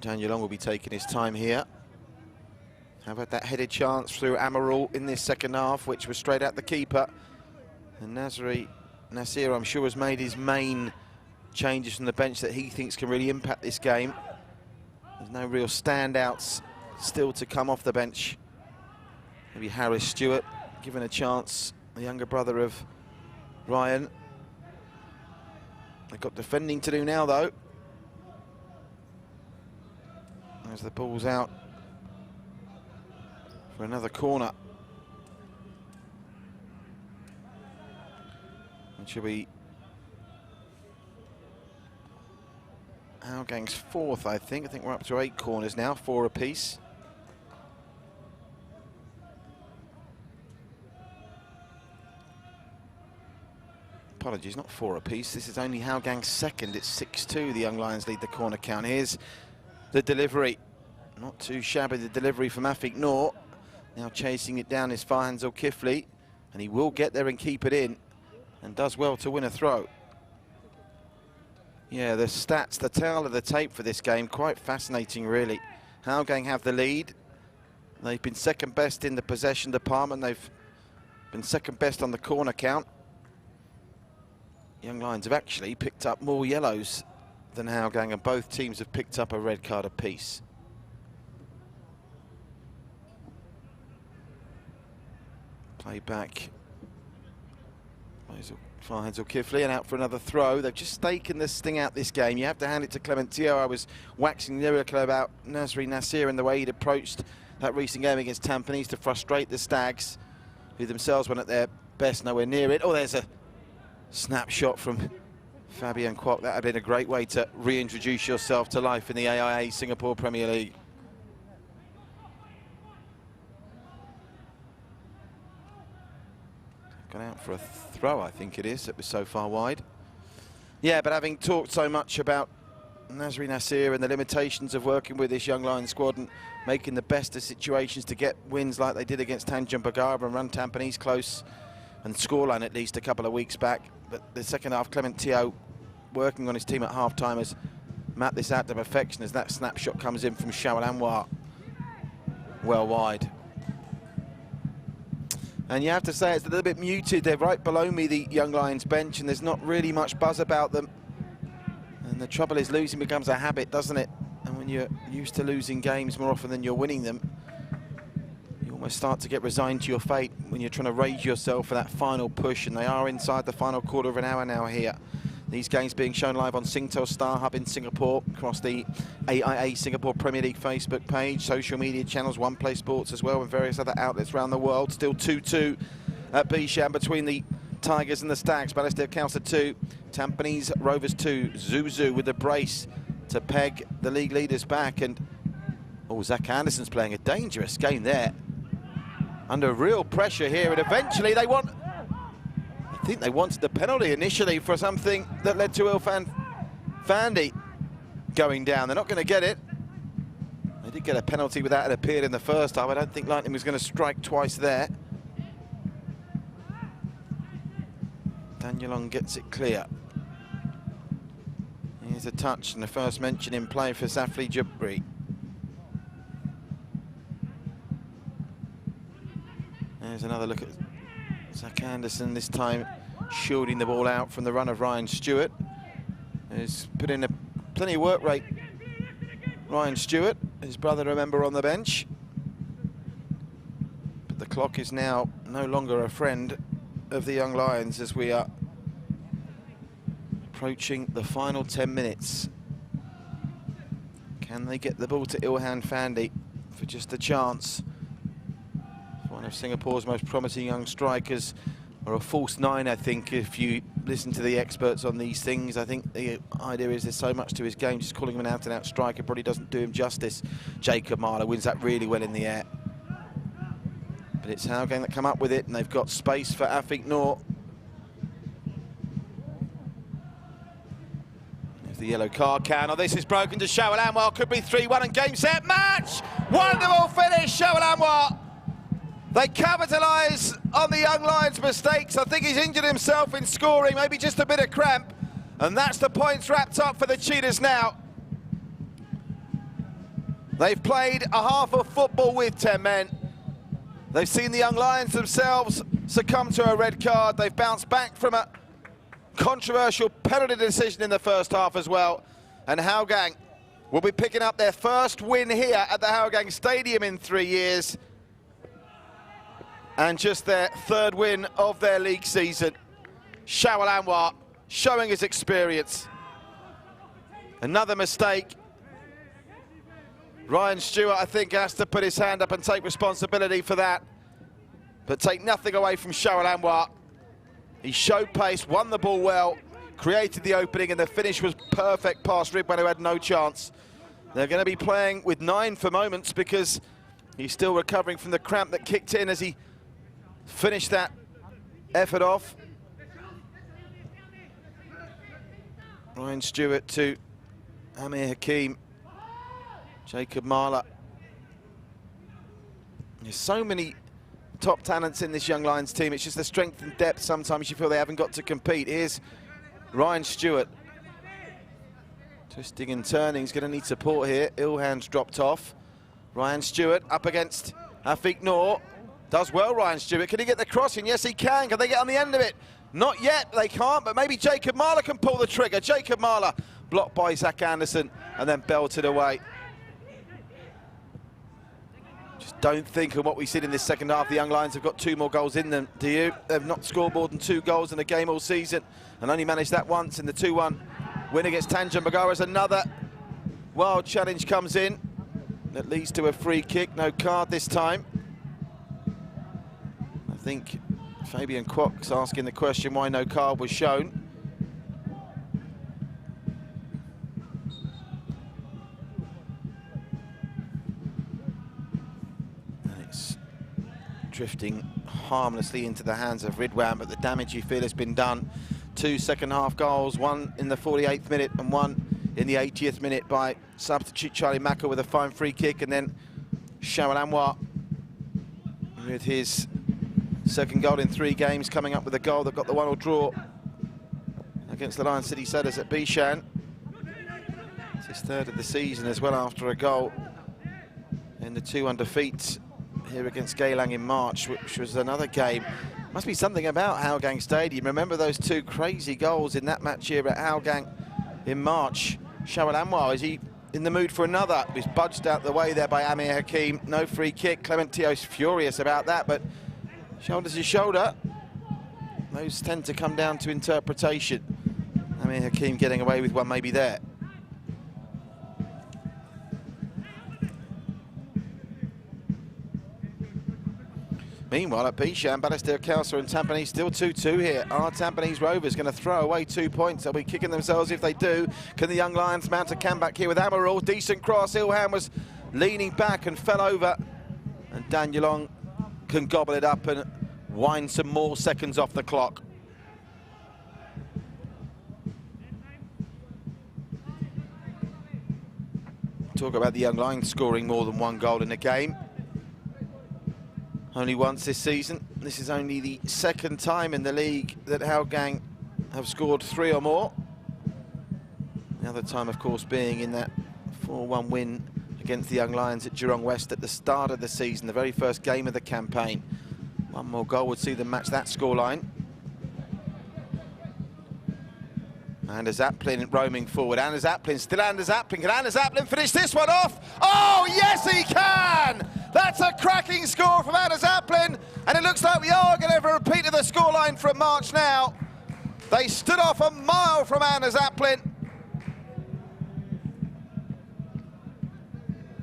Daniel Long will be taking his time here. How about that headed chance through Amarul in this second half, which was straight at the keeper. And Nasir, I'm sure, has made his main changes from the bench that he thinks can really impact this game. There's no real standouts still to come off the bench. Maybe Harris Stewart given a chance, the younger brother of Ryan. They've got defending to do now, though. As the ball's out for another corner. It should be Hougang's fourth, I think. I think we're up to 8 corners now, 4 apiece. Apologies, not 4 apiece. This is only Hougang's second. It's 6-2. The Young Lions lead the corner count. Here's the delivery. Not too shabby, the delivery from Afik Noor. Now chasing it down is Farhan Zulkifli, and he will get there and keep it in, and does well to win a throw. Yeah, the stats, the tale of the tape for this game, quite fascinating really. Hougang have the lead. They've been second best in the possession department. They've been second best on the corner count. Young Lions have actually picked up more yellows than Hougang, and both teams have picked up a red card apiece. Play back. Farhan Zulkifli, and out for another throw. They've just taken this thing out this game. You have to hand it to Clement Teo. I was waxing lyrical about Nasri Nasir and the way he'd approached that recent game against Tampines to frustrate the Stags, who themselves weren't at their best, nowhere near it. Oh, there's a snapshot from Fabian Kwok. That had been a great way to reintroduce yourself to life in the AIA Singapore Premier League. Gone out for a throw, I think it is. It was so far wide. Yeah, but having talked so much about Nasri Nasir and the limitations of working with this Young Lions squad and making the best of situations to get wins like they did against Tanjung Pagar and run Tampines close and scoreline at least a couple of weeks back. But the second half, Clement Teo working on his team at half-time has mapped this out to perfection as that snapshot comes in from Shawal Anwar well wide. And you have to say it's a little bit muted. They're right below me, the Young Lions bench, and there's not really much buzz about them. And the trouble is losing becomes a habit, doesn't it? And when you're used to losing games more often than you're winning them, you almost start to get resigned to your fate when you're trying to raise yourself for that final push. And they are inside the final quarter of an hour now here. These games being shown live on Singtel Star Hub in Singapore, across the AIA Singapore Premier League Facebook page, social media channels, One Play Sports as well, and various other outlets around the world. Still 2-2 at Bishan between the Tigers and the Stags. Balestier Council 2, Tampines Rovers 2. Zuzu with the brace to peg the league leaders back. And oh, Zach Anderson's playing a dangerous game there. Under real pressure here, and eventually they want... I think they wanted the penalty initially for something that led to Ilfan Fandi going down. They're not going to get it. They did get a penalty without it appeared in the first half. I don't think Lightning was going to strike twice there. Danielon gets it clear. Here's a touch and the first mention in play for Safli Jubri. There's another look at Zach Anderson, this time shielding the ball out from the run of Ryan Stewart. He's put in plenty of work rate, Ryan Stewart, his brother, remember, on the bench. But the clock is now no longer a friend of the young Lions as we are approaching the final 10 minutes. Can they get the ball to Ilhan Fandi for just a chance? One of Singapore's most promising young strikers, or a false nine, I think, if you listen to the experts on these things. I think the idea is there's so much to his game, just calling him an out-and-out striker probably doesn't do him justice. Jacob Marler wins that really well in the air. But it's Hougang that come up with it, and they've got space for Afiq Noor. There's the yellow card count. Oh, this is broken to Shawal Anwar. Could be 3-1 and game, set, match! Wonderful finish, Shawal Anwar. They capitalise on the young Lions' mistakes. I think he's injured himself in scoring, maybe just a bit of cramp. And that's the points wrapped up for the Cheetahs now. They've played a half of football with 10 men. They've seen the young Lions themselves succumb to a red card. They've bounced back from a controversial penalty decision in the first half as well. And Hougang will be picking up their first win here at the Hougang Stadium in 3 years. And just their third win of their league season. Shawal Anwar showing his experience. Another mistake. Ryan Stewart, I think, has to put his hand up and take responsibility for that. But take nothing away from Shawal Anwar. He showed pace, won the ball well, created the opening, and the finish was perfect past Ridwan, who had no chance. They're going to be playing with 9 for moments because he's still recovering from the cramp that kicked in as he finished that effort off. Ryan Stewart to Amir Hakim. Jacob Marler. There's so many top talents in this young Lions team. It's just the strength and depth sometimes you feel they haven't got to compete. Here's Ryan Stewart. Twisting and turning. He's going to need support here. Ilhan's dropped off. Ryan Stewart up against Afiq Noor. Does well, Ryan Stewart. Can he get the cross in? Yes, he can. Can they get on the end of it? Not yet. They can't, but maybe Jacob Marler can pull the trigger. Jacob Marler blocked by Zach Anderson and then belted away. Just don't think of what we've seen in this second half. The young Lions have got 2 more goals in them, do you? They've not scored more than 2 goals in a game all season and only managed that once in the 2-1 win against Tanjung Bagara. As another wild challenge comes in that leads to a free kick. No card this time. I think Fabian Kwok's asking the question why no card was shown. And it's drifting harmlessly into the hands of Ridwan, but the damage you feel has been done. 2 second-half goals, 1 in the 48th minute and 1 in the 80th minute by substitute Charlie Maka with a fine free kick, and then Shawal Anwar with his second goal in 3 games, coming up with a goal that got the 1-1 draw against the Lion City Setters at Bishan. It's his 3rd of the season as well, after a goal in the 2-1 defeat here against Geylang in March, which was another game. Must be something about Hougang Stadium. Remember those 2 crazy goals in that match here at Hougang in March. Shawal Anwar, is he in the mood for another? He's budged out the way there by Amir Hakim. No free kick. Clement Tio's furious about that, but shoulder's his shoulder. Those tend to come down to interpretation. Amir Hakim getting away with one maybe there. Meanwhile, at Bishan, Balestier Khalsa and Tampines still 2-2 here. Are Tampines Rovers going to throw away 2 points? They'll be kicking themselves if they do. Can the young Lions mount a comeback here with Amarul? Decent cross. Ilhan was leaning back and fell over. And Danielong can gobble it up and wind some more seconds off the clock. Talk about the young Lions scoring more than 1 goal in a game. Only once this season. This is only the 2nd time in the league that Hougang have scored 3 or more. The other time, of course, being in that 4-1 win against the young Lions at Jurong West at the start of the season, the very first game of the campaign. 1 more goal would see them match that scoreline. Anders Aplin roaming forward. Anders Aplin, still Anders Aplin. Can Anders Aplin finish this one off? Oh, yes, he can! That's a cracking score from Anders Aplin. And it looks like we are going to have a repeat of the scoreline from March now. They stood off a mile from Anders Aplin.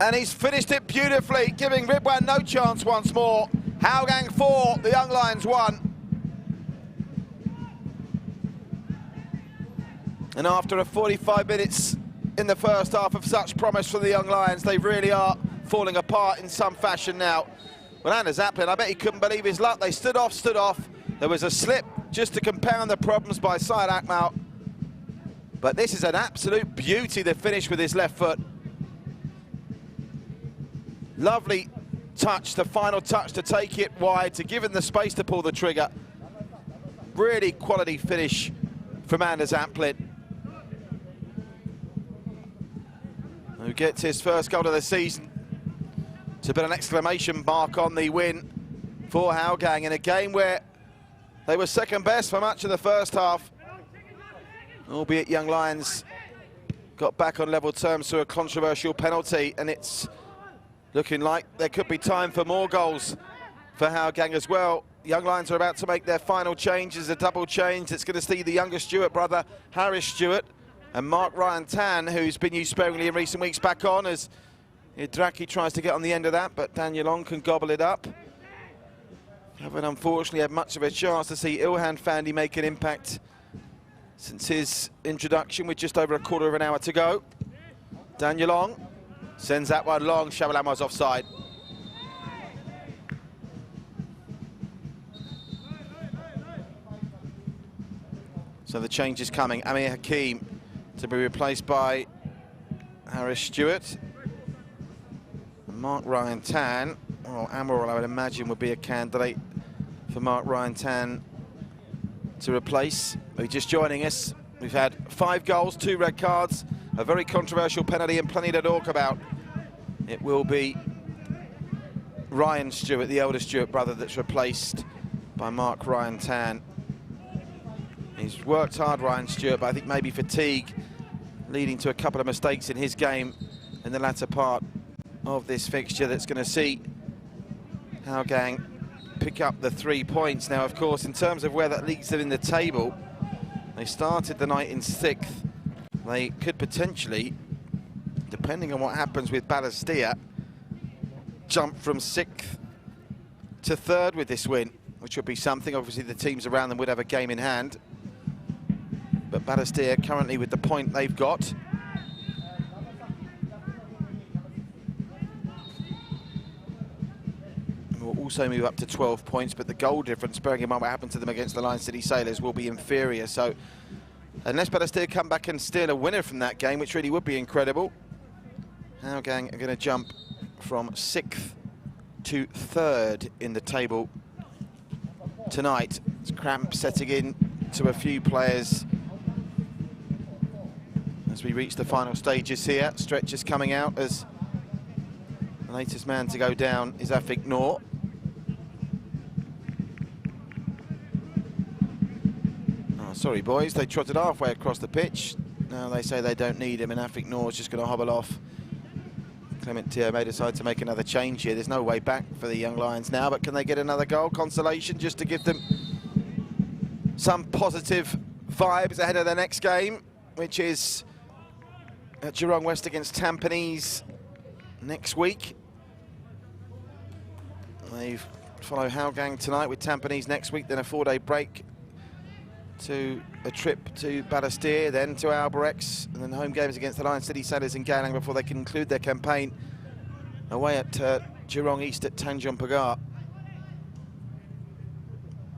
And he's finished it beautifully, giving Ridwan no chance once more. Hougang 4, the Young Lions 1. And after a 45 minutes in the first half of such promise from the Young Lions, they really are falling apart in some fashion now. Well, Anders Aplin, I bet he couldn't believe his luck. They stood off. There was a slip just to compound the problems by Syed Akmal. But this is an absolute beauty, the finish with his left foot. Lovely touch, the final touch to take it wide, to give him the space to pull the trigger. Really quality finish from Anders Aplin, who gets his first goal of the season, to put an exclamation mark on the win for Hougang in a game where they were second best for much of the first half, albeit Young Lions got back on level terms through a controversial penalty, and it's looking like there could be time for more goals for Hougang as well. Young Lions are about to make their final change. As a double change. It's going to see the younger Stewart brother, Harris Stewart, and Mark Ryan Tan, who's been used sparingly in recent weeks, back on as Draki tries to get on the end of that, but Daniel Long can gobble it up. Haven't unfortunately had much of a chance to see Ilhan Fandi make an impact since his introduction with just over a quarter of an hour to go. Daniel Long sends that one long. Shavalan was offside. So the change is coming. Amir Hakim to be replaced by Harris Stewart. And Mark Ryan Tan, well, Amaral, I would imagine, would be a candidate for Mark Ryan Tan to replace. He's just joining us. We've had 5 goals, 2 red cards, a very controversial penalty, and plenty to talk about. It will be Ryan Stewart, the elder Stewart brother, that's replaced by Mark Ryan Tan. He's worked hard, Ryan Stewart, but I think maybe fatigue leading to a couple of mistakes in his game in the latter part of this fixture that's going to see Hougang pick up the 3 points. Now, of course, in terms of where that leaves them in the table, they started the night in 6th. They could potentially, depending on what happens with Balestier, jump from 6th to 3rd with this win, which would be something. Obviously, the teams around them would have a game in hand. But Balestier currently with the point they've got. Will also move up to 12 points, but the goal difference, bearing in mind what happened to them against the Lion City Sailors, will be inferior. So unless Balestier come back and steal a winner from that game, which really would be incredible, Hougang are going to jump from 6th to 3rd in the table tonight. It's cramp setting in to a few players as we reach the final stages here. Stretchers coming out as the latest man to go down is Afik Noor. Oh, sorry boys, they trotted halfway across the pitch. Now they say they don't need him, and Afik Noor's just going to hobble off. Clement Thier may decide to make another change here. There's no way back for the Young Lions now, but can they get another goal? Consolation just to give them some positive vibes ahead of the next game, which is at Geelong West against Tampines next week. They follow Hougang tonight with Tampines next week, then a 4-day break to a trip to Balestier, then to Albirex, and then home games against the Lion City Sailors in Geylang before they conclude their campaign away at Geelong East at Tanjung Pagar.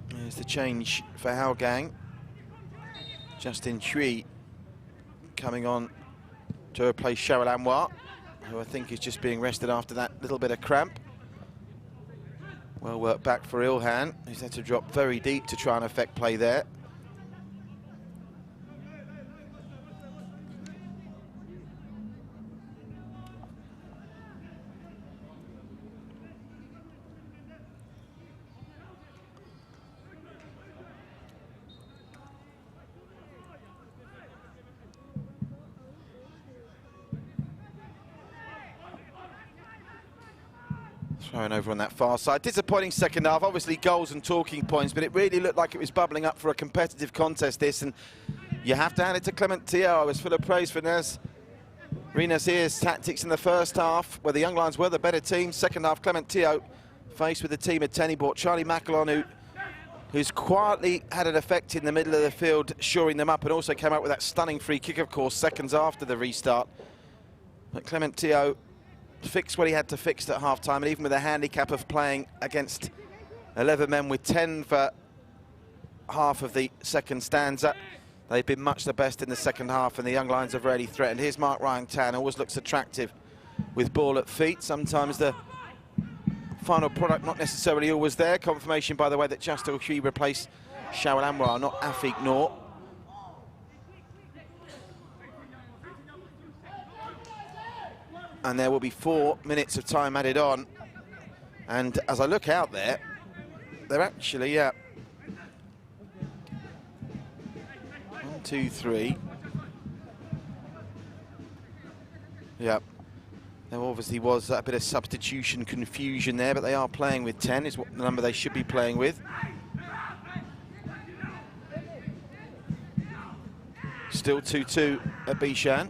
There's the change for Hougang. Justin Chui coming on to replace Cheryl Anwar, who I think is just being rested after that little bit of cramp. Well worked back for Ilhan, who's had to drop very deep to try and affect play there. Throwing over on that far side. Disappointing second half. Obviously goals and talking points, but it really looked like it was bubbling up for a competitive contest, this. And you have to hand it to Clement Teo. I was full of praise for Renazir's tactics in the first half, where the Young Lions were the better team. Second half, Clement Teo faced with the team at 10. He brought Charlie Macklon, who's quietly had an effect in the middle of the field, shoring them up, and also came out with that stunning free kick, of course, seconds after the restart. But Clement Teo fixed what he had to fix at half-time, and even with a handicap of playing against 11 men with 10 for half of the second stanza, they've been much the best in the second half, and the Young Lions have really threatened. Here's Mark Ryan Tan, always looks attractive with ball at feet. Sometimes the final product not necessarily always there. Confirmation, by the way, that Justin Hui replaced Shawal Anwar, not Afik Noor. And there will be 4 minutes of time added on. And as I look out there, they're actually, 1, 2, 3. Yep. There obviously was a bit of substitution confusion there, but they are playing with 10, is what the number they should be playing with. Still 2-2 at Bishan.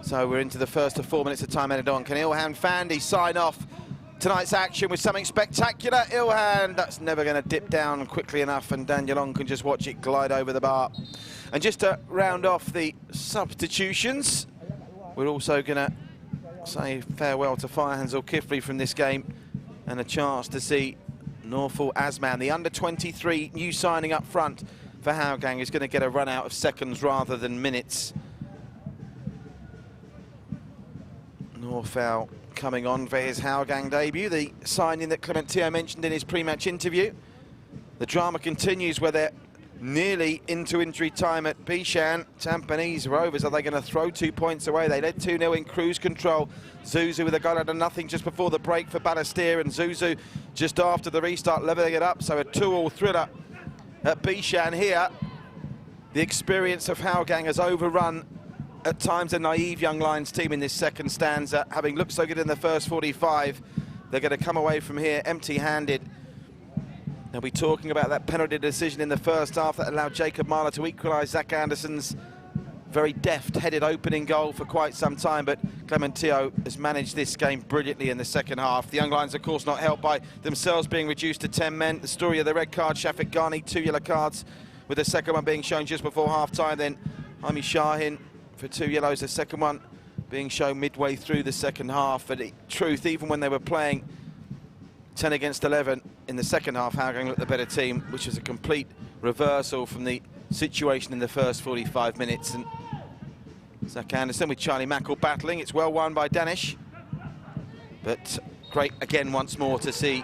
So we're into the first of 4 minutes of time added on. Can Ilhan Fandi sign off tonight's action with something spectacular? Ilhan, that's never going to dip down quickly enough, and Daniel Ong can just watch it glide over the bar. And just to round off the substitutions, we're also going to say farewell to Firehand Zulkifli from this game, and a chance to see Norful Asman, the under-23 new signing up front for Hougang, is going to get a run out of seconds rather than minutes. Norfal coming on for his Hougang debut, the signing that Clement Teo mentioned in his pre-match interview. The drama continues where they're nearly into injury time at Bishan. Tampines Rovers, are they going to throw 2 points away? They led 2-0 in cruise control. Zuzu with a goal out of nothing just before the break for Balestier, and Zuzu just after the restart levelling it up. So a 2-2 thriller at Bishan here. The experience of Hougang has overrun at times a naive Young Lions team in this second stanza. Having looked so good in the first 45, they're going to come away from here empty-handed. They'll be talking about that penalty decision in the first half that allowed Jacob Marler to equalise Zach Anderson's very deft-headed opening goal for quite some time, but Clement Teo has managed this game brilliantly in the second half. The Young Lions, of course, not helped by themselves being reduced to 10 men. The story of the red card, Shafiq Ghani, 2 yellow cards, with the second one being shown just before half-time. Then Hami Shahin for 2 yellows, the second one being shown midway through the second half. But in truth, even when they were playing 10 against 11 in the second half, Hougang looked the better team, which was a complete reversal from the situation in the first 45 minutes. And Zach Anderson with Charlie Mackle battling. It's well won by Danish. But great again once more to see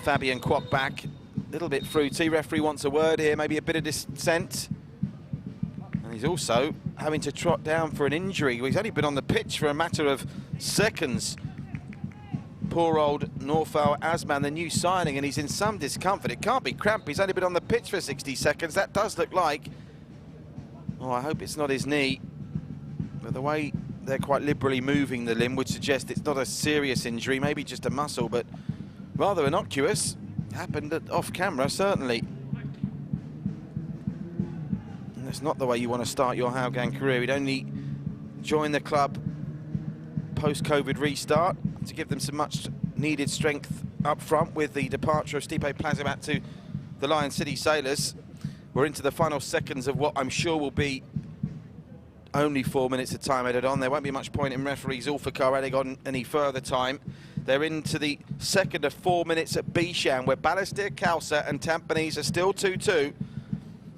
Fabian Kwok back. A little bit fruity. Referee wants a word here, maybe a bit of dissent. And he's also having to trot down for an injury. He's only been on the pitch for a matter of seconds. Poor old Norfal Asman, the new signing, and he's in some discomfort. It can't be cramp. He's only been on the pitch for 60 seconds. That does look like... Oh, I hope it's not his knee. But the way they're quite liberally moving the limb would suggest it's not a serious injury, maybe just a muscle, but rather innocuous. Happened off camera, certainly. And that's not the way you want to start your Hougang career. He'd only joined the club post-COVID restart to give them some much-needed strength up front with the departure of Stipe Plazimat to the Lion City Sailors. We're into the final seconds of what I'm sure will be only 4 minutes of time added on. There won't be much point in referee Zulfikar adding on any further time. They're into the second of 4 minutes at Bishan, where Balestier, Khalsa and Tampines are still 2-2.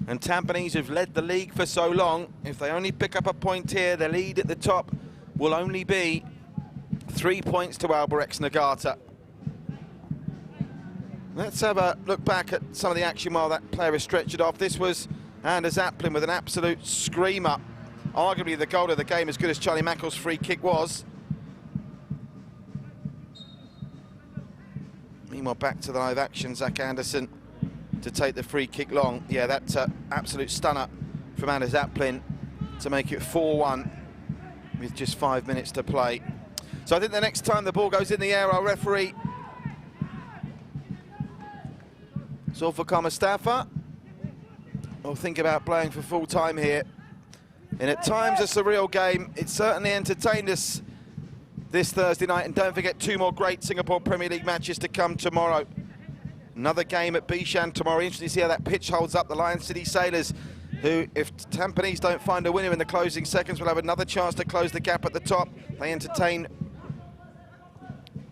And Tampines, who've led the league for so long, if they only pick up a point here, their lead at the top will only be 3 points to Albirex Nagata. Let's have a look back at some of the action while that player is stretched off. This was Anders Aplin with an absolute screamer. Arguably the goal of the game, as good as Charlie Mackle's free kick was. Meanwhile, back to the live action. Zach Anderson to take the free kick long. Yeah, that's an absolute stunner from Anders Aplin to make it 4-1 with just 5 minutes to play. So I think the next time the ball goes in the air, our referee, Zulfikar Mustafa, will think about playing for full time here. And at times a surreal game. It certainly entertained us this Thursday night. And don't forget, 2 more great Singapore Premier League matches to come tomorrow. Another game at Bishan tomorrow. Interesting to see how that pitch holds up. The Lion City Sailors, who, if Tampines don't find a winner in the closing seconds, will have another chance to close the gap at the top. They entertain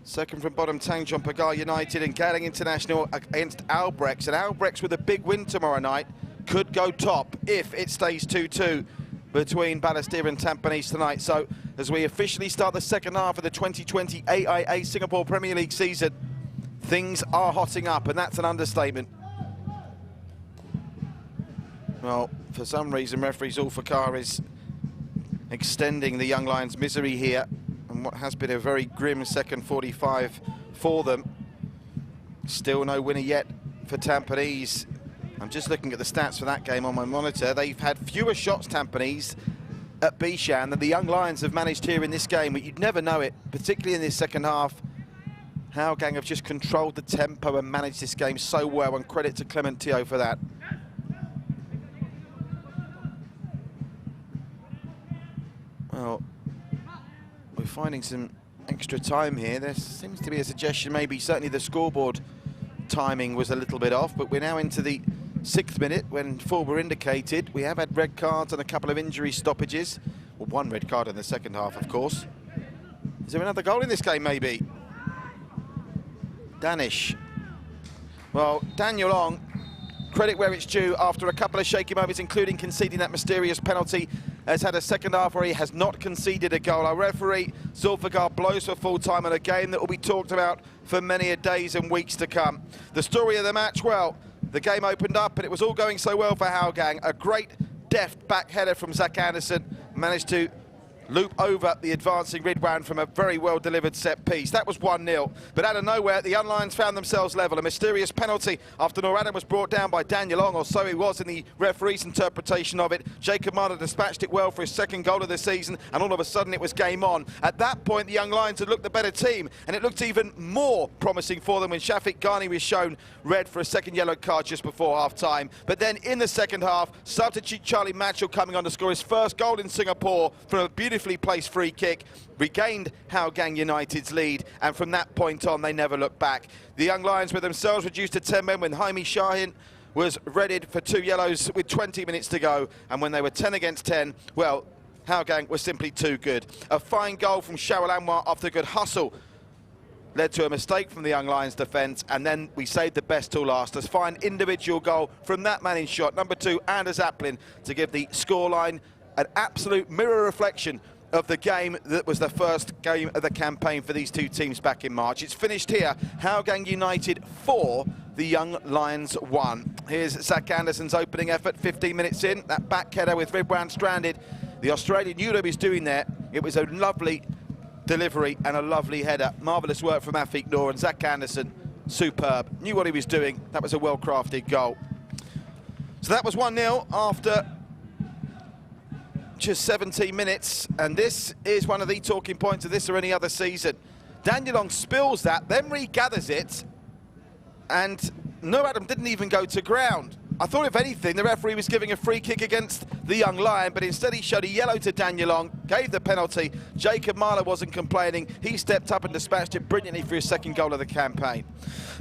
second from bottom Tanjong Pagar United, and Galang International against Albrechts. And Albrechts, with a big win tomorrow night, could go top if it stays 2-2 between Balestier and Tampines tonight. So as we officially start the second half of the 2020 AIA Singapore Premier League season, things are hotting up, and that's an understatement. Well, for some reason, referee Zulfikar is extending the Young Lions' misery here, and what has been a very grim second 45 for them. Still no winner yet for Tampines. I'm just looking at the stats for that game on my monitor. They've had fewer shots, Tampines, at Bishan than the Young Lions have managed here in this game, but you'd never know it, particularly in this second half. Hougang have just controlled the tempo and managed this game so well, and credit to Clement Teo for that. Well, we're finding some extra time here. There seems to be a suggestion maybe certainly the scoreboard timing was a little bit off, but we're now into the 6th minute when 4 were indicated. We have had red cards and a couple of injury stoppages. Well, 1 red card in the second half, of course. Is there another goal in this game, maybe? Danish. Well, Daniel Ong, credit where it's due, after a couple of shaky moments, including conceding that mysterious penalty, has had a second half where he has not conceded a goal. Our referee, Zulfikar, blows for full time in a game that will be talked about for many days and weeks to come. The story of the match, well, the game opened up and it was all going so well for Hougang. A great deft back header from Zach Anderson managed to loop over the advancing Ridwan from a very well-delivered set piece. That was 1-0. But out of nowhere, the Young Lions found themselves level. A mysterious penalty after Nur Adam was brought down by Daniel Ong, or so he was in the referee's interpretation of it. Jacob Marner dispatched it well for his 2nd goal of the season, and all of a sudden it was game on. At that point, the Young Lions had looked the better team, and it looked even more promising for them when Shafiq Ghani was shown red for a 2nd yellow card just before half-time. But then in the second half, substitute Charlie Matchell coming on to score his 1st goal in Singapore from a beautifully placed free kick, regained Hougang United's lead, and from that point on they never looked back. The Young Lions were themselves reduced to 10 men when Jaime Shahin was readied for 2 yellows with 20 minutes to go, and when they were 10 against 10, well, Hougang was simply too good. A fine goal from Shawal Anwar after a good hustle led to a mistake from the Young Lions defence, and then we saved the best till last. A fine individual goal from that man in shot, number 2, Anders Aplin, to give the scoreline an absolute mirror reflection of the game that was the first game of the campaign for these 2 teams back in March. It's finished here. Hougang United 4, the Young Lions 1. Here's Zach Anderson's opening effort, 15 minutes in. That back header with Ridwan stranded. The Australian knew what he was doing there. It was a lovely delivery and a lovely header. Marvellous work from Afiq Noor, and Zach Anderson, superb. Knew what he was doing. That was a well-crafted goal. So that was 1-0 after just 17 minutes, and this is one of the talking points of this or any other season. Daniel Ong spills that, then regathers it, and Nur Adam didn't even go to ground. I thought, if anything, the referee was giving a free kick against the Young Lion, but instead he showed a yellow to Daniel Ong, gave the penalty. Jacob Marler wasn't complaining. He stepped up and dispatched it brilliantly for his 2nd goal of the campaign.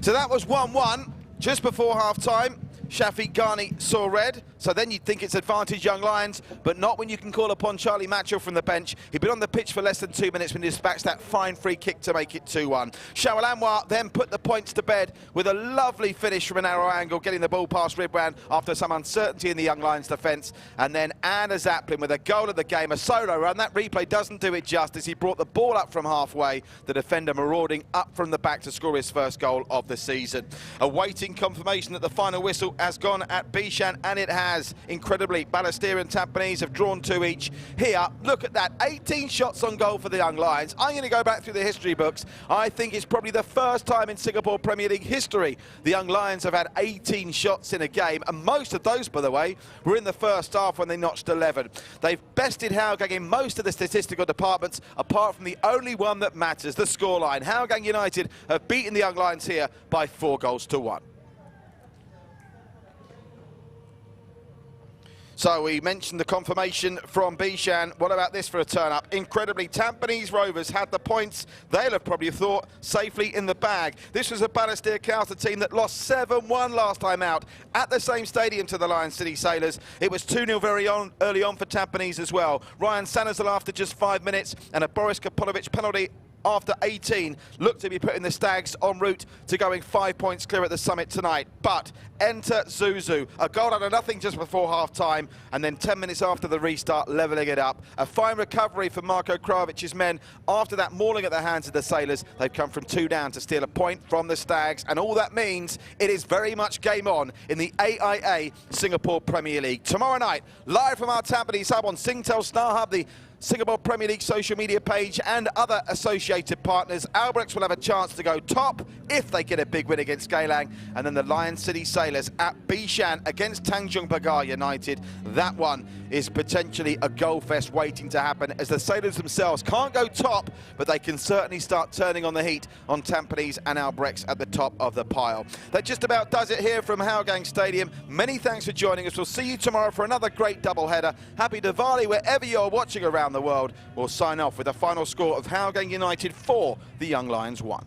So that was 1-1 just before half-time. Shafiq Ghani saw red, so then you'd think it's advantage Young Lions, but not when you can call upon Charlie Matchell from the bench. He'd been on the pitch for less than 2 minutes when he dispatched that fine free kick to make it 2-1. Shawal Anwar then put the points to bed with a lovely finish from a narrow angle, getting the ball past Ridwan after some uncertainty in the Young Lions defence. And then Anders Aplin with a goal of the game, a solo run. That replay doesn't do it justice. He brought the ball up from halfway, the defender marauding up from the back to score his 1st goal of the season. Awaiting confirmation that the final whistle has gone at Bishan, and it has. as incredibly Ballester and Tampines have drawn 2 each. Here, look at that, 18 shots on goal for the Young Lions. I'm going to go back through the history books. I think it's probably the first time in Singapore Premier League history the Young Lions have had 18 shots in a game, and most of those, by the way, were in the first half when they notched 11. They've bested Hougang in most of the statistical departments, apart from the only one that matters, the scoreline. Hougang United have beaten the Young Lions here by 4-1. So we mentioned the confirmation from Bishan. What about this for a turn-up? Incredibly, Tampines Rovers had the points they'll have probably thought safely in the bag. This was a Ballester Counter team that lost 7-1 last time out at the same stadium to the Lion City Sailors. It was 2-0 very early on for Tampines as well. Ryan Sanazal after just 5 minutes, and a Boris Kaponovic penalty after 18 looked to be putting the Stags en route to going 5 points clear at the summit tonight. But enter Zuzu, a goal out of nothing just before half-time, and then 10 minutes after the restart, levelling it up. A fine recovery for Marko Kravic's men after that mauling at the hands of the Sailors. They've come from 2 down to steal a point from the Stags, and all that means it is very much game on in the AIA Singapore Premier League. Tomorrow night, live from our Tampines hub on Singtel Star Hub, the Singapore Premier League social media page and other associated partners, Albrechts will have a chance to go top if they get a big win against Geylang, and then the Lion City Sailors at Bishan against Tanjung Pagar United. That one is potentially a goal fest waiting to happen, as the Sailors themselves can't go top, but they can certainly start turning on the heat on Tampines and Albrechts at the top of the pile. That just about does it here from Hougang Stadium. Many thanks for joining us. We'll see you tomorrow for another great doubleheader. Happy Diwali wherever you're watching around the world. We'll sign off with a final score of Hougang United 4, the Young Lions 1.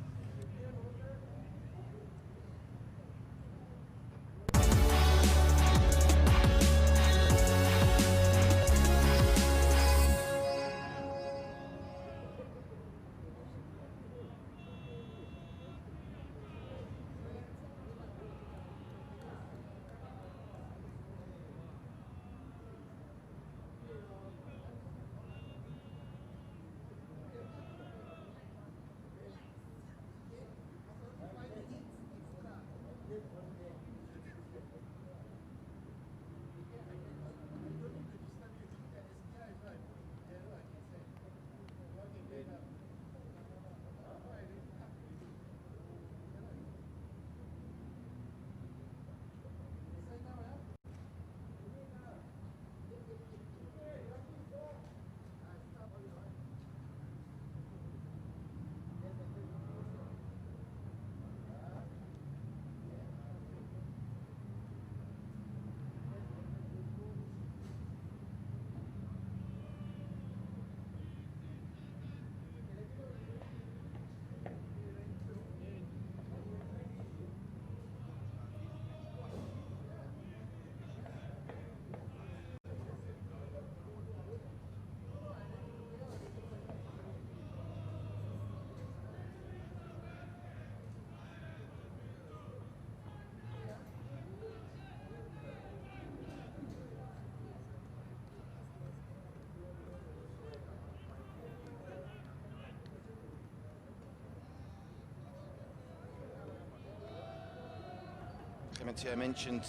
Clemente mentioned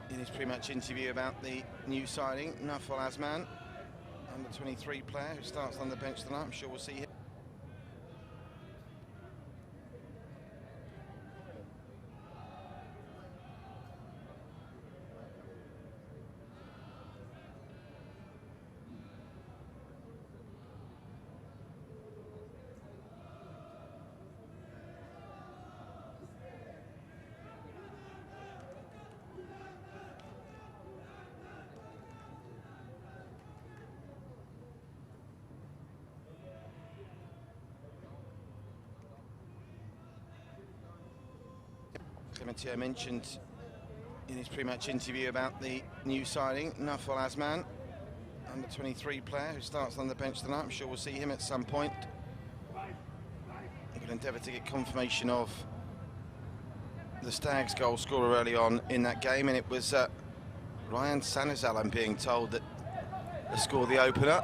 in his pre-match interview about the new signing, Nafal Asman, under 23 player who starts on the bench tonight. I'm sure we'll see him. Clemente mentioned in his pre-match interview about the new signing, Nafal Asman, under 23 player who starts on the bench tonight. I'm sure we'll see him at some point. We'll endeavour to get confirmation of the Stags' goal scorer early on in that game, and it was Ryan Sanazal, I'm being told, that scored the opener.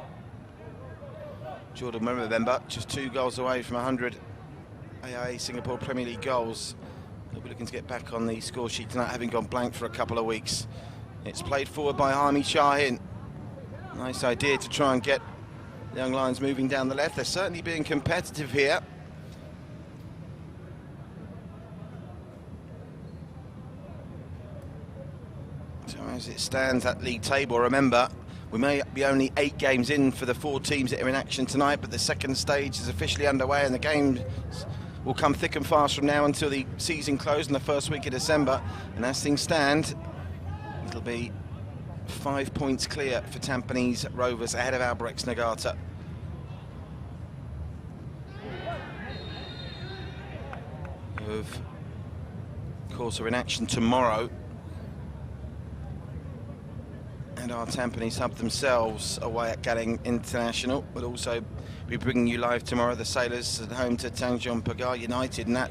Jordan Remember, just 2 goals away from 100 AIA Singapore Premier League goals. He'll be looking to get back on the score sheet tonight, having gone blank for a couple of weeks. It's played forward by Hami Shahin. Nice idea to try and get the Young Lions moving down the left. They're certainly being competitive here. So as it stands at league table, remember, we may be only 8 games in for the 4 teams that are in action tonight, but the second stage is officially underway and the games will come thick and fast from now until the season closes in the first week of December. And as things stand, it'll be 5 points clear for Tampines Rovers ahead of Albirex Niigata. Of course, are in action tomorrow. And our Tampines hub themselves away at Galing International will also be bringing you live tomorrow. The Sailors at home to Tanjung Pagar United, and that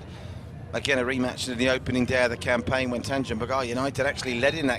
again a rematch in the opening day of the campaign when Tanjung Pagar United actually led in that